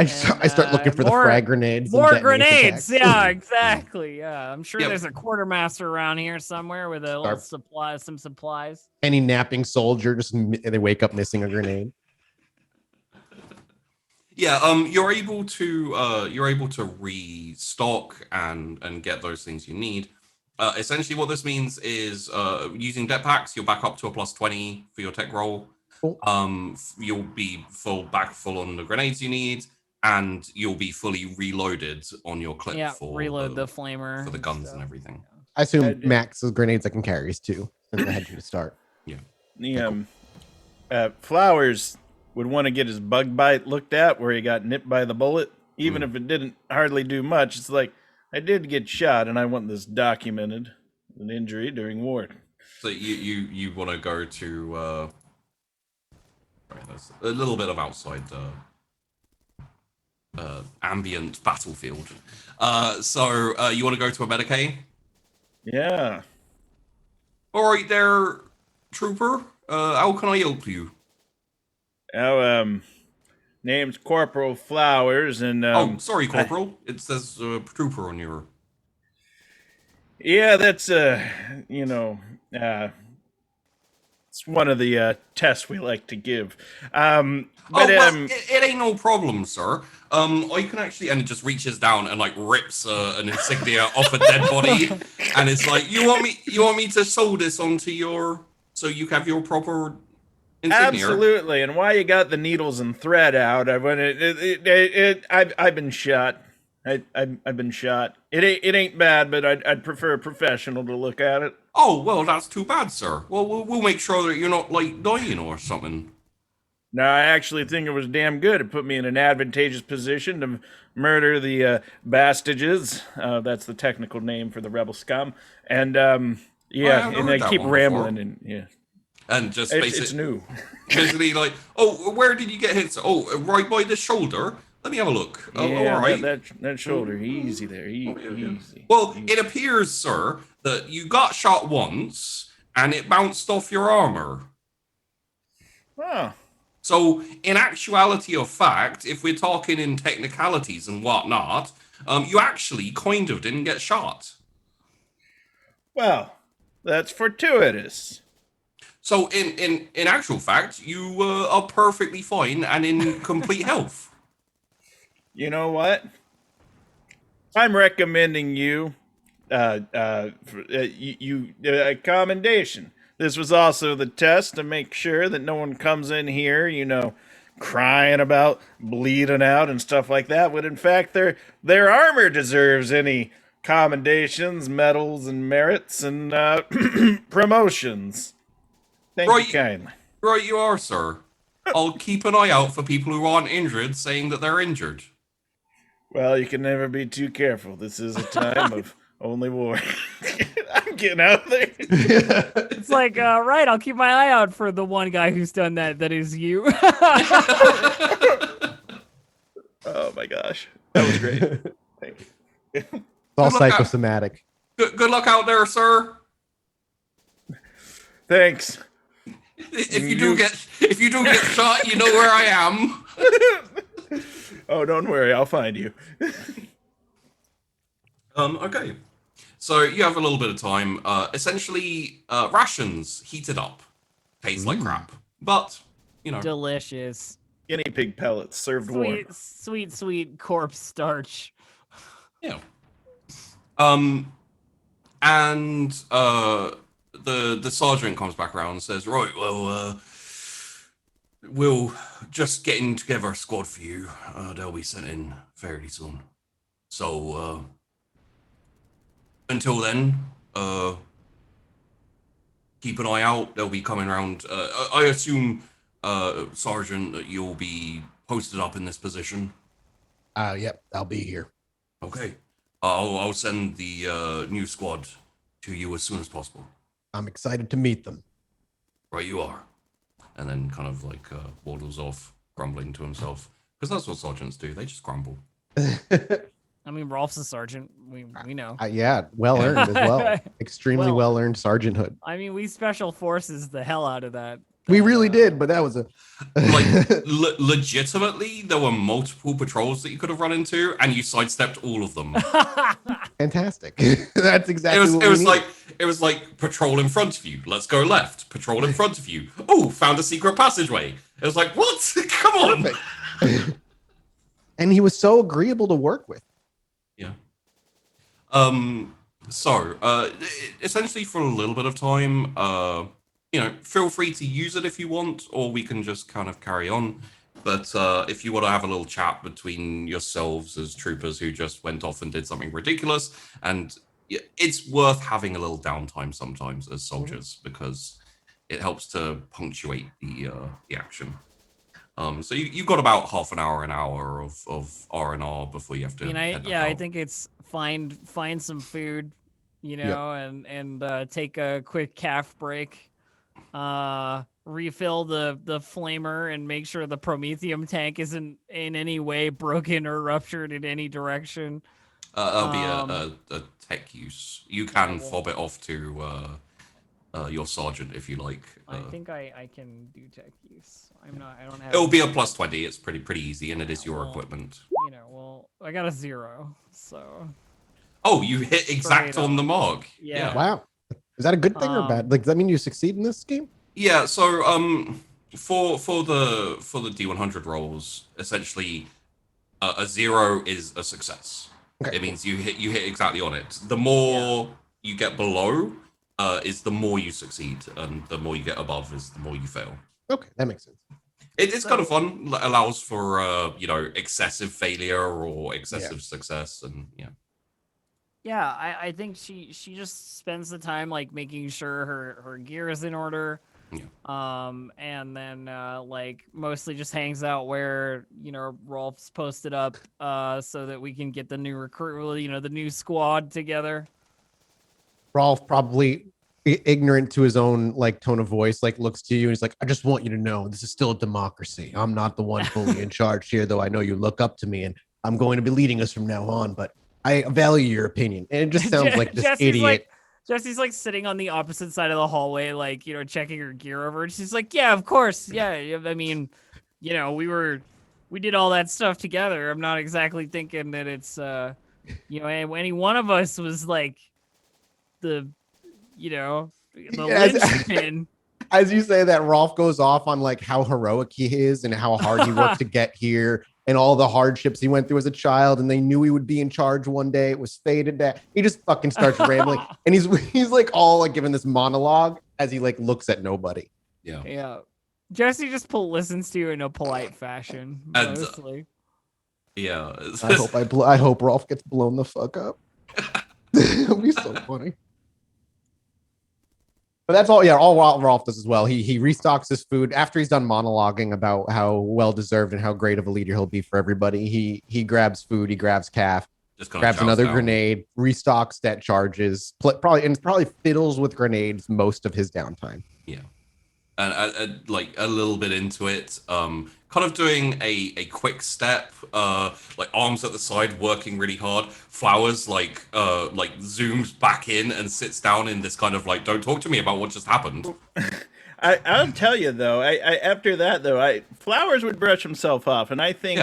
start looking for the frag grenades. More and detonation grenades. packs. Yeah, exactly. Yeah, I'm sure Yep. there's a quartermaster around here somewhere with a little some supplies. Any napping soldier they wake up missing a grenade. Yeah, you're able to restock and get those things you need. Essentially, what this means is using det packs, you're back up to a +20 for your tech roll. Cool. You'll be full on the grenades you need, and you'll be fully reloaded on your clip. Yeah, for reload the flamer for the guns stuff. and everything. I assume Max's grenades I can carry is 2. Since I had you to start. Yeah. The Flowers would want to get his bug bite looked at where he got nipped by the bullet, even if it didn't hardly do much. It's like, I did get shot, and I want this documented, an injury during war. So you want to go to there's a little bit of outside ambient battlefield. So you want to go to a Medicaid? Yeah. All right, there, trooper. How can I help you? Our name's Corporal Flowers, and Oh, sorry, Corporal. It says trooper on your. Yeah, that's it's one of the tests we like to give. It ain't no problem, sir. I can actually, and it just reaches down and like rips an insignia off a dead body, and it's like, you want me to sew this onto your, so you have your proper insignia. Absolutely. And while you got the needles and thread out, I've been shot. I've been shot. It ain't bad, but I'd prefer a professional to look at it. Oh, well, that's too bad, sir. Well, we'll make sure that you're not like dying or something. No, I actually think it was damn good. It put me in an advantageous position to murder the Bastages. That's the technical name for the rebel scum. And I and I heard keep that one rambling before. and yeah. And just It's new. basically like, oh, where did you get hit? Oh, right by the shoulder. Let me have a look. Oh, Yeah, all right. that shoulder, easy there, easy. Well, easy. it appears, sir, that you got shot once and it bounced off your armor. Oh, So, in actuality of fact, if we're talking in technicalities and whatnot, you actually kind of didn't get shot. well, that's fortuitous. So, in actual fact, you are perfectly fine and in complete health. You know what? I'm recommending you, a commendation. This was also the test to make sure that no one comes in here, crying about bleeding out and stuff like that. But in fact, their armor deserves any commendations, medals, and merits and promotions. Thank Right. you kindly. Right, you are, sir. I'll keep an eye out for people who aren't injured saying that they're injured. Well, you can never be too careful. This is a time of only war. I'm getting out there. It's like, right, I'll keep my eye out for the one guy who's done that. That is you. Oh my gosh. That was great. Thank you. It's all Good luck out. psychosomatic. Good luck out there, sir. Thanks. If you do get shot, you know where I am. Oh, don't worry. I'll find you. Okay. So you have a little bit of time. Essentially, rations heated up. Tastes like crap. But, Delicious. Guinea pig pellets served warm. Sweet corpse starch. Yeah. And the sergeant comes back around and says, right, well, we'll just getting together a squad for you. They'll be sent in fairly soon. So, until then, keep an eye out. They'll be coming around. I assume, Sergeant, that you'll be posted up in this position. Yep, I'll be here. Okay. I'll send the new squad to you as soon as possible. I'm excited to meet them. Right, you are. And then kind of like waddles off, grumbling to himself. Because that's what sergeants do. They just grumble. I mean, Rolf's a sergeant. We know. Yeah, well earned as well. Extremely well earned sergeanthood. I mean, we special forces the hell out of that. We really did, but that was a like legitimately, there were multiple patrols that you could have run into, and you sidestepped all of them. fantastic. That's exactly what it was like patrol in front of you. Let's go left. Patrol in front of you. Oh, found a secret passageway. It was like, what? Come on. Perfect. And he was so agreeable to work with. Yeah. So, essentially for a little bit of time, feel free to use it if you want, or we can just kind of carry on. But if you want to have a little chat between yourselves as troopers who just went off and did something ridiculous, and it's worth having a little downtime sometimes as soldiers because it helps to punctuate the action. So you've got about half an hour of R&R before you have to. I think it's find some food, and take a quick calf break. Refill the flamer and make sure the promethium tank isn't in any way broken or ruptured in any direction. That'll be a tech use. You can fob it off to your sergeant if you like. I think I can do tech use. I don't have. It'll be a +20. It's pretty easy, and it is your equipment. I got a 0, so. Oh, you hit exact on the mark. Yeah. Wow. Is that a good thing or bad? Like, does that mean you succeed in this game? Yeah. So, for the D100 rolls, essentially, a 0 is a success. Okay. It means you hit exactly on it. The more you get below, is the more you succeed, and the more you get above is the more you fail. Okay, that makes sense. It's kind of fun. Allows for excessive failure or excessive success, and Yeah, I think she just spends the time like making sure her gear is in order. Yeah. And then like mostly just hangs out where Rolf's posted up so that we can get the new recruit, the new squad together. Rolf probably ignorant to his own like tone of voice, like looks to you and he's like, I just want you to know this is still a democracy. I'm not the one fully in charge here, though I know you look up to me and I'm going to be leading us from now on, but I value your opinion. And it just sounds like this idiot. Jesse's like sitting on the opposite side of the hallway, like, you know, checking her gear over. And she's like, yeah, of course. Yeah. I mean, you know, we did all that stuff together. I'm not exactly thinking that it's, you know, any one of us was like the, you know, the linchpin. As you say that, Rolf goes off on like how heroic he is and how hard he worked to get here and all the hardships he went through as a child, and they knew he would be in charge one day. It was fated that he just fucking starts rambling, and he's like all like giving this monologue as he like looks at nobody. Yeah. Jesse just listens to you in a polite fashion, mostly. Yeah. I hope Rolf gets blown the fuck up. It'll be so funny. But that's all. Yeah, all Rolf does as well. He restocks his food after he's done monologuing about how well deserved and how great of a leader he'll be for everybody. He grabs food. He grabs calf. Grabs another grenade. Restocks that charges. Probably fiddles with grenades most of his downtime. Yeah, and like a little bit into it, kind of doing a quick step, like arms at the side, working really hard. Flowers like zooms back in and sits down in this kind of like, don't talk to me about what just happened. I'll tell you though, I after that though, Flowers would brush himself off, and I think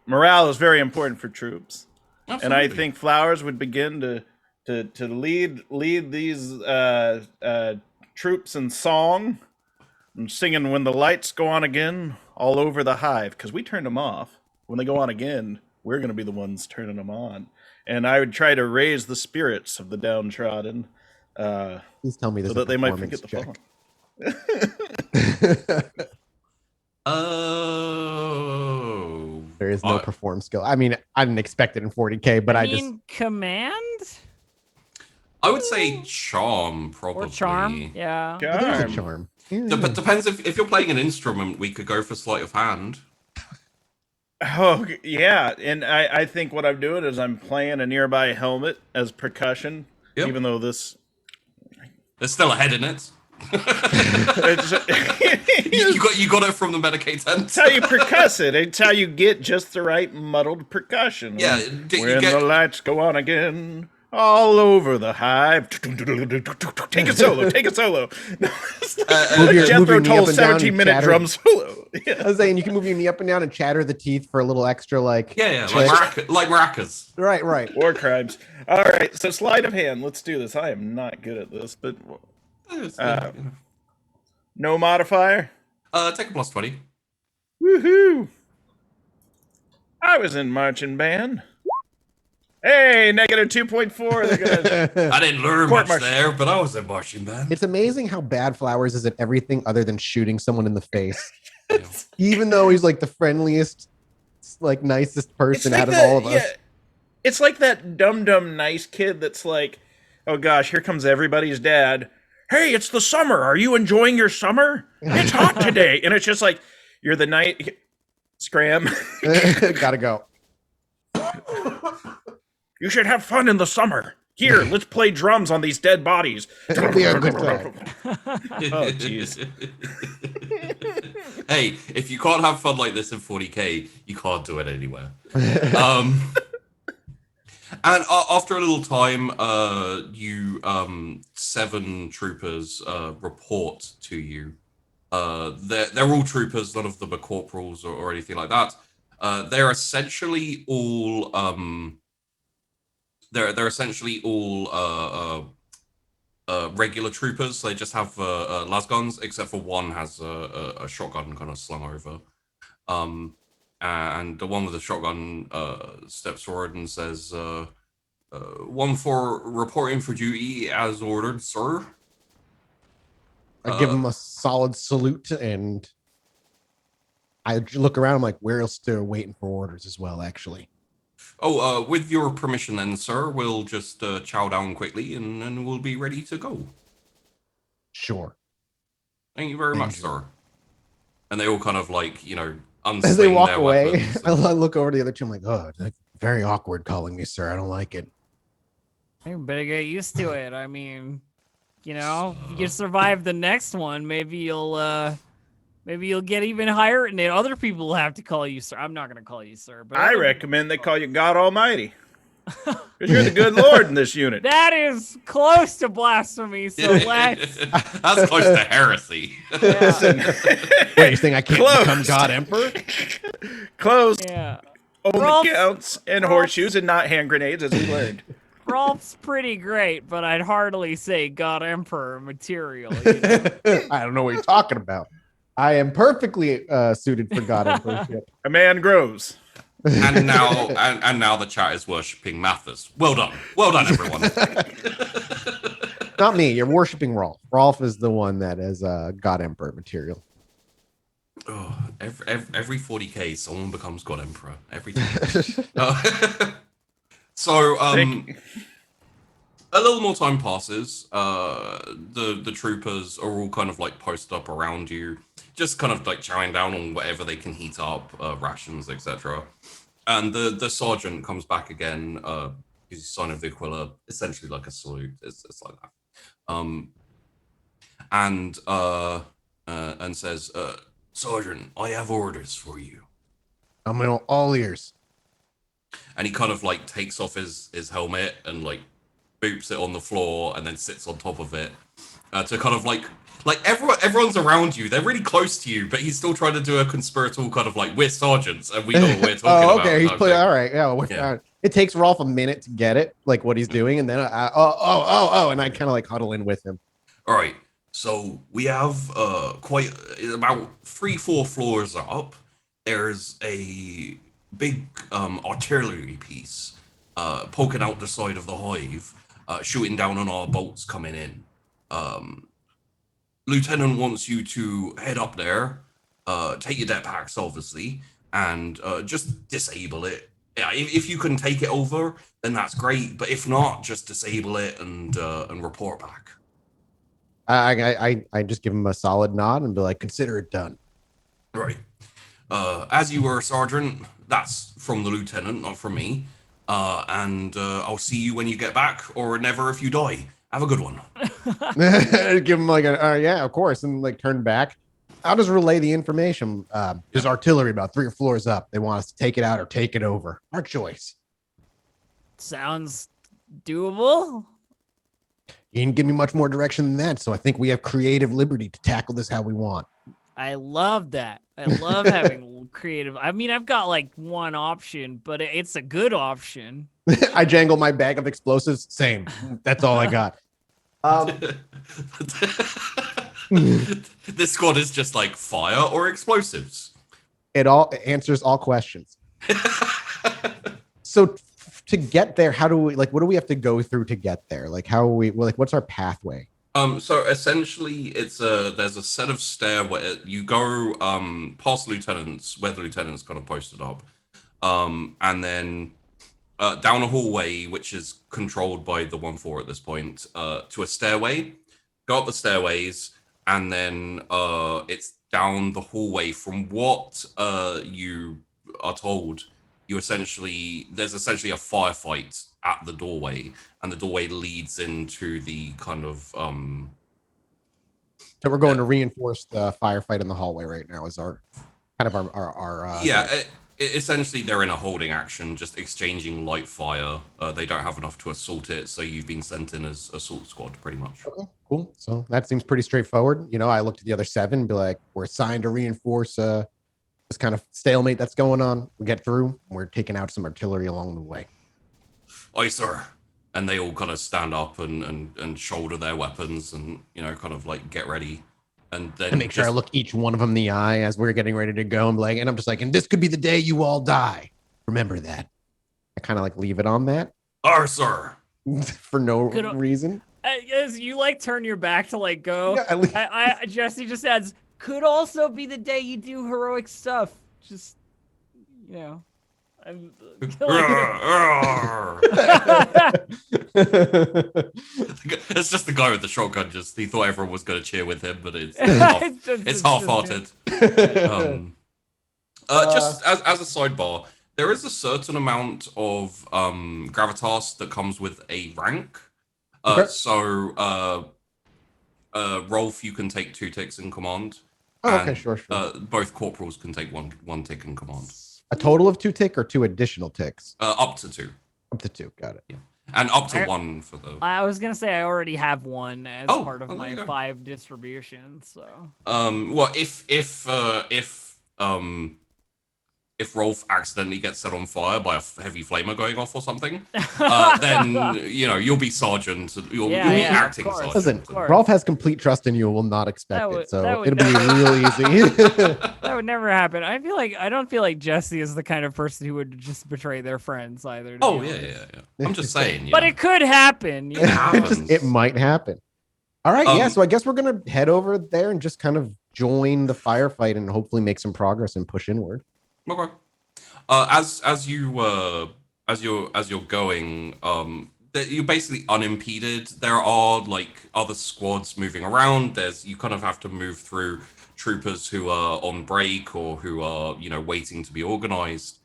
morale is very important for troops. Absolutely. And I think Flowers would begin to lead these troops in song and singing "When the Lights Go On Again" all over the hive, because we turned them off. When they go on again, we're going to be the ones turning them on. And I would try to raise the spirits of the downtrodden. Please tell me this so that they might forget the fall. Oh, there is no perform skill. I mean, I didn't expect it in 40K, but I just command. I would say charm, probably. Or charm, yeah. Charm. Depends if you're playing an instrument. We could go for sleight of hand. Oh yeah, and I think what I'm doing is I'm playing a nearby helmet as percussion, even though there's still a head in it. you got it from the Medicaid tent. It's how you percuss it. It's how you get just the right muddled percussion. Yeah, when the lights go on again. All over the hive. Take a solo. Jethro Tull's 17-minute drum solo. Yeah. I was saying you can move your knee up and down and chatter the teeth for a little extra, like like maracas. Right. War crimes. All right, so sleight of hand. Let's do this. I am not good at this, but no modifier. Take a +20. Woohoo! I was in marching band. Hey, -2.4. I didn't learn much there, but I was in marching band. It's amazing how bad Flowers is at everything other than shooting someone in the face. Even though he's like the friendliest, like nicest person out of all of us. It's like that dumb nice kid that's like, oh gosh, here comes everybody's dad. Hey, it's the summer. Are you enjoying your summer? It's hot today. And it's just like, you're the night. Scram. Gotta go. You should have fun in the summer. Here, let's play drums on these dead bodies. It'll be a good time. Oh, jeez. Hey, if you can't have fun like this in 40K, you can't do it anywhere. And after a little time, you 7 troopers report to you. They're all troopers. None of them are corporals or anything like that. They're essentially all they're essentially all regular troopers. They just have las guns, except for one has a shotgun kind of slung over. And the one with the shotgun steps forward and says, "One for reporting for duty as ordered, sir." I give him a solid salute, and I look around. I'm like, we're still waiting for orders as well, actually. Oh, with your permission then, sir, we'll just chow down quickly and we'll be ready to go. Sure. Thank you very much, sir. And they all kind of like, as they walk away, I look over to the other two. I'm like, oh, very awkward calling me sir. I don't like it. You better get used to it. I mean, you know, you survive the next one, maybe you'll get even higher, and then other people will have to call you sir. I'm not gonna call you sir, but I other recommend they call you God Almighty. Because you're the good Lord in this unit. that is close to blasphemy. So let's. That's close to heresy. Listen, Wait, you think I can't Close. become God Emperor? close Yeah, only Rolf- counts in Rolf- horseshoes and not hand grenades, as we learned. Rolf's pretty great, but I'd hardly say God Emperor material. You know? I don't know what you're talking about. I am perfectly suited for God Emperorship. A man grows. And now the chat is worshipping Mathis. Well done, everyone. Not me. You're worshiping Rolf. Rolf is the one that is God Emperor material. Oh, every 40k, someone becomes God Emperor every time. So a little more time passes. The troopers are all kind of like posted up around you, just kind of like chowing down on whatever they can heat up, rations, etc. And the sergeant comes back again, gives you sign of the Aquila, essentially like a salute. It's like that. And says, Sergeant, I have orders for you. I'm all ears. And he kind of like takes off his helmet and like boops it on the floor and then sits on top of it to kind of like everyone's around you. They're really close to you, but he's still trying to do a conspiratorial kind of like, we're sergeants and we know what we're talking about. Okay. He's put, all right. Yeah. Yeah. It takes Rolf a minute to get it, like what he's doing, and then and I kind of like huddle in with him. All right. So we have quite about 3-4 floors up. There's a big artillery piece poking out the side of the hive, shooting down on our bolts coming in. Lieutenant wants you to head up there, take your jetpacks, obviously, and just disable it. Yeah, if you can take it over, then that's great. But if not, just disable it and report back. I just give him a solid nod and be like, consider it done. Right. As you were, Sergeant, that's from the lieutenant, not from me. And I'll see you when you get back, or never if you die. Have a good one. Give him like yeah, of course, and like turn back. I'll just relay the information. There's artillery about 3 floors up. They want us to take it out or take it over. Our choice. Sounds doable. You didn't give me much more direction than that, so I think we have creative liberty to tackle this how we want. I love that. I love having creative. I mean, I've got like one option, but it's a good option. I jangle my bag of explosives. Same. That's all I got. This squad is just like fire or explosives. It all answers all questions. So to get there, how do we what do we have to go through to get there? Like how are we what's our pathway? So essentially it's there's a set of stairway. You go past lieutenants, where the lieutenants kind of posted up, and then down a hallway which is controlled by the 1-4 at this point, to a stairway. Go up the stairways, and then it's down the hallway. From what you are told, there's essentially a firefight at the doorway, and the doorway leads into the kind of So we're going to reinforce the firefight in the hallway right now is our kind of our essentially they're in a holding action, just exchanging light fire. They don't have enough to assault it, so you've been sent in as assault squad pretty much. Okay, cool. So that seems pretty straightforward. You know, I looked at the other 7 and be like, we're assigned to reinforce this kind of stalemate that's going on. We get through, and we're taking out some artillery along the way. Aye, sir. And they all kind of stand up and shoulder their weapons and, you know, kind of like get ready. And then I make sure I look each one of them in the eye as we're getting ready to go. And I'm just like, and this could be the day you all die. Remember that. I kind of like leave it on that. Aye, sir. For no reason. As you like turn your back to like go, Yeah, Jesse just adds, could also be the day you do heroic stuff. Just, you know, I'm killing It's just the guy with the shotgun. He thought everyone was going to cheer with him, but it's half-hearted. Just as a sidebar, there is a certain amount of gravitas that comes with a rank. Okay. So Rolf, you can take 2 ticks in command. Oh, okay, and, sure. both corporals can take one tick in command. A total of 2 tick or 2 additional ticks? Up to 2. Up to 2. Got it. Yeah. And up to 1 for the. I was gonna say I already have one as part of there my you go. 5 distributions. So Well, if Rolf accidentally gets set on fire by a heavy flamer going off or something, then you'll be sergeant. You'll be acting of course, sergeant. Listen, of course. Rolf has complete trust in you and will not expect That would- it, so that would it'll be never- real easy. that would never happen. I don't feel like Jesse is the kind of person who would just betray their friends either. to Oh be yeah, honest. yeah. I'm just saying. But it could happen. It happens. It might happen. All right, yeah. Um, So I guess we're gonna head over there and just kind of join the firefight and hopefully make some progress and push inward. Okay. As you're going, you're basically unimpeded. There are like other squads moving around. You kind of have to move through troopers who are on break or who are waiting to be organized.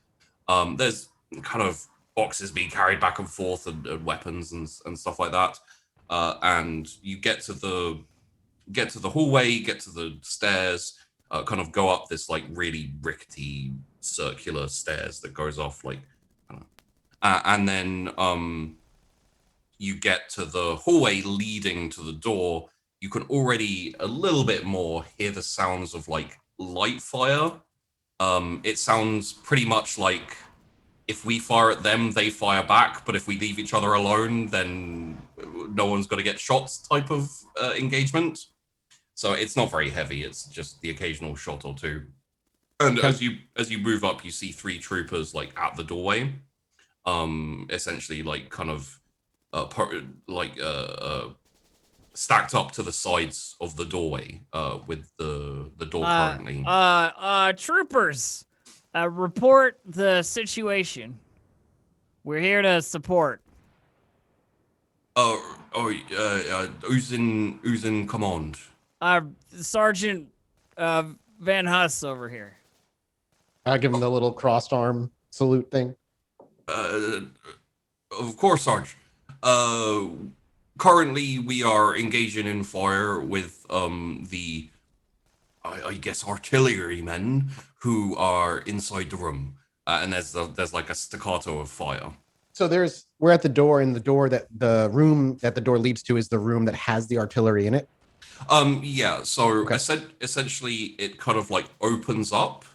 There's kind of boxes being carried back and forth and weapons and stuff like that. And you get to the hallway, get to the stairs, kind of go up this like really rickety circular stairs that goes off like, and then you get to the hallway leading to the door. You can already a little bit more hear the sounds of like light fire. It sounds pretty much like if we fire at them, they fire back. But if we leave each other alone, then no one's going to get shots type of engagement. So it's not very heavy. It's just the occasional shot or 2. And as you move up, you see 3 troopers like at the doorway, essentially like kind of stacked up to the sides of the doorway, with the door currently. Troopers, report the situation. We're here to support. Who's in command? Sergeant Van Huss over here. I give him the little crossed arm salute thing. Of course, Sarge. Currently, we are engaging in fire with the, I guess, artillerymen who are inside the room, and there's like a staccato of fire. So we're at the door, and the room that the door leads to is the room that has the artillery in it. Yeah. So Okay. essentially, it kind of like opens up,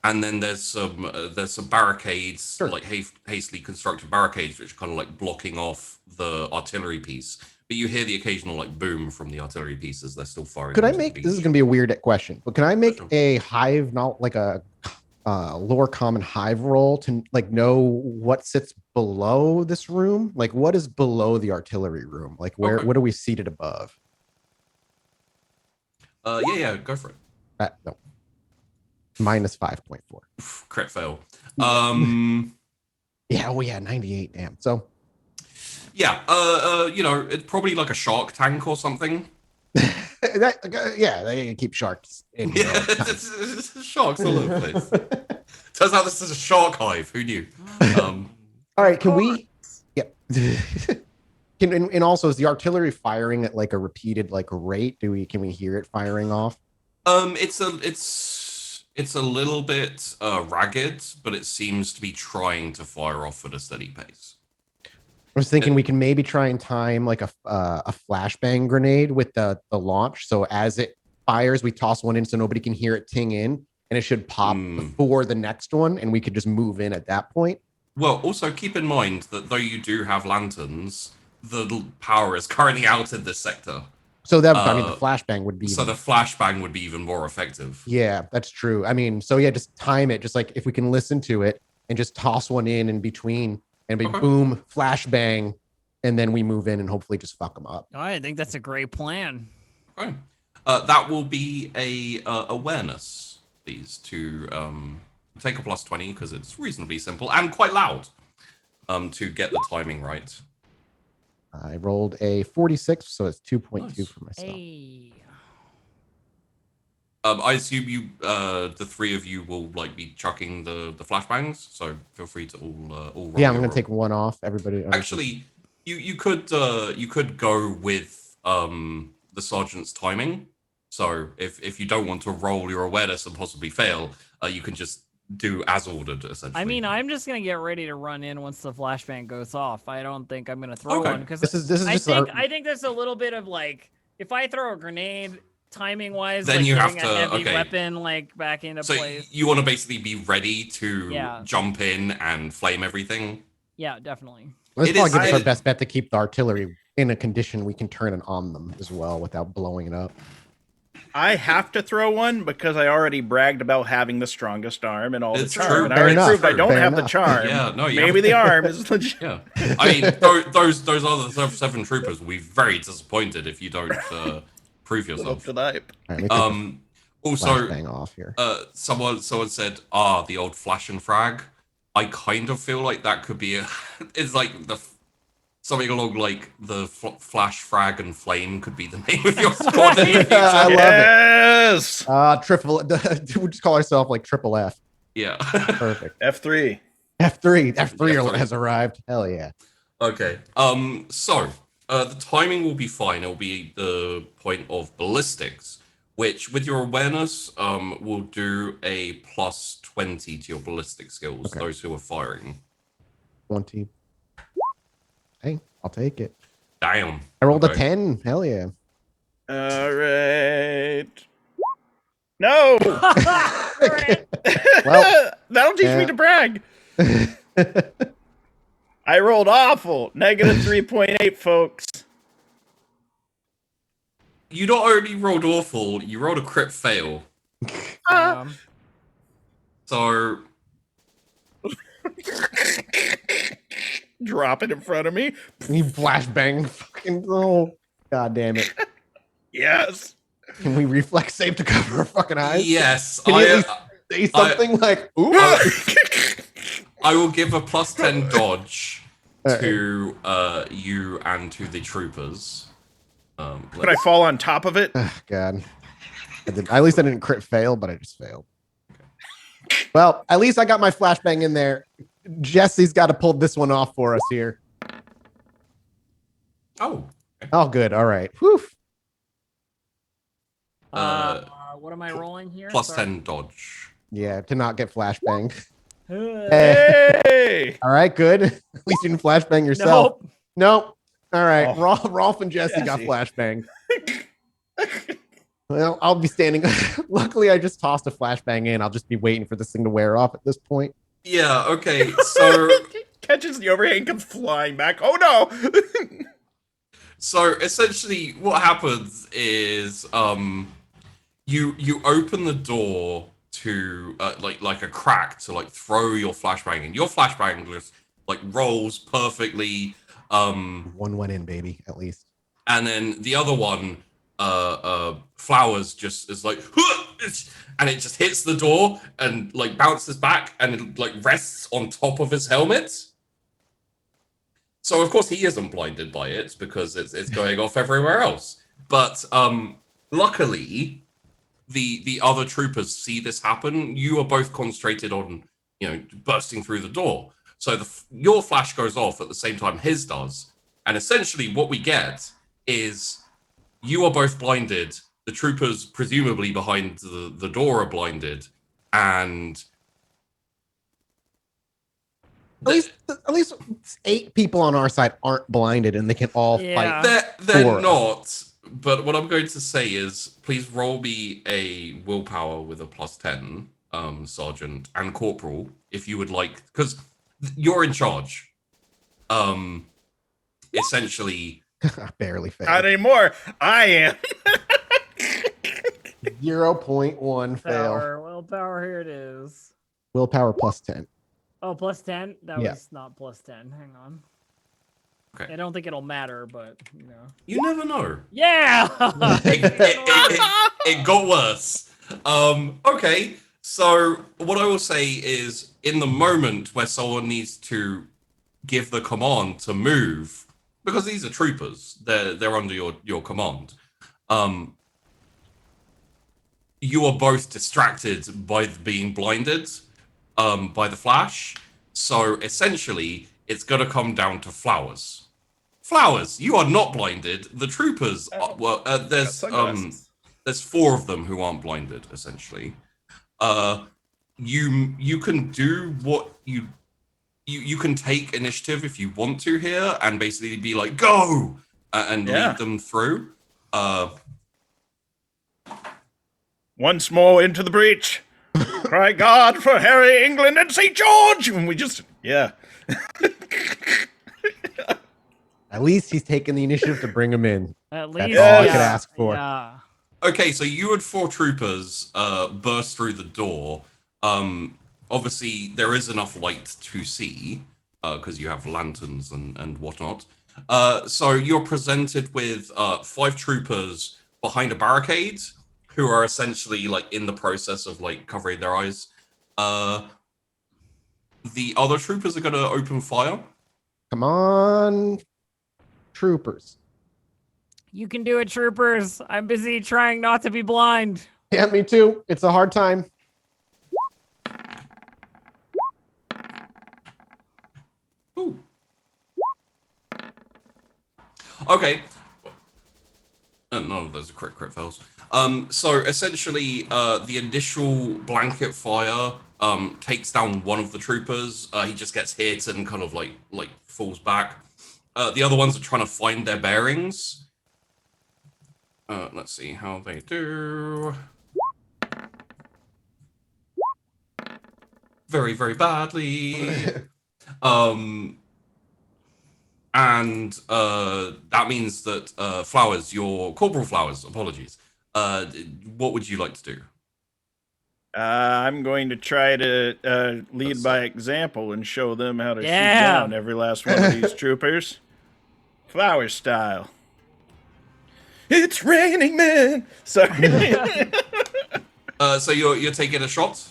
and then there's some barricades, Sure. like hastily constructed barricades, which are kind of like blocking off the artillery piece. But you hear the occasional like boom from the artillery pieces. They're still firing. Could I into the make this is beach. going to be a weird question, but can I make Sure. a hive, not like a lower common hive roll to like know what sits below this room? Like what is below the artillery room? Like Okay. what are we seated above? Yeah, go for it. No. Minus 5.4. Crit fail. Yeah, oh yeah, 98. Damn. So Yeah, it's probably like a shark tank or something. yeah, they keep sharks in here. Yeah, all the time. it's sharks all over the place. Turns out this is a shark hive. Who knew? All right, can we? Yep. And also, is the artillery firing at like a repeated like rate? Can we hear it firing off? It's a little bit ragged, but it seems to be trying to fire off at a steady pace. I was thinking we can maybe try and time like a flashbang grenade with the launch. So as it fires, we toss one in so nobody can hear it ting in, and it should pop before the next one, and we could just move in at that point. Well, also keep in mind that though you do have lanterns, the power is currently out in this sector. So that I mean, the flashbang would be. So the flashbang would be even more effective. Yeah, that's true. I mean, so yeah, just time it. Just like if we can listen to it and just toss one in between, and be Okay. boom, flashbang, and then we move in and hopefully just fuck them up. I think that's a great plan. Okay. That will be a awareness, please, to take a +20 because it's reasonably simple and quite loud. To get the timing right. I rolled a 46, so it's 2.2 Nice. for myself. Hey. I assume you, the three of you, will like be chucking the flashbangs. So feel free to all roll Yeah, I'm your gonna roll. take one off. Everybody. Actually, you could go with the sergeant's timing. So if you don't want to roll your awareness and possibly fail, you can just do as ordered essentially. I mean, I'm just gonna get ready to run in once the flashbang goes off. I don't think I'm gonna throw Okay. one because this is just I think there's a little bit of like if I throw a grenade, timing wise, Then like you have getting a to- heavy okay. weapon like back into So place. you want to basically be ready to Yeah. jump in and flame everything. Yeah, definitely. Let's It probably is- give us our it- best bet to keep the artillery in a condition we can turn it on them as well without blowing it up. I have to throw one because I already bragged about having the strongest arm and all It's the charm. true. And I Fair already enough. proved I don't Fair have the enough. charm. Yeah, no, you Maybe have- the arm is legit. Yeah, I mean those other 7 troopers will be very disappointed if you don't prove Live up yourself. to the hype. All right, let me take the Also, flashbang off here. someone said, the old flash and frag. I kind of feel like that could be it's like something along like the flash, frag, and flame could be the name of your squad in the future. I love it. Yes. Triple. We'll just call ourselves like Triple F. Yeah. Perfect. F3. F3 F3. has arrived. Hell yeah. Okay. So the timing will be fine. It'll be the point of ballistics, which with your awareness, will do a plus 20 to your ballistic skills. Okay. Those who are firing. 20. Hey, I'll take it. Damn. I rolled a Okay. 10. Hell yeah. All right. No. Well, that'll teach me yeah. to brag. I rolled awful. Negative 3.8, folks. You not only rolled awful, you rolled a crit fail. So Drop it in front of me. You flashbang. Fucking oh, god damn it. Yes. Can we reflex save to cover our fucking eyes? yes, Can you at I, least say something like, ooh. I will give a plus 10 dodge Alright. to you and to the troopers. Could I fall on top of it? Oh, god. At least I didn't crit fail, but I just failed. Well, at least I got my flashbang in there. Jesse's got to pull this one off for us here. Oh. Oh, good. All right. Whew. What am I rolling here? Plus Sorry. 10 dodge. Yeah, to not get flashbanged. Hey. All right, good. At least you didn't flashbang yourself. Nope. Nope. All right. Oh. Rolf and Jesse got Jesse. flashbanged. Well, I'll be standing. Luckily, I just tossed a flashbang in. I'll just be waiting for this thing to wear off at this point. Yeah, okay. So Catches the overhang, comes flying back. Oh no. so essentially what happens is you open the door to like a crack to like throw your flashbang in. Your flashbang just like rolls perfectly. One went in, baby, at least. And then the other one, Flowers just is like, and it just hits the door and like bounces back and it like rests on top of his helmet. So of course he isn't blinded by it because it's going off everywhere else. But luckily, the other troopers see this happen. You are both concentrated on bursting through the door. So your flash goes off at the same time his does, and essentially what we get is you are both blinded. The troopers, presumably behind the door, are blinded, and At least 8 people on our side aren't blinded, and they can all Yeah. fight. they're Four. not. But what I'm going to say is, please roll me a willpower with a plus 10, Sergeant and Corporal, if you would like, because you're in charge. Essentially, I barely failed. Not anymore. I am. 0.1 fail. Willpower, here it is. Willpower plus 10. Oh, plus 10? That Yeah. was not plus 10. Hang on. Okay. I don't think it'll matter, but, you never know. Yeah! It got worse. Okay, so what I will say is, in the moment where someone needs to give the command to move, because these are troopers, they're under your command. you are both distracted by being blinded by the flash. So essentially, it's going to come down to Flowers. Flowers, you are not blinded. The troopers, Got sunglasses. there's 4 of them who aren't blinded. Essentially, you can do what you can take initiative if you want to here, and basically be like go and lead them through. Once more into the breach. Cry God for Harry, England, and St. George! And we just, At least he's taking the initiative to bring him in. At That's least, all I could ask for. Yeah. Okay, so you and 4 troopers burst through the door. Obviously, there is enough light to see because you have lanterns and whatnot. So you're presented with 5 troopers behind a barricade who are essentially like in the process of like covering their eyes. The other troopers are going to open fire. Come on, troopers. You can do it, troopers. I'm busy trying not to be blind. Yeah, me too. It's a hard time. Ooh. Okay. None of those are crit fails. So essentially, the initial blanket fire takes down one of the troopers. He just gets hit and kind of like falls back. The other ones are trying to find their bearings. Let's see how they do. Very, very badly. And that means that Flowers, your Corporal Flowers, apologies. What would you like to do? I'm going to try to lead by example and show them how to shoot down every last one of these troopers. Flower style. It's raining men! Sorry. So you're taking a shot?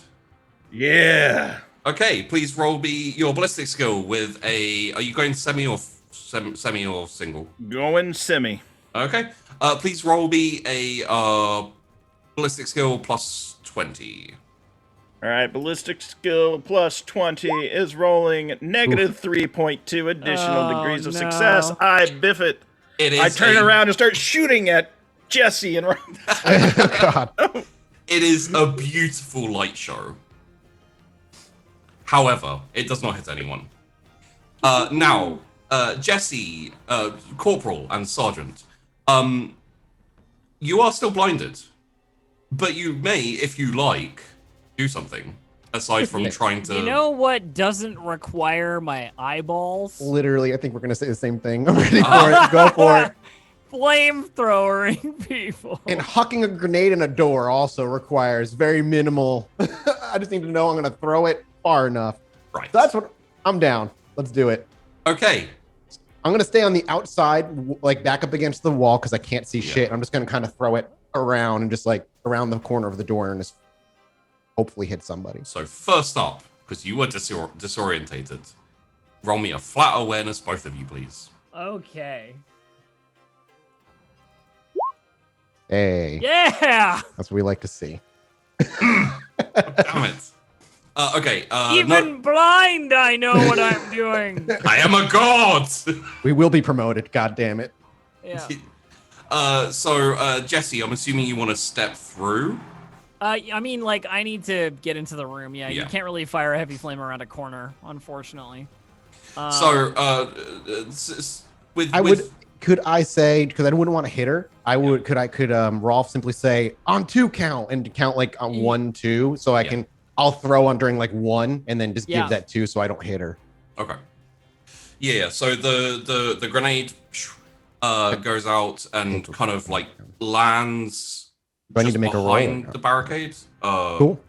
Yeah. Okay, please roll me your ballistic skill with a... Are you going semi or single? Going semi. Okay. Please roll me a ballistic skill plus 20. All right, ballistic skill plus 20 is rolling negative 3.2 additional degrees of success. I biff it. I turn around and start shooting at Jesse and God. It is a beautiful light show. However, it does not hit anyone. Now, Jesse, Corporal, and Sergeant, you are still blinded, but you may, if you like, do something aside from trying to. You know what doesn't require my eyeballs? Literally, I think we're gonna say the same thing. I'm ready for it. Go for it. Flamethrowering people. And hucking a grenade in a door also requires very minimal. I just need to know I'm gonna throw it far enough. Right. So that's what I'm down. Let's do it. Okay. I'm gonna stay on the outside, like back up against the wall because I can't see shit. I'm just gonna kind of throw it around and just like around the corner of the door and just hopefully hit somebody. So first up, because you were disorientated, roll me a flat awareness, both of you, please. Okay. Hey. Yeah. That's what we like to see. Damn it. Okay. Even blind, I know what I'm doing. I am a god. We will be promoted. God damn it. Yeah. So Jesse, I'm assuming you want to step through. I mean, like, I need to get into the room. Yeah, you Yeah. can't really fire a heavy flame around a corner, unfortunately. Could I say, because I wouldn't want to hit her, could Rolf simply say on 2 count and count like on 1, 2, so I'll throw on during like 1 and then just give that 2 so I don't hit her. Okay. Yeah. So the grenade goes out and kind of like lands. Do I need to make a roll? Behind the barricade. Cool.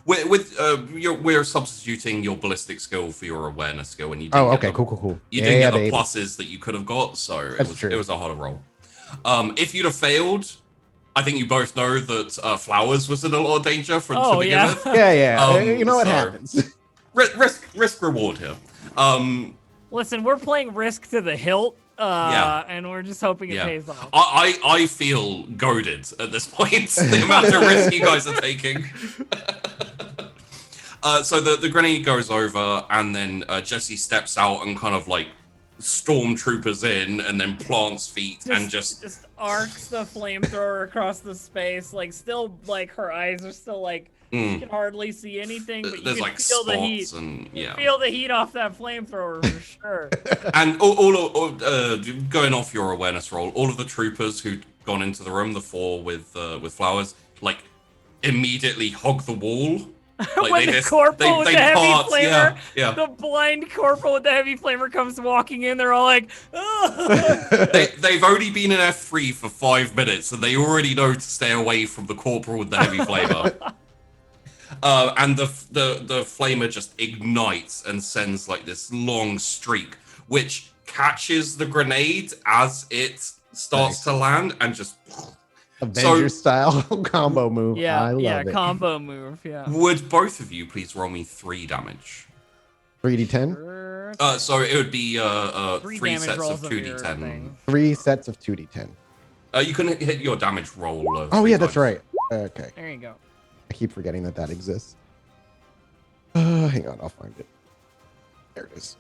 We're substituting your ballistic skill for your awareness skill, and you. Didn't get Cool. You didn't get the pluses that you could have got, so it was a harder roll. If you'd have failed, I think you both know that Flowers was in a lot of danger to begin with. Yeah. You know what happens. Risk reward here. Listen, we're playing Risk to the hilt. and we're just hoping it pays off. I feel goaded at this point. The amount of risk you guys are taking. So the grenade goes over, and then Jesse steps out and kind of like stormtroopers in, and then plants feet and just arcs the flamethrower across the space. Like still, like her eyes are still like you can hardly see anything, but you there's can like feel the heat. spots and Feel the heat off that flamethrower for sure. And all going off your awareness roll, all of the troopers who'd gone into the room, the 4 with flowers, like immediately hug the wall. Like When the corporal with the heavy flamer, yeah. the blind corporal with the heavy flamer comes walking in, they're all like, oh. They've only been in F3 for 5 minutes, and they already know to stay away from the corporal with the heavy flamer. And the flamer just ignites and sends like this long streak, which catches the grenade as it starts to land and just Avengers style combo move. I love it. Combo move. Yeah. Would both of you please roll me 3 damage? 3d10. So it would be 3 damage sets rolls of of your 2d10. thing. 3 sets of 2d10. You can hit your damage roll. Oh 3 yeah, that's times. right. Okay. There you go. I keep forgetting that exists. Hang on, I'll find it. There it is.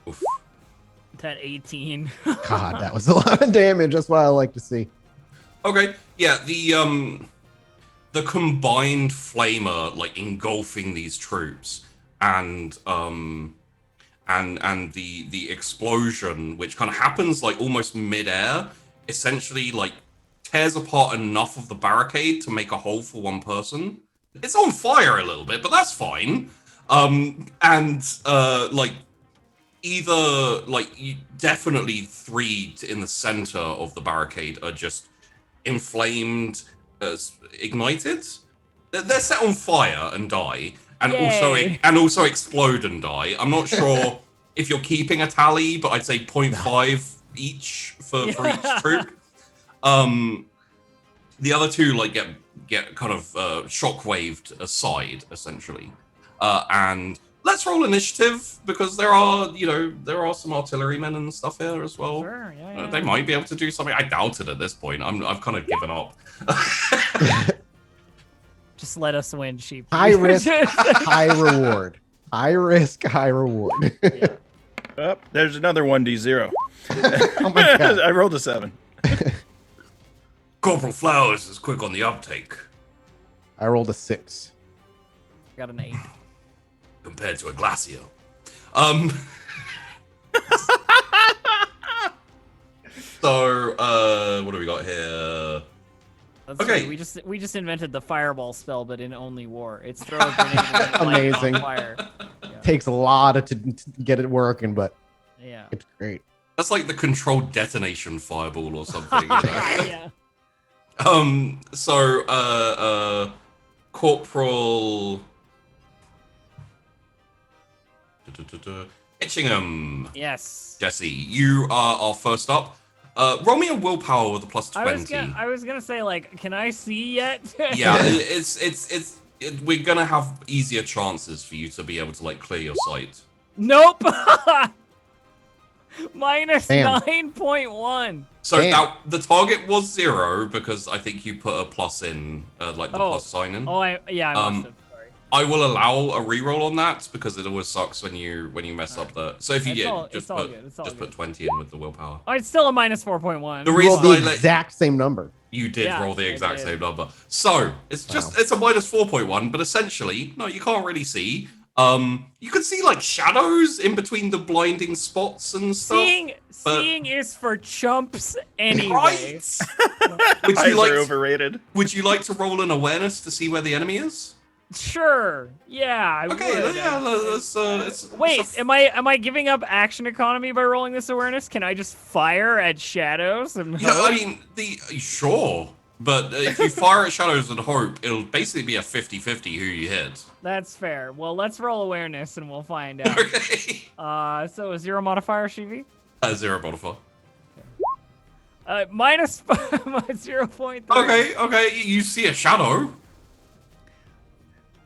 Oof. That 18. God, that was a lot of damage. That's what I like to see. Okay, yeah, the combined flamer like engulfing these troops and the explosion, which kind of happens like almost mid-air, essentially like tears apart enough of the barricade to make a hole for one person. It's on fire a little bit, but that's fine. Like either like definitely 3 in the center of the barricade are just inflamed, ignited. They're set on fire and die, and Yay. also explode and die. I'm not sure if you're keeping a tally, but I'd say 0.5 each for each troop. The other 2 like get kind of shockwaved aside essentially, and let's roll initiative because there are some artillerymen and stuff here as well. Sure, yeah. They might be able to do something. I doubt it at this point. I've kind of given up. Just let us win, sheep. High risk, high reward. High risk, high reward. Oh, there's another 1d0. Oh my God. I rolled a 7. Corporal Flowers is quick on the uptake I rolled a 6. Got an 8. compared to a Glacio. So, what do we got here? That's Okay. right. We just invented the fireball spell, but in only war. It's throw a grenade and light it on Amazing. fire. Takes a lot to get it working, but Yeah. it's great. That's like the controlled detonation fireball or something. You know? Yeah. Corporal Etchingham. Yes. Jesse, you are our first up. Roll me a willpower with a plus 20. I was gonna say, like, can I see yet? Yeah, we're gonna have easier chances for you to be able to like clear your sight. Nope. Minus Damn. 9.1. So Damn. now the target was 0 because I think you put a plus in, like the Oh. plus sign in. I must have. Sorry. I will allow a reroll on that because it always sucks when you mess up the. So if you It's all good. It's all just good. put 20 in with the willpower. Oh, it's still a minus 4.1. The You reason rolled I the let exact same number. you did Yeah, roll the I exact did. same number, so it's just it's a minus 4.1, but essentially no, you can't really see. You can see like shadows in between the blinding spots and stuff. Seeing is for chumps anyway. Right? Would Eyes you like are overrated. Would you like to roll an awareness to see where the enemy is? Sure. Yeah. I Okay, would. yeah, let's Wait, am I giving up action economy by rolling this awareness? Can I just fire at shadows and Yeah, hope? I mean, sure, but if you fire at shadows and hope, it'll basically be a 50-50 who you hit. That's fair. Well, let's roll awareness and we'll find out. Okay. So a 0 modifier, Shivi? 0 modifier. Minus 0.3. Okay, you see a shadow.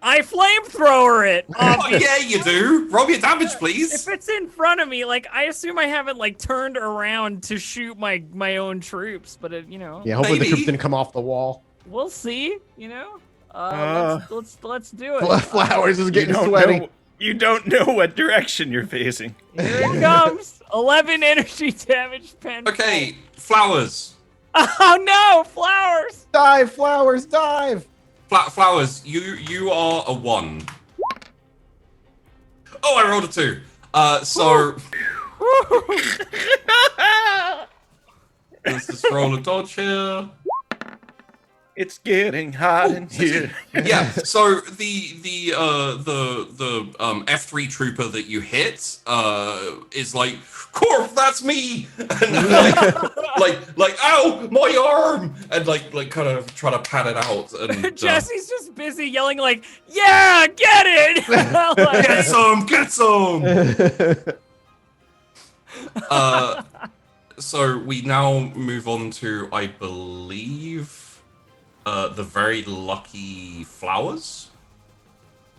I flamethrower it. Oh, Obviously. yeah, you do. Roll your damage, If please. it's in front of me, like I assume I haven't like turned around to shoot my own troops, but it, Yeah, hopefully the troops Maybe. didn't come off the wall. we'll see. Let's do it. Flowers is You getting don't sweaty. know. You don't know what direction you're facing. Here it comes. 11 energy damage pen. Okay, flowers. Oh no, flowers. Dive, flowers, dive. Flowers, you are a 1. Oh, I rolled a 2. So let's just roll a dodge here. It's getting hot in here. Yeah. So the F3 trooper that you hit is like, Corp, that's me, and like, ow, my arm, and like kind of trying to pat it out. And Jesse's just busy yelling like, "Yeah, get it!" get some. So we now move on to, I believe, the very lucky flowers.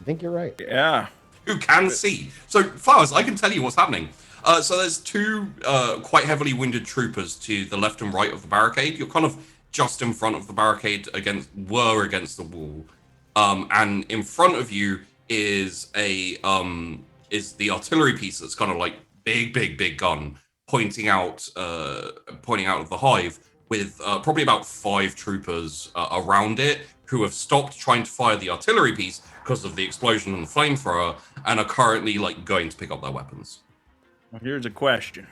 I think you're right. Yeah. Who can see. So, flowers, I can tell you what's happening. So there's 2 quite heavily wounded troopers to the left and right of the barricade. You're kind of just in front of the barricade against the wall. And in front of you is is the artillery piece that's kind of like big gun pointing out of the hive, with probably about 5 troopers around it who have stopped trying to fire the artillery piece because of the explosion and the flamethrower, and are currently like going to pick up their weapons. Here's a question.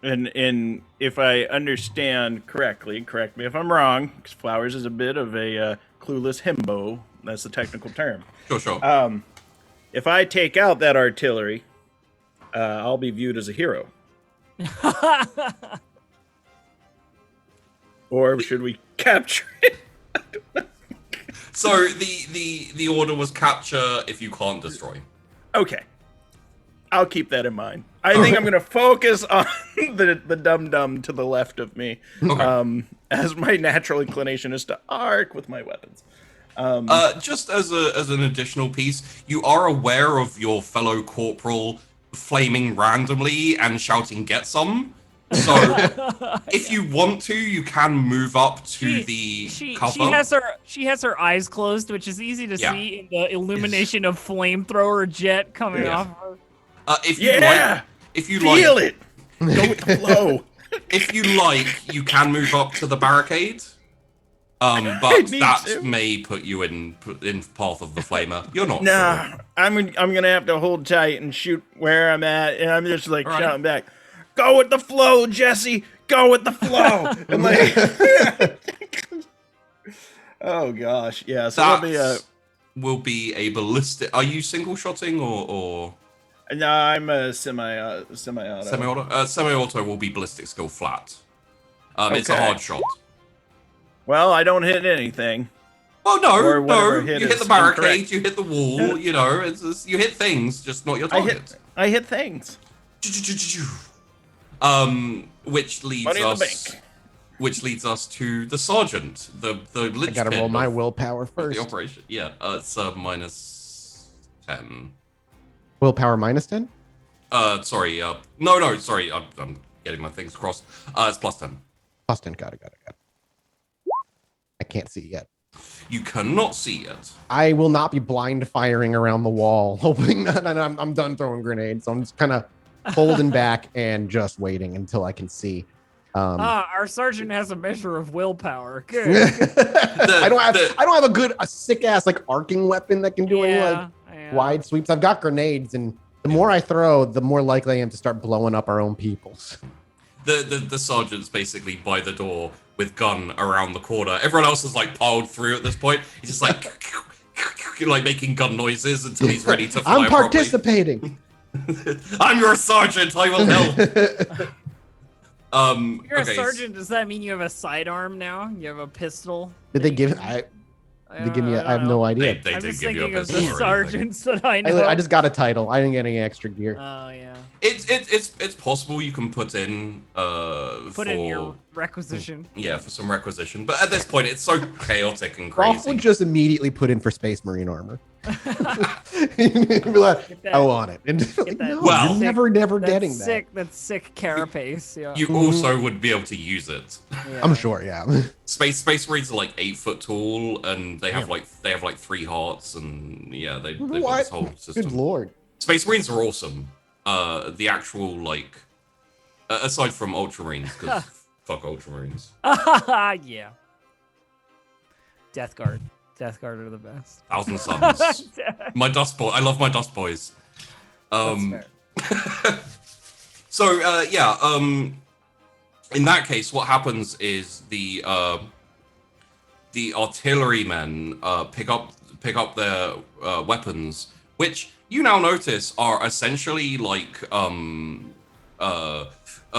And if I understand correctly, correct me if I'm wrong, because Flowers is a bit of a clueless himbo. That's the technical term. Sure. If I take out that artillery, I'll be viewed as a hero. Or should we capture it? So the order was capture if you can't destroy. Okay. I'll keep that in mind. I think I'm going to focus on the dum-dum to the left of me. Okay. As my natural inclination is to arc with my weapons. Just as an additional piece, you are aware of your fellow corporal flaming randomly and shouting "Get some!" So, if you want to, you can move up to the cover. She has her eyes closed, which is easy to Yeah. see in the illumination of flamethrower jet coming Yeah. off her. If you Feel it. Go with the flow. If you like, you can move up to the barricade. But need that to. may put you in path of the flamer. You're not. Nah, sure. I'm gonna have to hold tight and shoot where I'm at, and I'm just like All right. shouting back, "Go with the flow, Jesse! Go with the flow!" And like, oh gosh, yeah. So That that'll be will be a ballistic. Are you single shotting or no, I'm a semi-auto. semi-auto? Semi-auto will be ballistic skill flat. It's a Okay. hard shot. Well, I don't hit anything. Well, Or no. whatever You hit hit is the barricade, incorrect. you hit the wall. You know, you hit things, just not your I target. hit things. Which leads Money in the us. bank. Which leads us to the sergeant, the I linchpin gotta roll my of willpower the first. operation. Yeah, it's minus 10. Willpower minus 10? Sorry. No. Sorry, I'm getting my things crossed. It's plus 10. Plus 10. Got it. I can't see yet. You cannot see it. I will not be blind firing around the wall, hoping that I'm done throwing grenades. So I'm just kind of holding back and just waiting until I can see. Our sergeant has a measure of willpower. Good. I don't have a sick ass like arcing weapon that can do any like yeah. wide sweeps. I've got grenades, and the more I throw, the more likely I am to start blowing up our own peoples. The sergeant's basically by the door with gun around the corner. Everyone else is like piled through at this point. He's just like like making gun noises until he's ready to fire I'm participating. properly. I'm your sergeant. I will help. You're okay, a sergeant. Does that mean you have a sidearm now? You have a pistol? Did they give? Did they give me? I have no idea. They I'm did just give you a thinking of pistol the or anything. sergeants that I know. I just got a title. I didn't get any extra gear. Oh yeah. It's possible you can put in Put in your requisition. Yeah, for some requisition. But at this point, it's so chaotic and crazy. Rolf would just immediately put in for Space Marine armor. He'd be like, Get that- I want it. And just like, get that no, Well- you're never That's getting sick. That's sick carapace. Yeah. You also would be able to use it. that. Yeah. I'm sure, yeah. Space Marines are like 8 foot tall, and they have Yeah. like 3 hearts, and yeah, they've got What? this whole Good system. lord. Space Marines are awesome. The actual like, aside from Ultramarines, because fuck Ultramarines. Yeah. Death Guard. Death Guard are the best. 1,000 Suns. My Dust Boy. I love my Dust Boys. That's fair. So in that case, what happens is the artillerymen pick up their weapons, which you now notice are essentially like a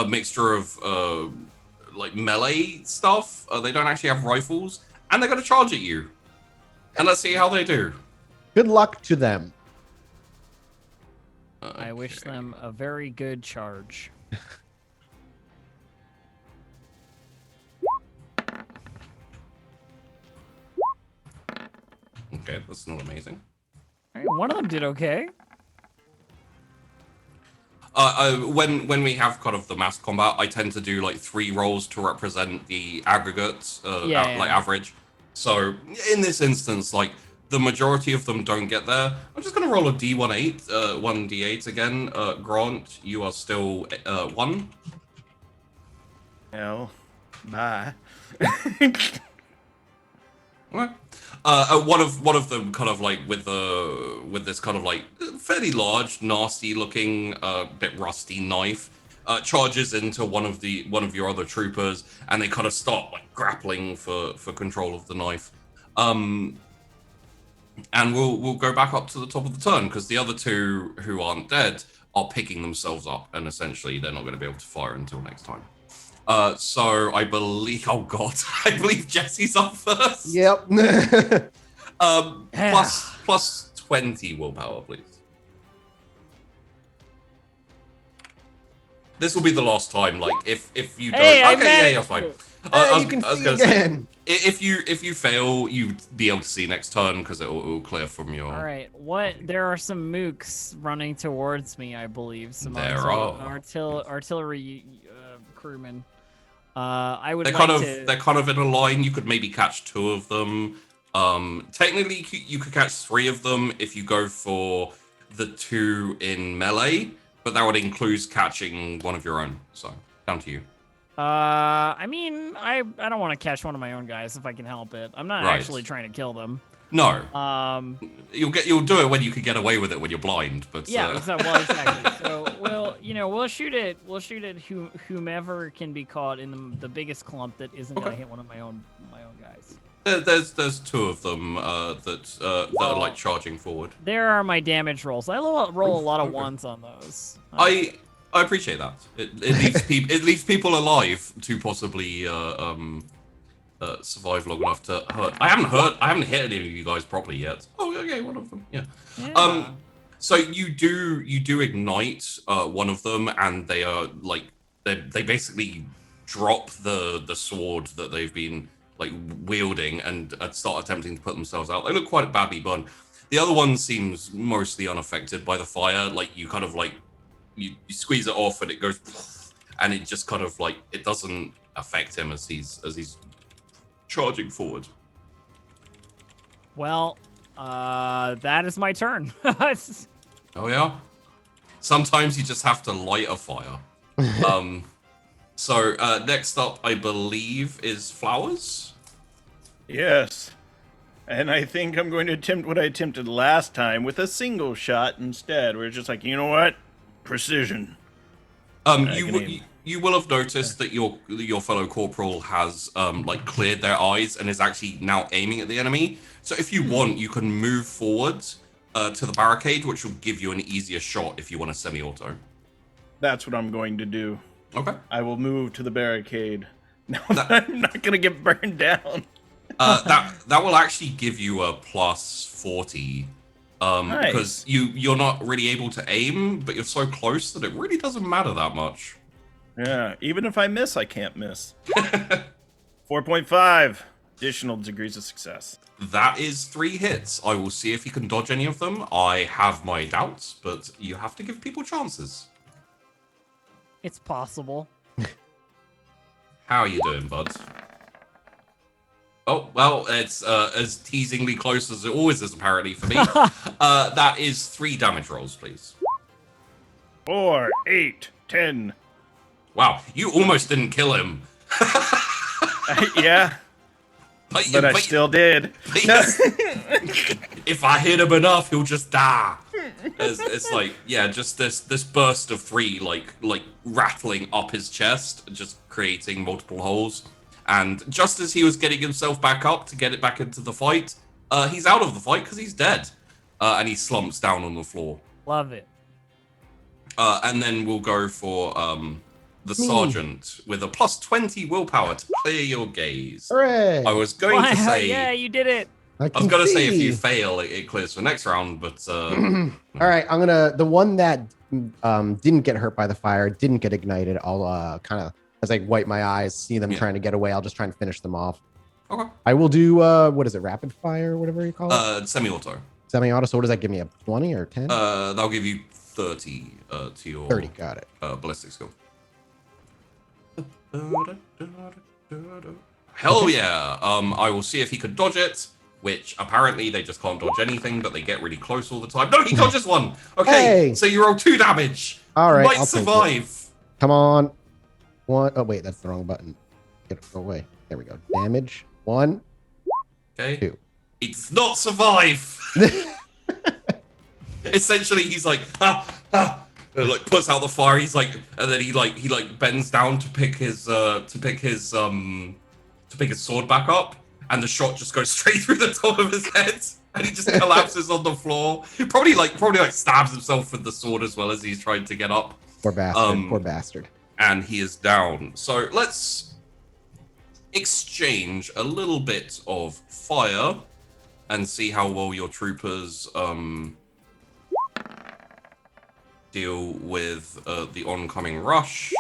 mixture of like melee stuff. They don't actually have rifles, and they're gonna charge at you. And let's see how they do. Good luck to them. I wish them a very good charge. Okay, that's not amazing. All right, one of them did okay. When we have kind of the mass combat, I tend to do like 3 rolls to represent the aggregate, like average. So in this instance, like the majority of them don't get there. I'm just gonna roll a D18, 1d8 again. Grant, you are still 1. Hell, bye. Okay. One of them kind of like with this kind of like fairly large, nasty looking, bit rusty knife, charges into one of your other troopers, and they kind of start like grappling for control of the knife. And we'll go back up to the top of the turn because the other 2 who aren't dead are picking themselves up, and essentially they're not going to be able to fire until next time. So I believe, oh god, I believe Jesse's up first. Yep. Plus 20 willpower, please. This will be the last time. Like if you don't, Hey, I okay, yeah, managed you're fine. to. You can I was see gonna say, again. if you fail, you'd be able to see next turn because it will clear from your. All right, what? There are some mooks running towards me, I believe. Some There artillery crewmen. I would They're like kind of to. they're kind of in a line. You could maybe catch 2 of them. Technically, you could catch 3 of them if you go for the 2 in melee, but that would include catching one of your own. So down to you. I mean, I don't want to catch one of my own guys if I can help it. I'm not Right. actually trying to kill them. No, You'll do it when you can get away with it when you're blind. But Yeah, well, exactly. So we'll shoot at whomever can be caught in the biggest clump that isn't gonna Okay. hit one of my own guys. There's 2 of them that are like charging forward. There are my damage rolls. I roll a lot of ones on those. I appreciate that. It leaves people alive to possibly survive long enough to hurt. I haven't hit any of you guys properly yet. Oh, okay, one of them. Yeah. Yeah. So you do ignite one of them, and they are like they basically drop the sword that they've been like wielding and start attempting to put themselves out. They look quite badly burned. The other one seems mostly unaffected by the fire. Like you kind of like you squeeze it off and it goes, and it just kind of like it doesn't affect him as he's charging forward. Well, that is my turn. Oh yeah. Sometimes you just have to light a fire. So next up, I believe, is Flowers. Yes. And I think I'm going to attempt what I attempted last time with a single shot instead, where it's just like, you know what? Precision. You will have noticed that your fellow corporal has like cleared their eyes and is actually now aiming at the enemy. So if you want, you can move forward to the barricade, which will give you an easier shot if you want a semi-auto. That's what I'm going to do. Okay. I will move to the barricade. Now that I'm not going to get burned down. That will actually give you a plus 40. Nice. Because you're not really able to aim, but you're so close that it really doesn't matter that much. Yeah, even if I miss, I can't miss. 4.5 additional degrees of success. That is 3 hits. I will see if you can dodge any of them. I have my doubts, but you have to give people chances. It's possible. How are you doing, bud? Oh, well, it's as teasingly close as it always is, apparently, for me. That is 3 damage rolls, please. 4, 8, 10. Wow, you almost didn't kill him. Yeah, but I still did. If I hit him enough, he'll just die. It's like, yeah, just this burst of 3, like rattling up his chest, just creating multiple holes. And just as he was getting himself back up to get it back into the fight, he's out of the fight because he's dead. And he slumps down on the floor. Love it. And then we'll go for the sergeant with a plus 20 willpower to clear your gaze. Hooray! I was going to say, Yeah, you did it. I was going to say if you fail, it clears for next round, but All right, I'm gonna the one that didn't get hurt by the fire, didn't get ignited. I'll kind of as I wipe my eyes, see them trying to get away. I'll just try and finish them off. Okay. I will do what is it, rapid fire, whatever you call it? Semi-auto. Semi-auto. So what does that give me? A 20 or 10? That'll give you 30 to your 30. Got it. ballistic skill. Hell yeah! I will see if he could dodge it. Which apparently they just can't dodge anything, but they get really close all the time. No, he dodges 1. Okay, Hey! so you roll 2 damage. All right, you might I'll take it. survive. Come on. 1. Oh wait, that's the wrong button. Get it away. There we go. Damage 1. Okay. 2. He does not survive. Essentially, he's like, and, like puts out the fire. He's like, and then he bends down to pick his sword back up, and the shot just goes straight through the top of his head, and he just collapses on the floor. He probably stabs himself with the sword as well as he's trying to get up. Poor bastard. Poor bastard. And he is down. So let's exchange a little bit of fire and see how well your troopers deal with the oncoming rush.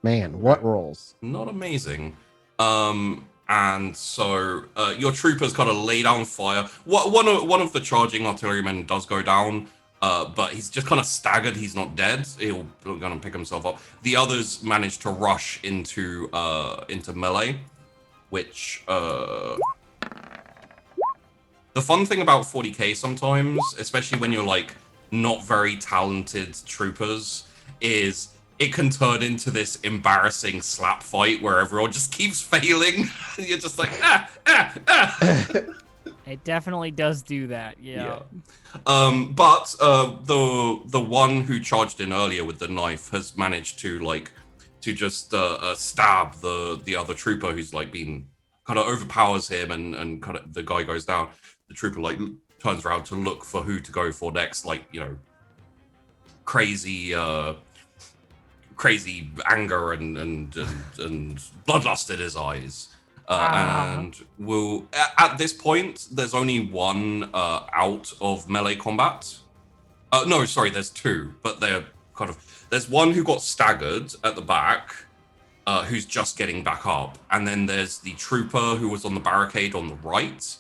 Man, what rolls? Not amazing. And so your troopers kind of lay down fire. One of the charging artillerymen does go down, but he's just kind of staggered. He's not dead. He'll gonna pick himself up. The others manage to rush into melee, which the fun thing about 40k sometimes, especially when you're like not very talented troopers, is it can turn into this embarrassing slap fight where everyone just keeps failing. And you're just like, It definitely does do that. Yeah. But the one who charged in earlier with the knife has managed to just stab the other trooper who's like been kind of overpowers him, and kind of the guy goes down. The trooper like turns around to look for who to go for next, like, you know, crazy anger and bloodlust in his eyes. And we'll at this point there's only one out of melee combat. No, sorry, there's 2, but they're kind of, there's one who got staggered at the back, who's just getting back up, and then there's the trooper who was on the barricade on the right,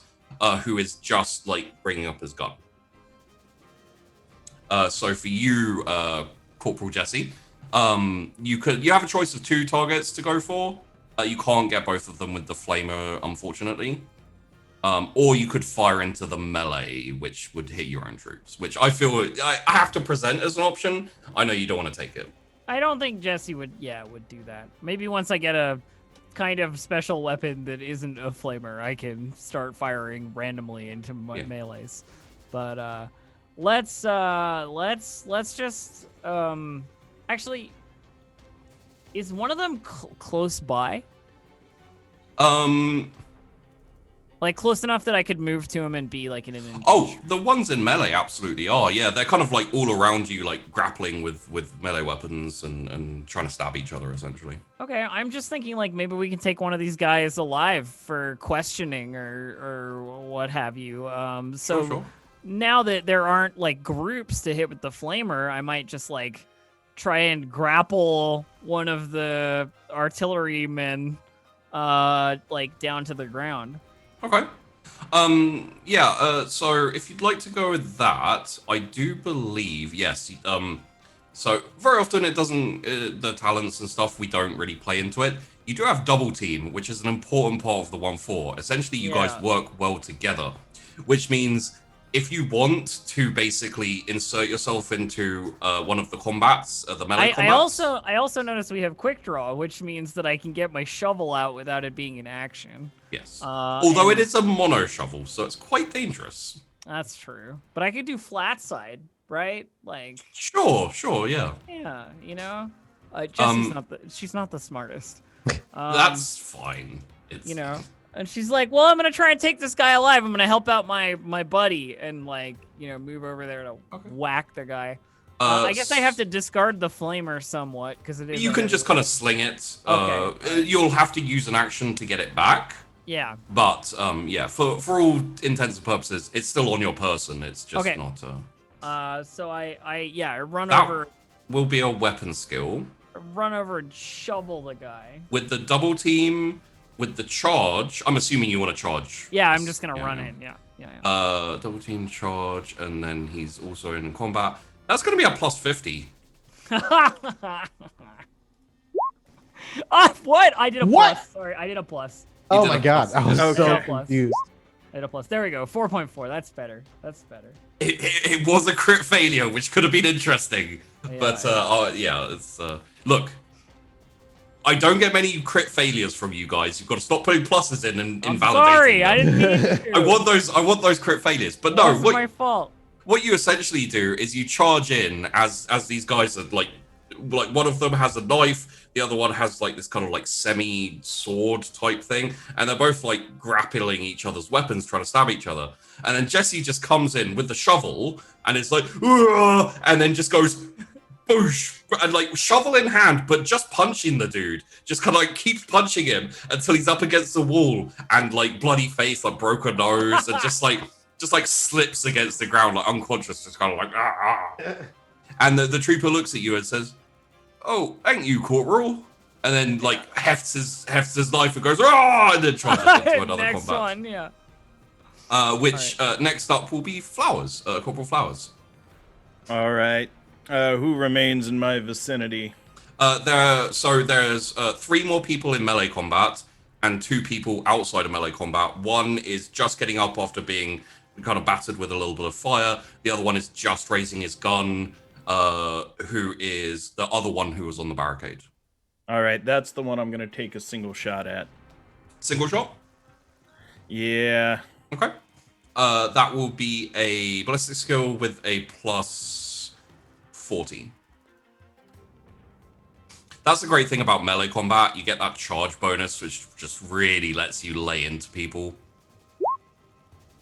who is just like bringing up his gun. So for you, Corporal Jesse, you have a choice of 2 targets to go for. You can't get both of them with the flamer, unfortunately. Or you could fire into the melee, which would hit your own troops, which I feel I have to present as an option. I know you don't want to take it. I don't think Jesse would do that. Maybe once I get a kind of special weapon that isn't a flamer, I can start firing randomly into my melees. But let's just actually, is one of them close by? Like close enough that I could move to him and be like in an engage? Oh, the ones in melee absolutely are. Yeah, they're kind of like all around you, like grappling with melee weapons and trying to stab each other, essentially. Okay, I'm just thinking like maybe we can take one of these guys alive for questioning or what have you. So Sure. now that there aren't like groups to hit with the flamer, I might just like try and grapple one of the artillerymen, like down to the ground. Okay. So if you'd like to go with that, I do believe, yes, so very often it doesn't, the talents and stuff, we don't really play into it. You do have double team, which is an important part of the 1-4. Essentially, you guys work well together, which means if you want to basically insert yourself into one of the combats, the melee combats. I also noticed we have quick draw, which means that I can get my shovel out without it being in action. Yes. Although and it is a mono shovel, so it's quite dangerous. That's true. But I could do flat side, right? Like. Sure, yeah. Yeah, you know. Jessie's she's not the smartest. That's fine. It's... You know. And she's like, well, I'm gonna try and take this guy alive. I'm gonna help out my buddy and like, you know, move over there to whack the guy. I guess I have to discard the flamer somewhat because it is. You can just kind of sling it. Okay. You'll have to use an action to get it back. Yeah. But yeah, for all intents and purposes, it's still on your person. It's just not. So I run that over. Will be a weapon skill. Run over and shovel the guy. With the double team, with the charge, I'm assuming you want to charge. Yeah, I'm just gonna run in. Yeah. Double team charge, and then he's also in combat. That's gonna be a plus 50. What? I did a plus. Sorry, I did a plus. Oh my god, I was so confused. I did a plus. There we go. 4.4. That's better. That's better. It was a crit failure, which could have been interesting. But it's look. I don't get many crit failures from you guys. You've got to stop putting pluses in and invalidating sorry, them. I didn't mean to. I want those crit failures. But no, That's my fault. What you essentially do is you charge in as these guys are like one of them has a knife, the other one has like this kind of like semi sword type thing, and they're both like grappling each other's weapons, trying to stab each other. And then Jesse just comes in with the shovel and it's like, "Ugh," and then just goes boosh, and like shovel in hand, but just punching the dude, just kind of like keeps punching him until he's up against the wall and like bloody face, like broken nose, and just like slips against the ground like unconscious, just kind of like And the trooper looks at you and says, "Oh, ain't you, Corporal?" And then like hefts his knife and goes, "Ah!" and then tries into another Next combat. one, yeah. Next up will be Flowers, Corporal Flowers. All right. Who remains in my vicinity? There's 3 more people in melee combat and 2 people outside of melee combat. One is just getting up after being kind of battered with a little bit of fire. The other one is just raising his gun. Who is the other one who was on the barricade? All right, that's the one I'm going to take a single shot at. Single shot? Yeah. Okay. That will be a ballistic skill with a plus 14. That's the great thing about melee combat. You get that charge bonus, which just really lets you lay into people.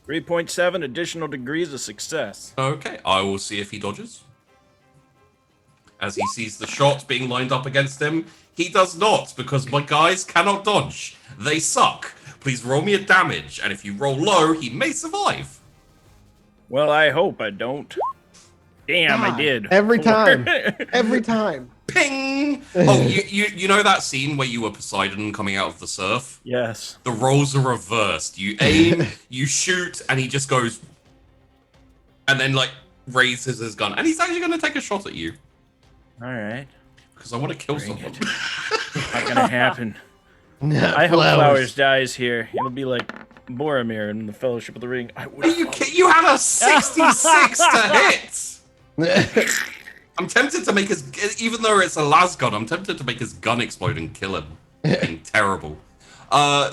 3.7 additional degrees of success. Okay, I will see if he dodges. As he sees the shot being lined up against him, he does not, because my guys cannot dodge. They suck. Please roll me a damage, and if you roll low, he may survive. Well, I hope I don't. Damn, I did. Every time. Every time. Ping! Oh, you know that scene where you were Poseidon coming out of the surf? Yes. The roles are reversed. You aim, you shoot, and he just goes... And then, like, raises his gun. And he's actually going to take a shot at you. All right. Because I want to kill someone. Not going to happen. I hope Flowers dies here. It'll be like Boromir in the Fellowship of the Ring. You had a 66 to hit! I'm tempted to make his, even though it's a las gun, I'm tempted to make his gun explode and kill him. Being terrible.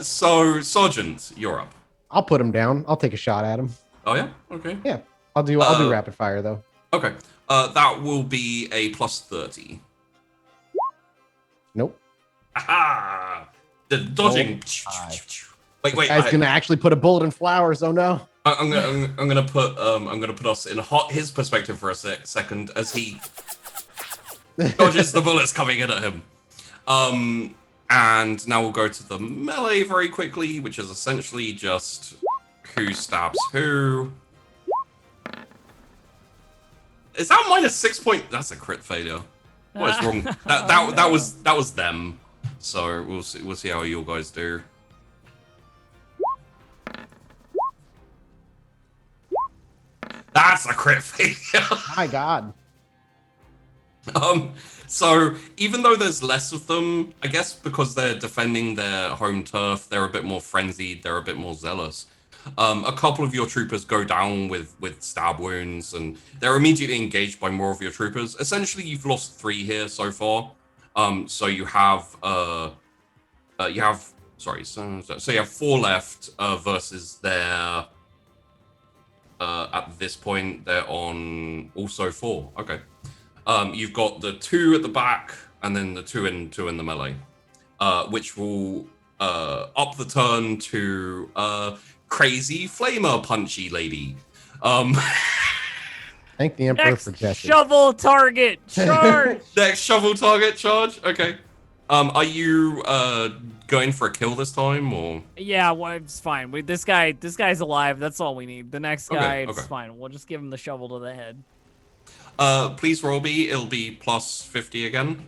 So Sergeant, you're up. I'll put him down. I'll take a shot at him. Oh yeah? Okay. Yeah. I'll do rapid fire though. Okay. That will be a plus 30. Nope. Aha! The dodging. Wait. This guy's gonna actually put a bullet in Flowers. Oh no. I'm gonna put us in his perspective for a second as he dodges the bullets coming in at him. And now we'll go to the melee very quickly, which is essentially just who stabs who. Is that minus 6 point? That's a crit failure. What is wrong? That was them. So we'll see how you guys do. That's a crit failure. My God. So even though there's less of them, I guess because they're defending their home turf, they're a bit more frenzied, they're a bit more zealous. A couple of your troopers go down with stab wounds, and they're immediately engaged by more of your troopers. Essentially, you've lost 3 here so far. So you have so you have 4 left versus their at this point they're on also 4. Okay. You've got the 2 at the back, and then the 2 in the melee, which will up the turn to crazy flamer punchy lady. Thank the Emperor Next for Jesse. shovel target charge. Next shovel target charge. Okay. Are you going for a kill this time, or? Yeah, well, it's fine. This guy's alive. That's all we need. The next guy, it's okay. fine. We'll just give him the shovel to the head. Please roll me. It'll be plus 50 again.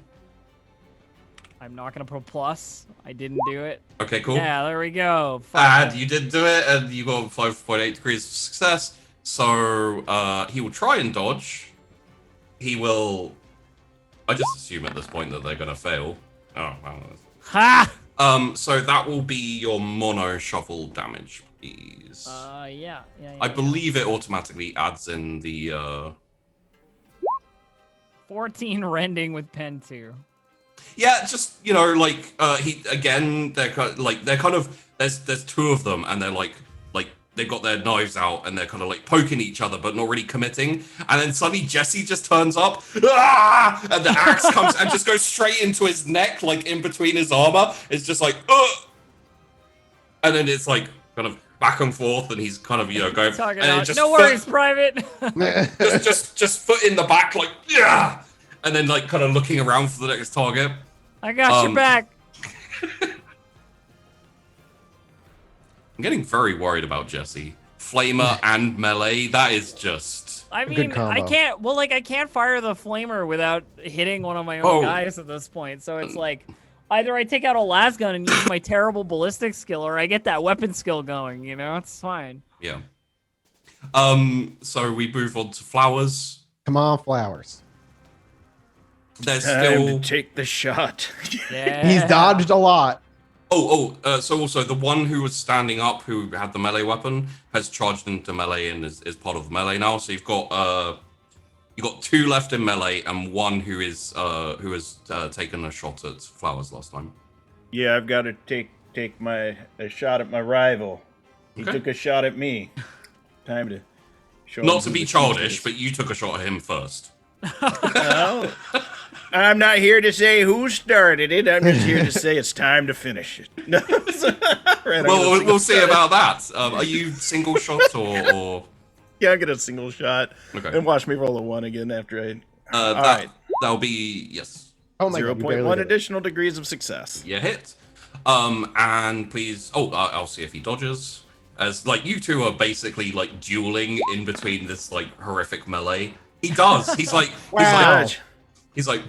I'm not gonna put plus. I didn't do it. Okay, cool. Yeah, there we go. And you did do it, and you got 5.8 degrees of success. So he will try and dodge. He will. I just assume at this point that they're gonna fail. Oh, wow. Ha! So that will be your mono shovel damage, please. Yeah. I believe it automatically adds in the 14 rending with pen 2. Yeah, just like he again. They're kind of there's 2 of them, and they're like they've got their knives out, and they're kind of like poking each other, but not really committing. And then suddenly Jesse just turns up, and the axe comes and just goes straight into his neck, like in between his armor. It's just like, and then it's like kind of back and forth, and he's kind of going. And just no worries, Private. just foot in the back, like yeah, and then like kind of looking around for the next target. I got your back. I'm getting very worried about Jesse. Flamer and melee, that is just... I mean, I can't fire the flamer without hitting one of my own guys at this point. So it's like, either I take out a las gun and use my terrible ballistic skill, or I get that weapon skill going, It's fine. Yeah. So we move on to flowers. Come on, flowers. There's Time still... to take the shot. Yeah. He's dodged a lot. So also the one who was standing up, who had the melee weapon, has charged into melee and is part of the melee now. So you've got 2 left in melee and 1 who has taken a shot at flowers last time. Yeah, I've got to take a shot at my rival. He took a shot at me. Time to show him. Not to be childish, but you took a shot at him first. Well, I'm not here to say who started it. I'm just here to say it's time to finish it. No. Well, we'll see about that. Are you single shot or? Yeah, I'll get a single shot. Okay. And watch me roll a 1 again after I. All that, right. That'll be yes. Oh my God, 0.1 additional degrees of success. You hit. And please. I'll see if he dodges. As like you two are basically like dueling in between this like horrific melee. He does. He's like. Wow. He's like.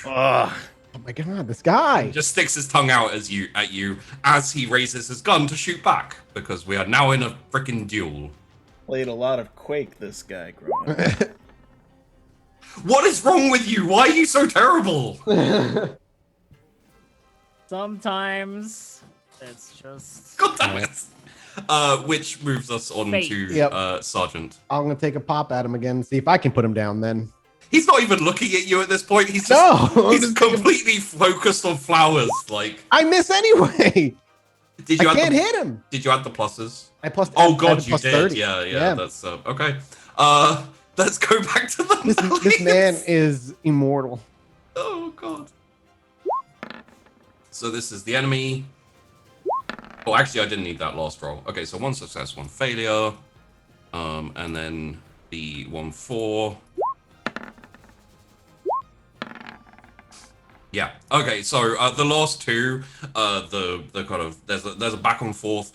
Oh my God, this guy just sticks his tongue out at you as he raises his gun to shoot back, because we are now in a freaking duel. Played a lot of Quake, this guy growing up. What is wrong with you? Why are you so terrible? Sometimes it's just. God damn it. Which moves us on to Sergeant. I'm gonna take a pop at him again, see if I can put him down. Then he's not even looking at you at this point. He's just he's completely focused on flowers. Like I miss anyway. I can't hit him. Did you add the pluses? I plus. Oh God, you plus did. 30. Yeah. That's okay. Let's go back to the. This man is immortal. Oh God. So this is the enemy. Oh, actually, I didn't need that last roll. Okay, so 1 success, 1 failure, and then the 1-4. Yeah. Okay. So the last 2, the kind of there's a back and forth.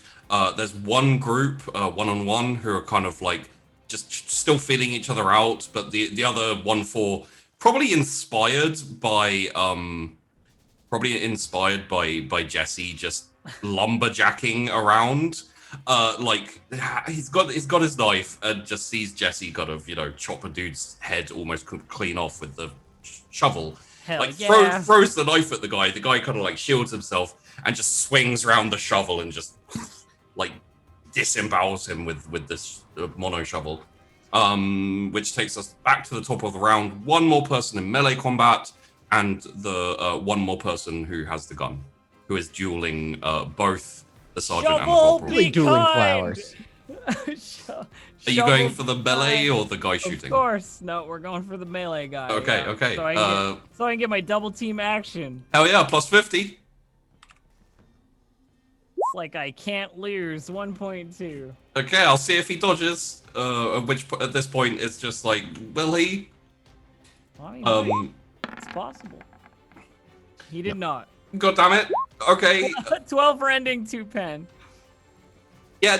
There's one group, 1-on-1, who are kind of like just still feeling each other out, but the other 1-4 probably inspired by Jesse just lumberjacking around. Like he's got his knife and just sees Jesse kind of chop a dude's head almost clean off with the shovel. Hell Like yeah. throws the knife at the guy. The guy kind of like shields himself and just swings around the shovel and just like disembowels him with this mono shovel. Which takes us back to the top of the round. One more person in melee combat, and the one more person who has the gun, who is dueling both the sergeant and the Shovel corporal. be Dueling kind! flowers. Are you going for the melee or the guy shooting? Of course. No, we're going for the melee guy. Okay, yeah. okay. So I can get my double team action. Hell yeah, plus 50. It's like I can't lose 1.2. Okay, I'll see if he dodges. At this point it's just like, will he? I mean, it's possible. He did not. God damn it. Okay. 12 for ending 2 pen. Yeah,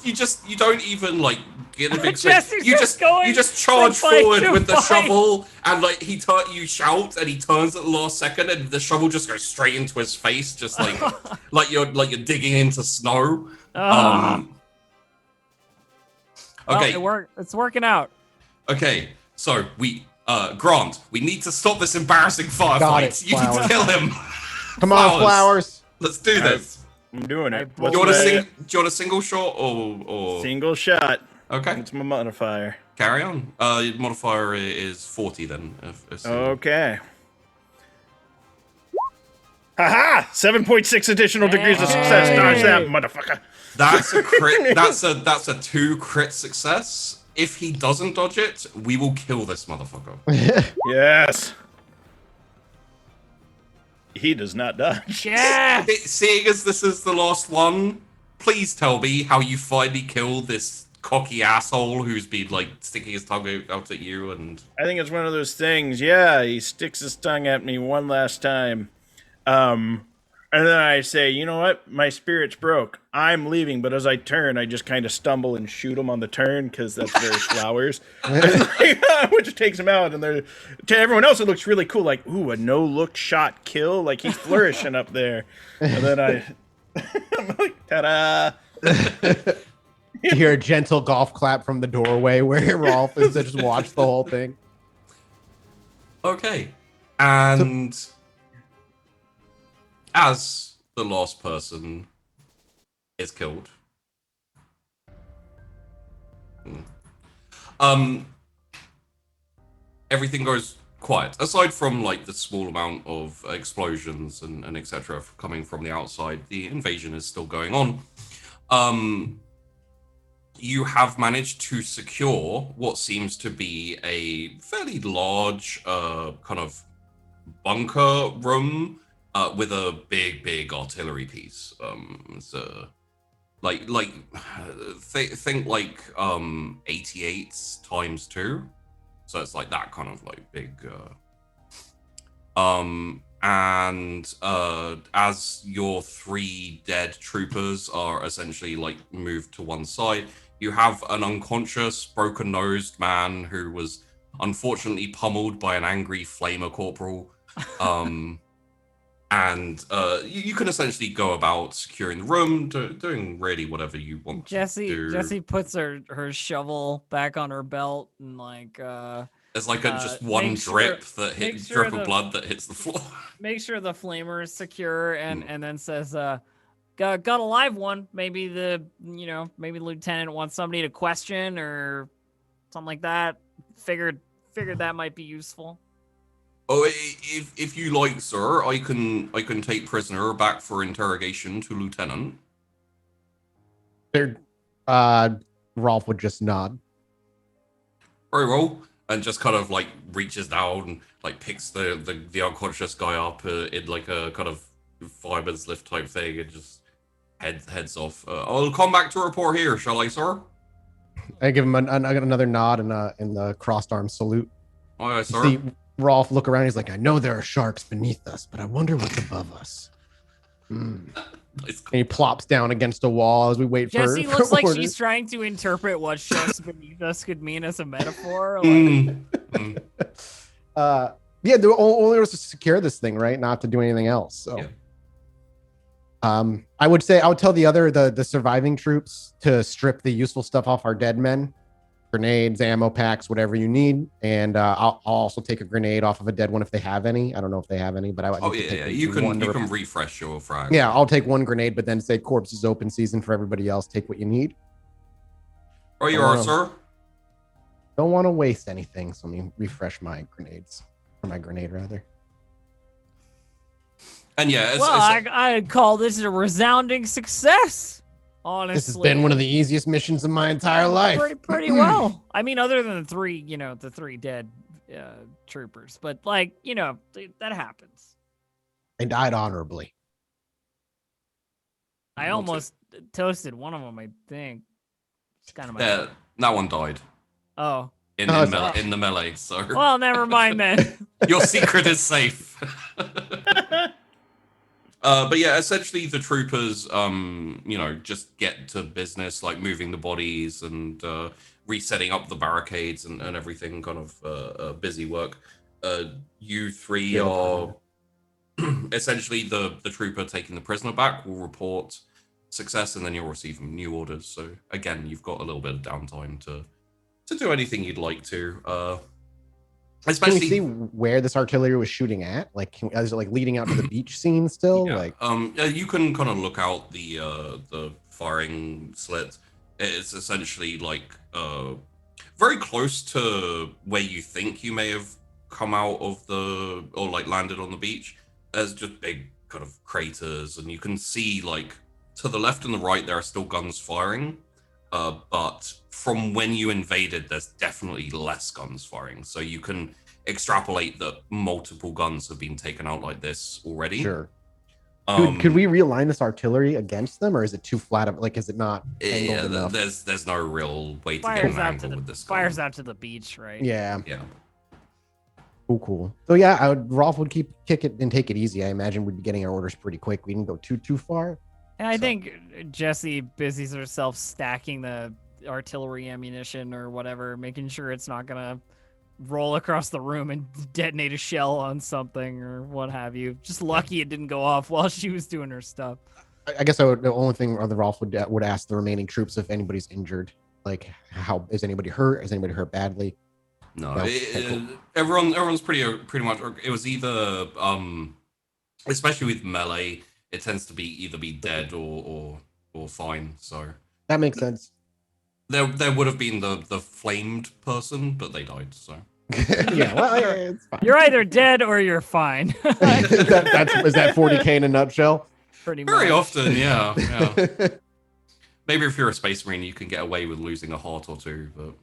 you don't even like get a big Jesse's you just going you just charge from fight forward to with the fight. shovel and like you shout and he turns at the last second and the shovel just goes straight into his face, just like like you're digging into snow. Well, Okay. It's working out. Okay. So Grant, we need to stop this embarrassing Got firefight. it, You need to Flowers. kill him. Come on, flowers. Let's do this. I'm doing it. Do you want a single shot or Single shot. Okay. It's my modifier. Carry on. Your modifier is 40 then. Okay. Haha! 7.6 additional degrees of success. Dodge that, motherfucker. That's a crit. that's a 2 crit success. If he doesn't dodge it, we will kill this motherfucker. Yes. He does not dodge. Yeah. Seeing as this is the last one, please tell me how you finally kill this cocky asshole who's been like sticking his tongue out at you and. I think it's one of those things. Yeah, he sticks his tongue at me one last time. And then I say, you know what? My spirit's broke. I'm leaving, but as I turn, I just kind of stumble and shoot him on the turn because that's very flowers. Which takes him out. And to everyone else, it looks really cool. Like, ooh, a no-look shot kill. Like, he's flourishing up there. And then I'm like, ta-da. You hear a gentle golf clap from the doorway where Rolf is to just watch the whole thing. Okay. And as the last person is killed, everything goes quiet. Aside from like the small amount of explosions and etc. coming from the outside, the invasion is still going on. You have managed to secure what seems to be a fairly large kind of bunker room with a big artillery piece. So think like 88s times 2. So it's like that kind of like big and as your 3 dead troopers are essentially like moved to one side, you have an unconscious, broken-nosed man who was unfortunately pummeled by an angry flamer corporal. And you can essentially go about securing the room, doing really whatever you want to do. Jesse puts her shovel back on her belt and like there's like just one drip of blood that hits the floor. Make sure the flamer is secure and then says got a live one. Maybe maybe the lieutenant wants somebody to question or something like that. Figured that might be useful. Oh, if you like, sir, I can take prisoner back for interrogation to lieutenant. Rolf would just nod. Very well, and just kind of like reaches down and like picks the unconscious guy up in like a kind of fireman's lift type thing and just heads off. I'll come back to report here, shall I, sir? I give him another nod and the crossed arm salute. Oh, yeah, sir. See Rolf look around. He's like, I know there are sharks beneath us, but I wonder what's above us. And he plops down against a wall as we wait for Jesse looks like orders. she's trying to interpret what sharks beneath us could mean as a metaphor. Like, Yeah, the only was to secure this thing, right? Not to do anything else. So, Yeah. I would tell the surviving troops to strip the useful stuff off our dead men, grenades, ammo packs, whatever you need, and I'll also take a grenade off of a dead one if they have any. I don't know if they have any, but I would. Oh yeah. You can refresh your frag. Yeah, I'll take one grenade, but then say corpses open season for everybody else. Take what you need. Oh, you are, sir. Don't want to waste anything, so let me refresh my grenades. Or my grenade, rather. And yeah, I'd call this a resounding success. Honestly, this has been one of the easiest missions of my entire life. Pretty well. I mean, other than the three dead troopers, but like, that happens. They died honorably. I almost toasted one of them, I think. It's kind of yeah, that one died. Oh. In the melee, so. Well, never mind then. Your secret is safe. But yeah, essentially the troopers, just get to business, like moving the bodies and resetting up the barricades and everything, kind of busy work. You three are essentially the trooper taking the prisoner back will report success, and then you'll receive new orders. So again, you've got a little bit of downtime to do anything you'd like to. Especially, can we see where this artillery was shooting at? Like, is it like leading out to the beach scene still? Yeah. You can kind of look out the firing slit. It's essentially like very close to where you think you may have come out of or like landed on the beach. There's just big kind of craters, and you can see like to the left and the right there are still guns firing. But from when you invaded, there's definitely less guns firing. So you can extrapolate that multiple guns have been taken out like this already. Sure. Could we realign this artillery against them, or is it too flat? Like, is it not angled enough? There's no real way to get an angle with this gun. Fires out to the beach, right? Yeah. Yeah. Cool. So yeah, Rolf would kick it and take it easy. I imagine we'd be getting our orders pretty quick. We didn't go too far. And I think Jesse busies herself stacking the artillery ammunition or whatever, making sure it's not gonna roll across the room and detonate a shell on something or what have you. Just lucky it didn't go off while she was doing her stuff. I guess the only thing the Rolf would ask the remaining troops if anybody's injured. Like, how is anybody hurt? Is anybody hurt badly? No, everyone's pretty much. It was either especially with melee. It tends to either be dead or fine. So that makes sense. There would have been the flamed person, but they died. So yeah, well, it's fine. You're either dead or you're fine. is that 40K in a nutshell? Pretty much. Very often, yeah. Maybe if you're a space marine, you can get away with losing a heart or two, but.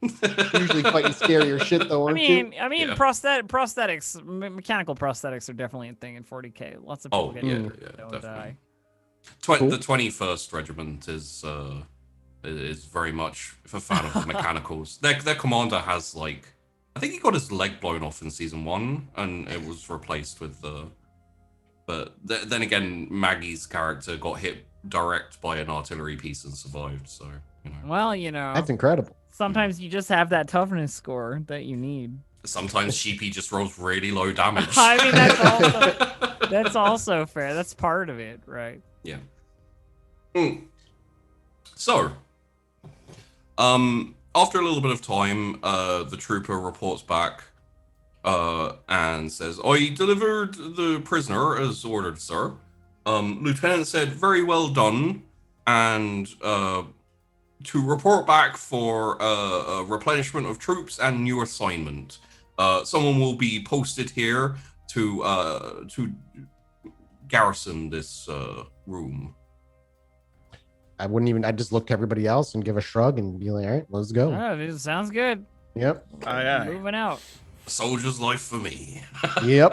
Usually fighting scarier shit though, aren't you? I mean, prosthetics, mechanical prosthetics are definitely a thing in 40K. Lots of people don't die. The 21st Regiment is very much a fan of the mechanicals. Their commander has I think he got his leg blown off in season 1, and it was replaced with But then again, Maggie's character got hit direct by an artillery piece and survived. So Well, that's incredible. Sometimes you just have that toughness score that you need. Sometimes Sheepy just rolls really low damage. I mean, that's also fair. That's part of it, right? Yeah. So, after a little bit of time, the trooper reports back and says, "I delivered the prisoner as ordered, sir. Lieutenant said, very well done, and to report back for a replenishment of troops and new assignment. Someone will be posted here to garrison this room." I'd just look to everybody else and give a shrug and be like, all right, let's go. It sounds good. Yep. Moving out. Soldier's life for me. Yep.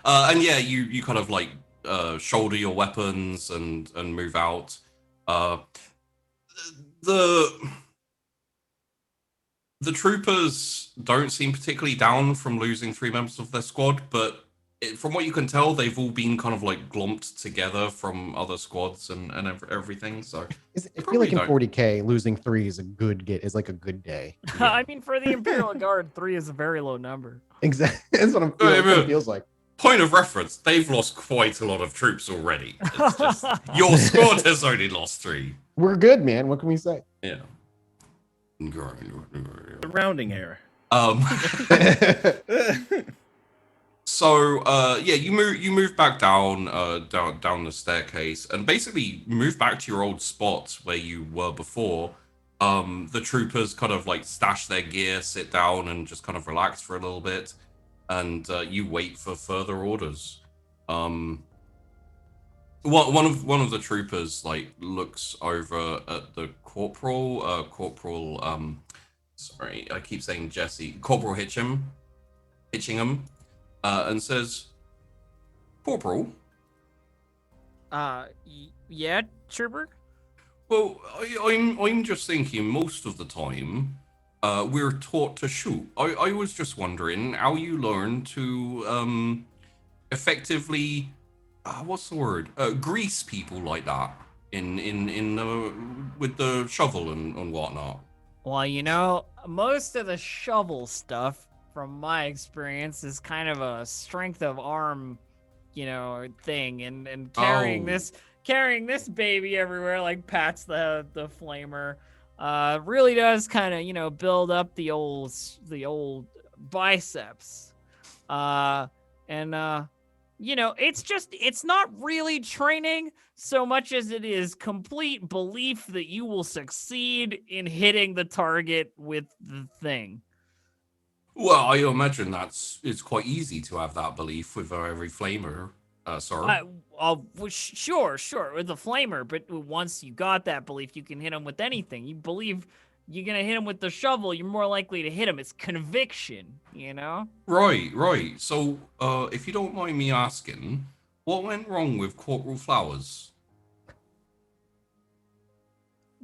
And yeah, you kind of shoulder your weapons and move out. The troopers don't seem particularly down from losing 3 members of their squad, but from what you can tell, they've all been kind of like glumped together from other squads and everything. So I feel like in 40K, losing 3 is is like a good day. Yeah. I mean, for the Imperial Guard, 3 is a very low number. Exactly. That's what it feels like. Point of reference, they've lost quite a lot of troops already. It's just, your squad has only lost 3. We're good, man. What can we say? Yeah. The rounding error. So yeah, you move back down the staircase and basically move back to your old spot where you were before. The troopers kind of like stash their gear, sit down, and just kind of relax for a little bit, and you wait for further orders. One of the troopers like looks over at the corporal. Sorry, I keep saying Jesse. Corporal Hitchingham, and says, "Corporal." Yeah, trooper. Well, I'm just thinking. Most of the time, we're taught to shoot. I was just wondering how you learn to effectively, what's the word? Grease people like that in with the shovel and whatnot. Well, you know, most of the shovel stuff, from my experience, is kind of a strength of arm, you know, thing, and carrying this baby everywhere, like pats the flamer, really does kind of, you know, build up the old biceps, you know, it's not really training so much as it is complete belief that you will succeed in hitting the target with the thing. Well, I imagine it's quite easy to have that belief with every flamer. Sorry. Sure, with the flamer, but once you got that belief, you can hit him with anything. You believe you're gonna hit him with the shovel, you're more likely to hit him. It's conviction, you know? Right. So, if you don't mind me asking, what went wrong with Corporal Flowers?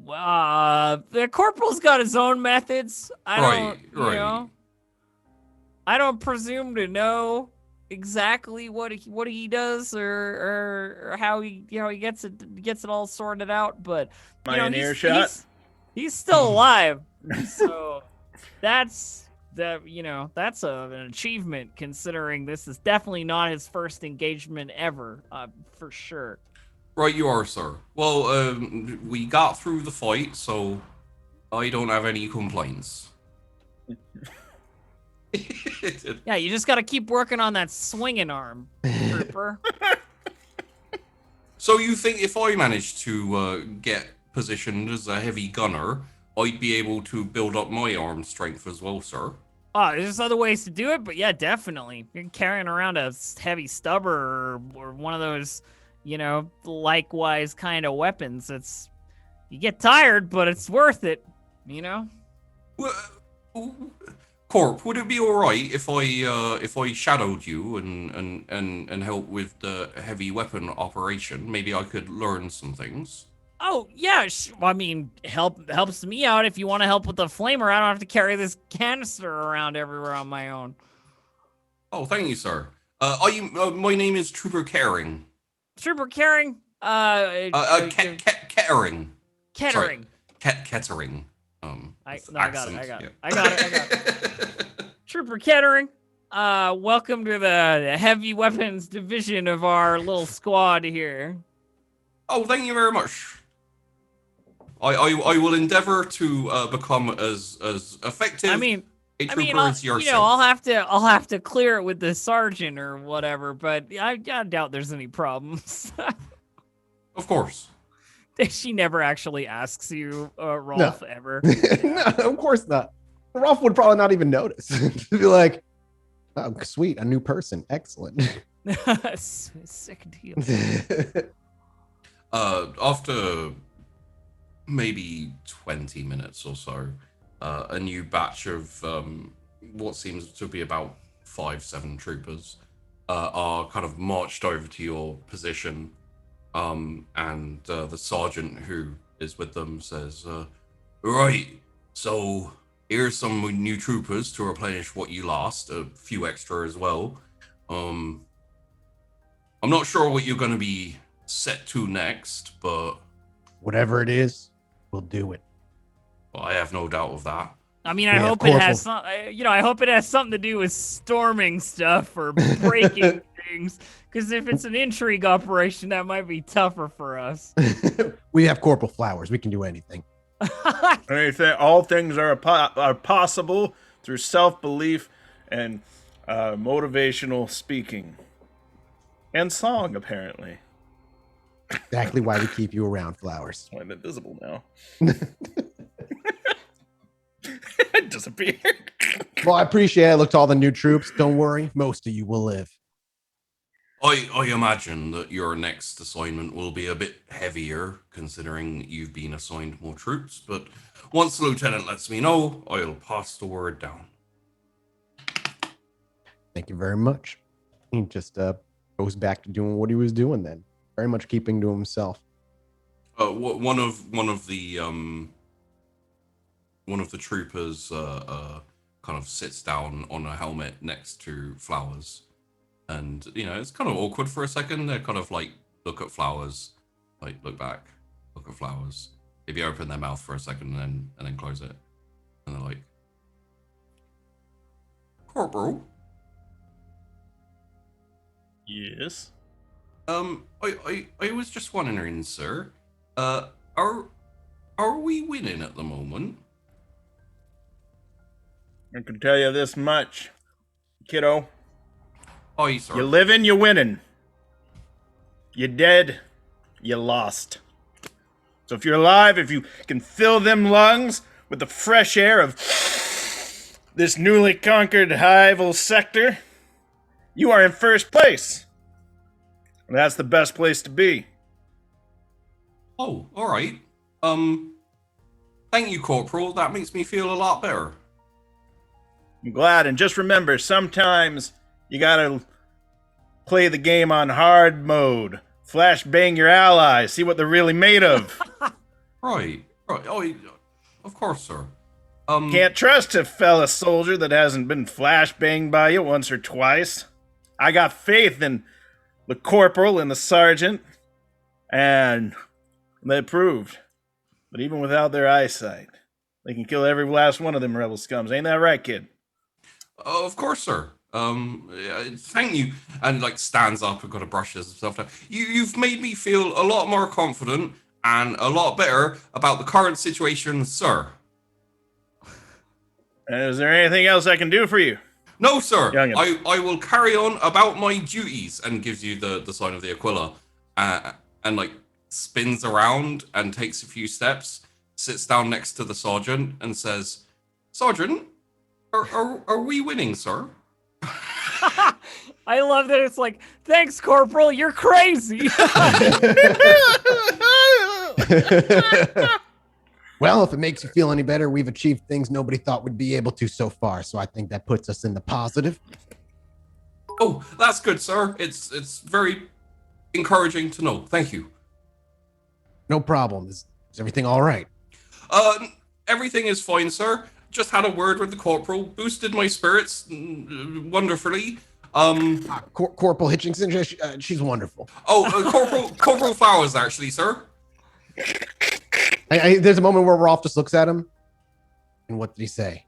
The corporal's got his own methods. I don't presume to know exactly what he does or how he gets it all sorted out, but he's still alive. So that's an achievement, considering this is definitely not his first engagement ever, for sure. Right, you are, sir. Well, we got through the fight, so I don't have any complaints. Yeah, you just got to keep working on that swinging arm, trooper. So you think if I managed to get positioned as a heavy gunner, I'd be able to build up my arm strength as well, sir? There's other ways to do it, but yeah, definitely. You're carrying around a heavy stubber or one of those, you know, likewise kind of weapons. You get tired, but it's worth it, you know? Corp, would it be all right if I shadowed you and helped with the heavy weapon operation? Maybe I could learn some things. Oh yeah, I mean, helps me out. If you want to help with the flamer, I don't have to carry this canister around everywhere on my own. Oh, thank you, sir. My name is Trooper Caring. Trooper Caring. Kettering. Kettering. Kettering. I got it. Trooper Kettering. Welcome to the heavy weapons division of our little squad here. Oh, thank you very much. I will endeavor to become as effective. A trooper as yourself. You know, I'll have to clear it with the sergeant or whatever, but I doubt there's any problems. Of course. She never actually asks you, Rolf, ever. No, of course not. Rolf would probably not even notice. He'd be like, "Oh, sweet, a new person, excellent." Sick deal. After maybe 20 minutes or so, a new batch of what seems to be about 5-7 troopers are kind of marched over to your position, and the sergeant who is with them says, right, so here's some new troopers to replenish what you lost, a few extra as well. I'm not sure what you're going to be set to next, but Whatever it is, we'll do it. well, I have no doubt of that. I mean, I Yeah, hope it Corporal. has some. I hope it has something to do with storming stuff or breaking things. Because if it's an intrigue operation, that might be tougher for us. We have Corporal Flowers. We can do anything. All things are possible through self-belief and motivational speaking. And song, apparently. Exactly why we keep you around, Flowers. I'm invisible now. It disappeared. Well, I appreciate it. I looked at all the new troops. Don't worry. Most of you will live. I imagine that your next assignment will be a bit heavier, considering you've been assigned more troops, but once the lieutenant lets me know, I'll pass the word down. Thank you very much. He just goes back to doing what he was doing then. Very much keeping to himself. One of the troopers kind of sits down on a helmet next to Flowers, and it's kind of awkward for a second. They kind of like look at Flowers, like look back, look at Flowers. Maybe open their mouth for a second and then close it, and they're like, Corporal. Yes. I was just wondering, sir, are we winning at the moment? I can tell you this much, kiddo. Aye, sir. You living, you winning. You dead, you lost. So if you're alive, if you can fill them lungs with the fresh air of this newly conquered hive sector, you are in first place. And that's the best place to be. Oh, all right. Thank you, Corporal. That makes me feel a lot better. I'm glad, and just remember, sometimes you gotta play the game on hard mode. Flashbang your allies, see what they're really made of. Right. Oh, of course, sir. Can't trust a fella soldier that hasn't been flashbanged by you once or twice. I got faith in the corporal and the sergeant, and they proved. But even without their eyesight, they can kill every last one of them rebel scums. Ain't that right, kid? Of course, sir. Thank you. And like stands up and kind of brushes himself down. You've made me feel a lot more confident and a lot better about the current situation, sir. Is there anything else I can do for you? No, sir. Youngin. I will carry on about my duties, and gives you the sign of the Aquila, and like spins around and takes a few steps, sits down next to the sergeant, and says, "Sergeant, are we winning, sir?" I love that it's like, thanks, Corporal, you're crazy. Well, if it makes you feel any better, we've achieved things nobody thought we'd be able to so far. So I think that puts us in the positive. Oh, that's good, sir. It's very encouraging to know. Thank you. No problem. Is everything all right? Everything is fine, sir. Just had a word with the corporal, boosted my spirits wonderfully. Corporal Hitchington, she's wonderful. Corporal Flowers, actually, sir. There's a moment where Rolf just looks at him. And what did he say?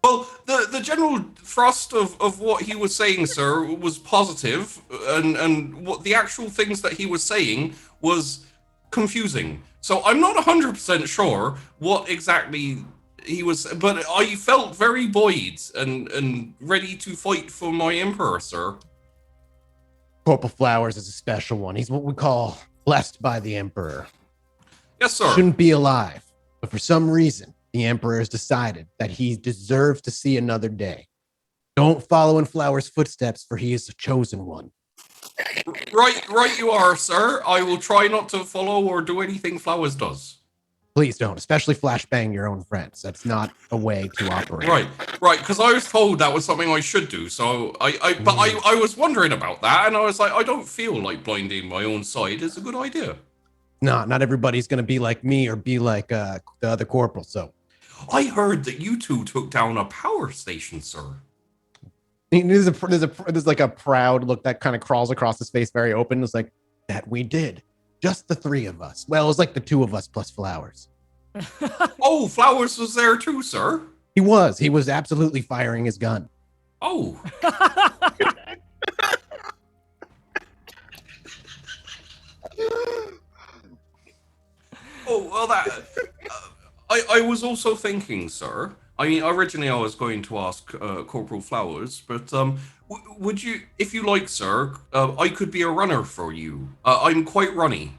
Well, the general thrust of what he was saying, sir, was positive, and what the actual things that he was saying was confusing. So I'm not 100% sure what exactly he was, but I felt very buoyed and ready to fight for my emperor, sir. Corporal Flowers is a special one. He's what we call blessed by the Emperor. Yes, sir. Shouldn't be alive, but for some reason, the Emperor has decided that he deserves to see another day. Don't follow in Flowers' footsteps, for he is the chosen one. Right you are, sir. I will try not to follow or do anything Flowers does. Please don't, especially flashbang your own friends. That's not a way to operate. Right, because I was told that was something I should do. So I was wondering about that, and I was like, I don't feel like blinding my own side is a good idea. Not everybody's going to be like me or be like the other corporal. So I heard that you two took down a power station, sir. There's like a proud look that kind of crawls across his face, very open. It's like, that we did. Just the three of us. Well, it was like the two of us plus Flowers. Oh, Flowers was there too, sir. He was absolutely firing his gun. Oh. Oh, well, that. I was also thinking, sir. I mean, originally I was going to ask Corporal Flowers, but would you, if you like, sir, I could be a runner for you. I'm quite runny.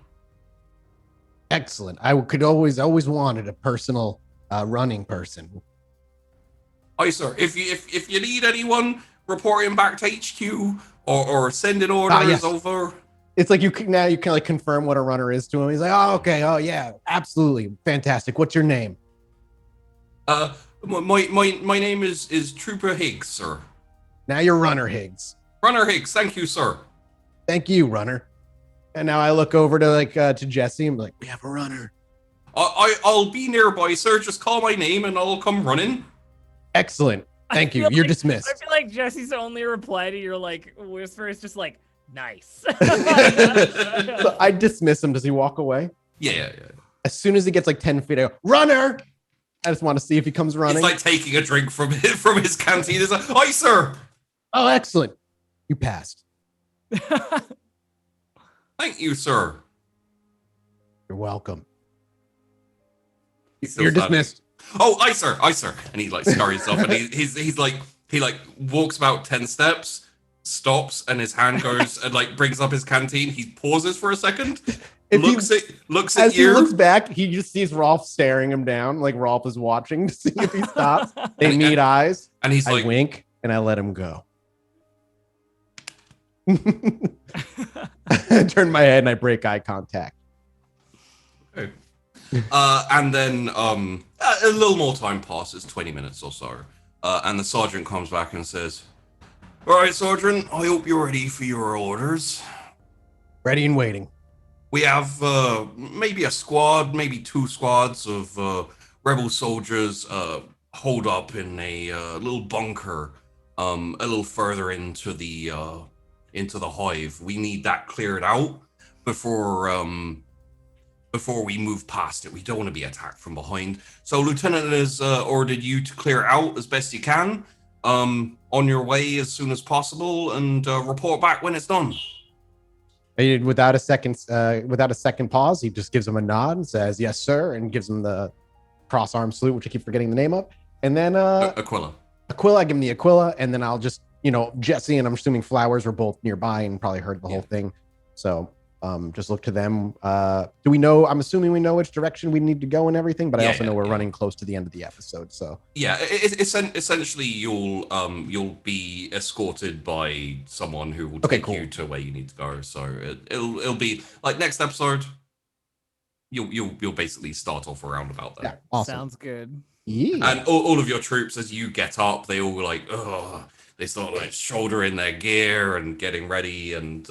Excellent. I could always wanted a personal running person. Aye, sir. If you need anyone reporting back to HQ or sending orders yes. over. It's like you can like confirm what a runner is to him. He's like, oh, okay, oh yeah, absolutely, fantastic. What's your name? My name is Trooper Higgs, sir. Now you're Runner Higgs. Runner Higgs, thank you, sir. Thank you, Runner. And now I look over to to Jesse and I'm like, we have a runner. I'll be nearby, sir. Just call my name and I'll come running. Excellent. Thank you. You're dismissed. I feel like Jesse's only reply to your like whisper is just like, nice. So I dismiss him. Does he walk away? Yeah. As soon as he gets like 10 feet, I go, Runner! I just want to see if he comes running. It's like taking a drink from his canteen. It's like, hi, sir. Oh, excellent. You passed. Thank you, sir. You're welcome. Still You're standing. dismissed. Oh, aye, sir. And he like scurries up and he's like walks about 10 steps, stops, and his hand goes and like brings up his canteen. He pauses for a second, looks at as you. he looks back, he just sees Rolf staring him down, like Rolf is watching to see if he stops. They meet eyes, and he's I like, wink, and I let him go. I turn my head and I break eye contact. okay. And then a little more time passes, 20 minutes or so, and the sergeant comes back and says, all right, Sergeant, I hope you're ready for your orders. Ready and waiting. We have maybe a squad, maybe 2 squads of rebel soldiers holed up in a little bunker a little further into the hive. We need that cleared out before we move past it. We don't want to be attacked from behind. So Lieutenant has ordered you to clear out as best you can, on your way as soon as possible, and report back when it's done. Without a second pause, he just gives him a nod and says, yes, sir, and gives him the cross arm salute, which I keep forgetting the name of. And then Aquila, I give him the Aquila, and then I'll just, Jesse and I'm assuming Flowers were both nearby and probably heard the whole thing. So just look to them. Do we know? I'm assuming we know which direction we need to go and everything, but I also know we're running close to the end of the episode. So essentially you'll be escorted by someone who will take you to where you need to go. So it'll be like next episode. You'll basically start off around about that. Yeah, awesome. Sounds good. Yeah. And all of your troops, as you get up, they all they start like shouldering their gear and getting ready. And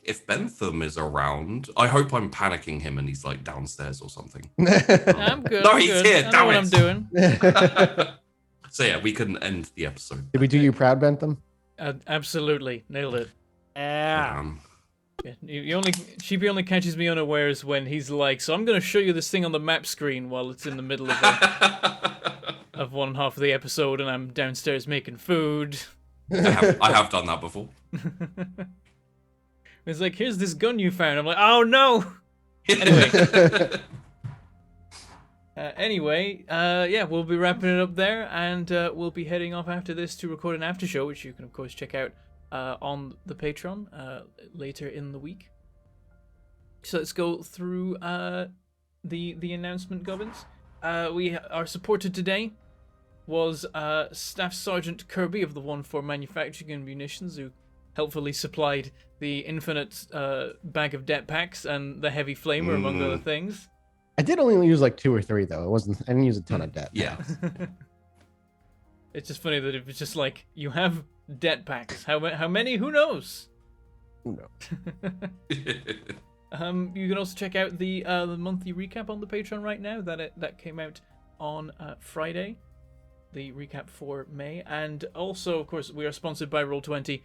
if Bentham is around, I hope I'm panicking him and he's like downstairs or something. I'm good. No, I'm he's good. here. I know what I'm doing. So yeah, we can end the episode. Did we do you proud, Bentham? Absolutely nailed it. Yeah. Yeah, Sheepy only catches me unawares when he's like, so I'm going to show you this thing on the map screen while it's in the middle of one half of the episode and I'm downstairs making food. I have done that before. It's like, here's this gun you found. I'm like, oh no! Anyway, yeah, we'll be wrapping it up there, and we'll be heading off after this to record an after show, which you can of course check out on the Patreon later in the week. So let's go through the announcement, Gubbins. Our supporter today was Staff Sergeant Kirby of the 1-4 Manufacturing and Munitions, who helpfully supplied the infinite bag of det packs and the heavy flamer, among other things. I did only use like 2 or 3 though. I didn't use a ton of det. Yeah. It's just funny that it was just like, you have det packs. How many? Who knows? Who knows? You can also check out the monthly recap on the Patreon right now. That came out on Friday, the recap for May. And also, of course, we are sponsored by Roll20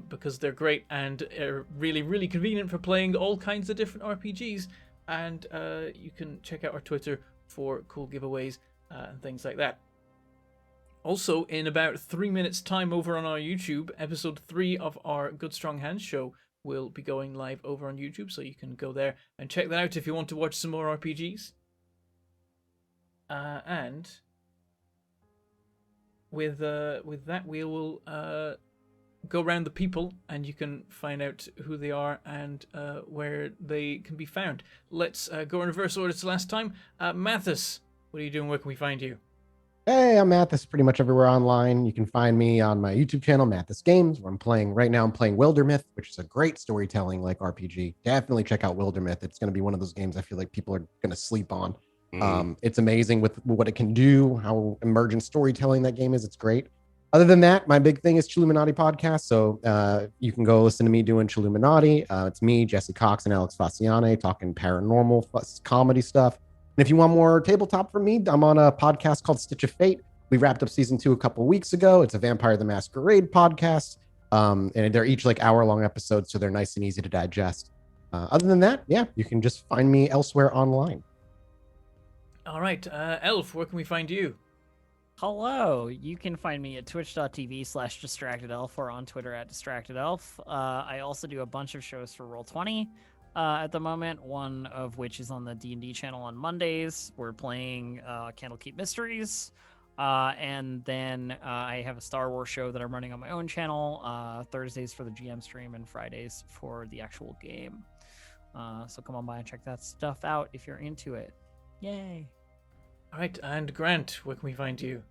because they're great and are really, really convenient for playing all kinds of different RPGs. And you can check out our Twitter for cool giveaways and things like that. Also, in about 3 minutes' time over on our YouTube, episode 3 of our Good Strong Hands show will be going live over on YouTube, so you can go there and check that out if you want to watch some more RPGs. And with that, we will go around the people, and you can find out who they are and where they can be found. Let's go in reverse order to last time. Mathis, what are you doing? Where can we find you? Hey, I'm Mathis, pretty much everywhere online. You can find me on my YouTube channel, Mathis Games, where I'm playing Wildermyth, which is a great storytelling like RPG. Definitely check out Wildermyth. It's going to be one of those games I feel like people are going to sleep on. It's amazing with what it can do, how emergent storytelling that game is. It's great. Other than that, my big thing is Chilluminati podcast. So you can go listen to me doing Chilluminati. It's me, Jesse Cox, and Alex Fasciane talking paranormal comedy stuff. And if you want more tabletop from me, I'm on a podcast called Stitch of Fate. We wrapped up season 2 a couple weeks ago. It's a Vampire the Masquerade podcast. And they're each like hour-long episodes, so they're nice and easy to digest. Other than that, yeah, you can just find me elsewhere online. All right. Elf, where can we find you? Hello. You can find me at twitch.tv/distractedelf or on Twitter at distractedelf. I also do a bunch of shows for Roll20. At the moment, one of which is on the D&D channel on Mondays. We're playing Candlekeep Mysteries. And then I have a Star Wars show that I'm running on my own channel, Thursdays for the GM stream and Fridays for the actual game. So come on by and check that stuff out if you're into it. Yay. All right, and Grant, where can we find you?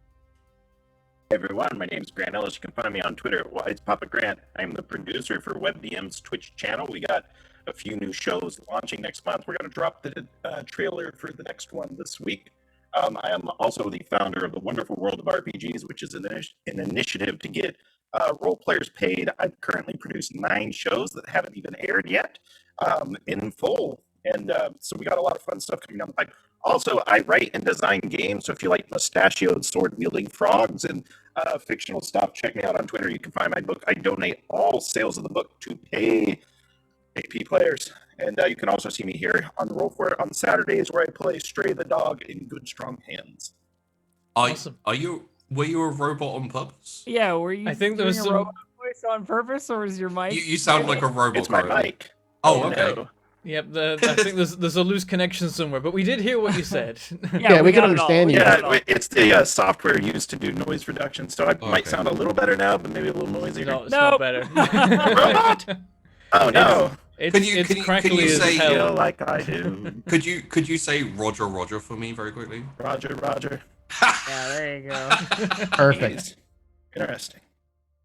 Hey everyone, my name is Grant Ellis. You can find me on Twitter at Wise Papa Grant. I'm the producer for WebDM's Twitch channel. We got a few new shows launching next month. We're going to drop the trailer for the next one this week. I am also the founder of the Wonderful World of RPGs, which is an initiative to get role players paid. I've currently produced 9 shows that haven't even aired yet in full. And so we got a lot of fun stuff coming down the pipe. Also, I write and design games, so if you like mustachioed, sword-wielding frogs and fictional stuff, check me out on Twitter. You can find my book. I donate all sales of the book to pay AP players. And you can also see me here on the Roll For It on Saturdays, where I play Stray the Dog in Good Strong Hands. Awesome. Were you a robot on purpose? Yeah, were you I think there was doing some a robot voice on purpose, or was your mic? You sound like a robot. It's my mic. Oh, okay. No. Yep, I think there's a loose connection somewhere, but we did hear what you said. Yeah, we can got it all. understand We you. got it Yeah, all. it's the software used to do noise reduction, so I might sound a little better now, but maybe a little noisier. No, it's Nope. not better. Robot? Oh no! It's, Can you- it's can you- crackly can you as say- hell. Feel like I do. Could you say Roger for me very quickly? Roger, Roger. Yeah, there you go. Perfect. Jeez. Interesting.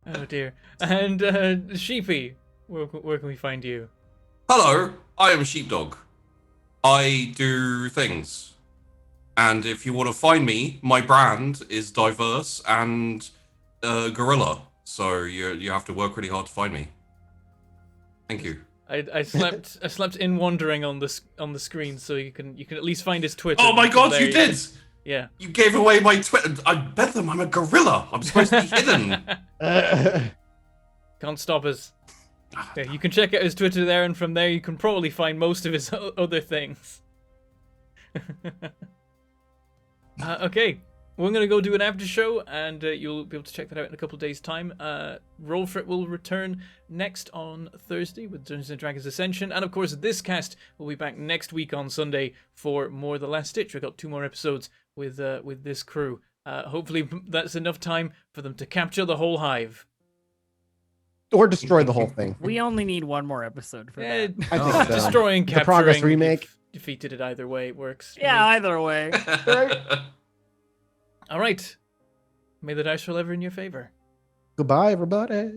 Oh dear. And Sheepy, where can we find you? Hello, I am Sheepdog. I do things. And if you want to find me, my brand is diverse and gorilla. So you have to work really hard to find me. Thank you. I slept in wandering on the screen, so you can at least find his Twitter. Oh my god, There you did! Yeah. You gave away my Twitter. Betham, I'm a gorilla. I'm supposed to be hidden. Can't stop us. Yeah, you can check out his Twitter there, and from there you can probably find most of his other things. Okay, we're going to go do an after show, and you'll be able to check that out in a couple of days' time. Roll For It will return next on Thursday with Dungeons & Dragons Ascension, and of course this cast will be back next week on Sunday for more The Last Stitch. We've got 2 more episodes with this crew. Hopefully that's enough time for them to capture the whole hive. Or destroy the whole thing. We only need one more episode for that. I think so. Destroying, The capturing, Progress remake. you've defeated it either way. It works. for Yeah, me. either way. All right. May the dice roll ever in your favor. Goodbye, everybody.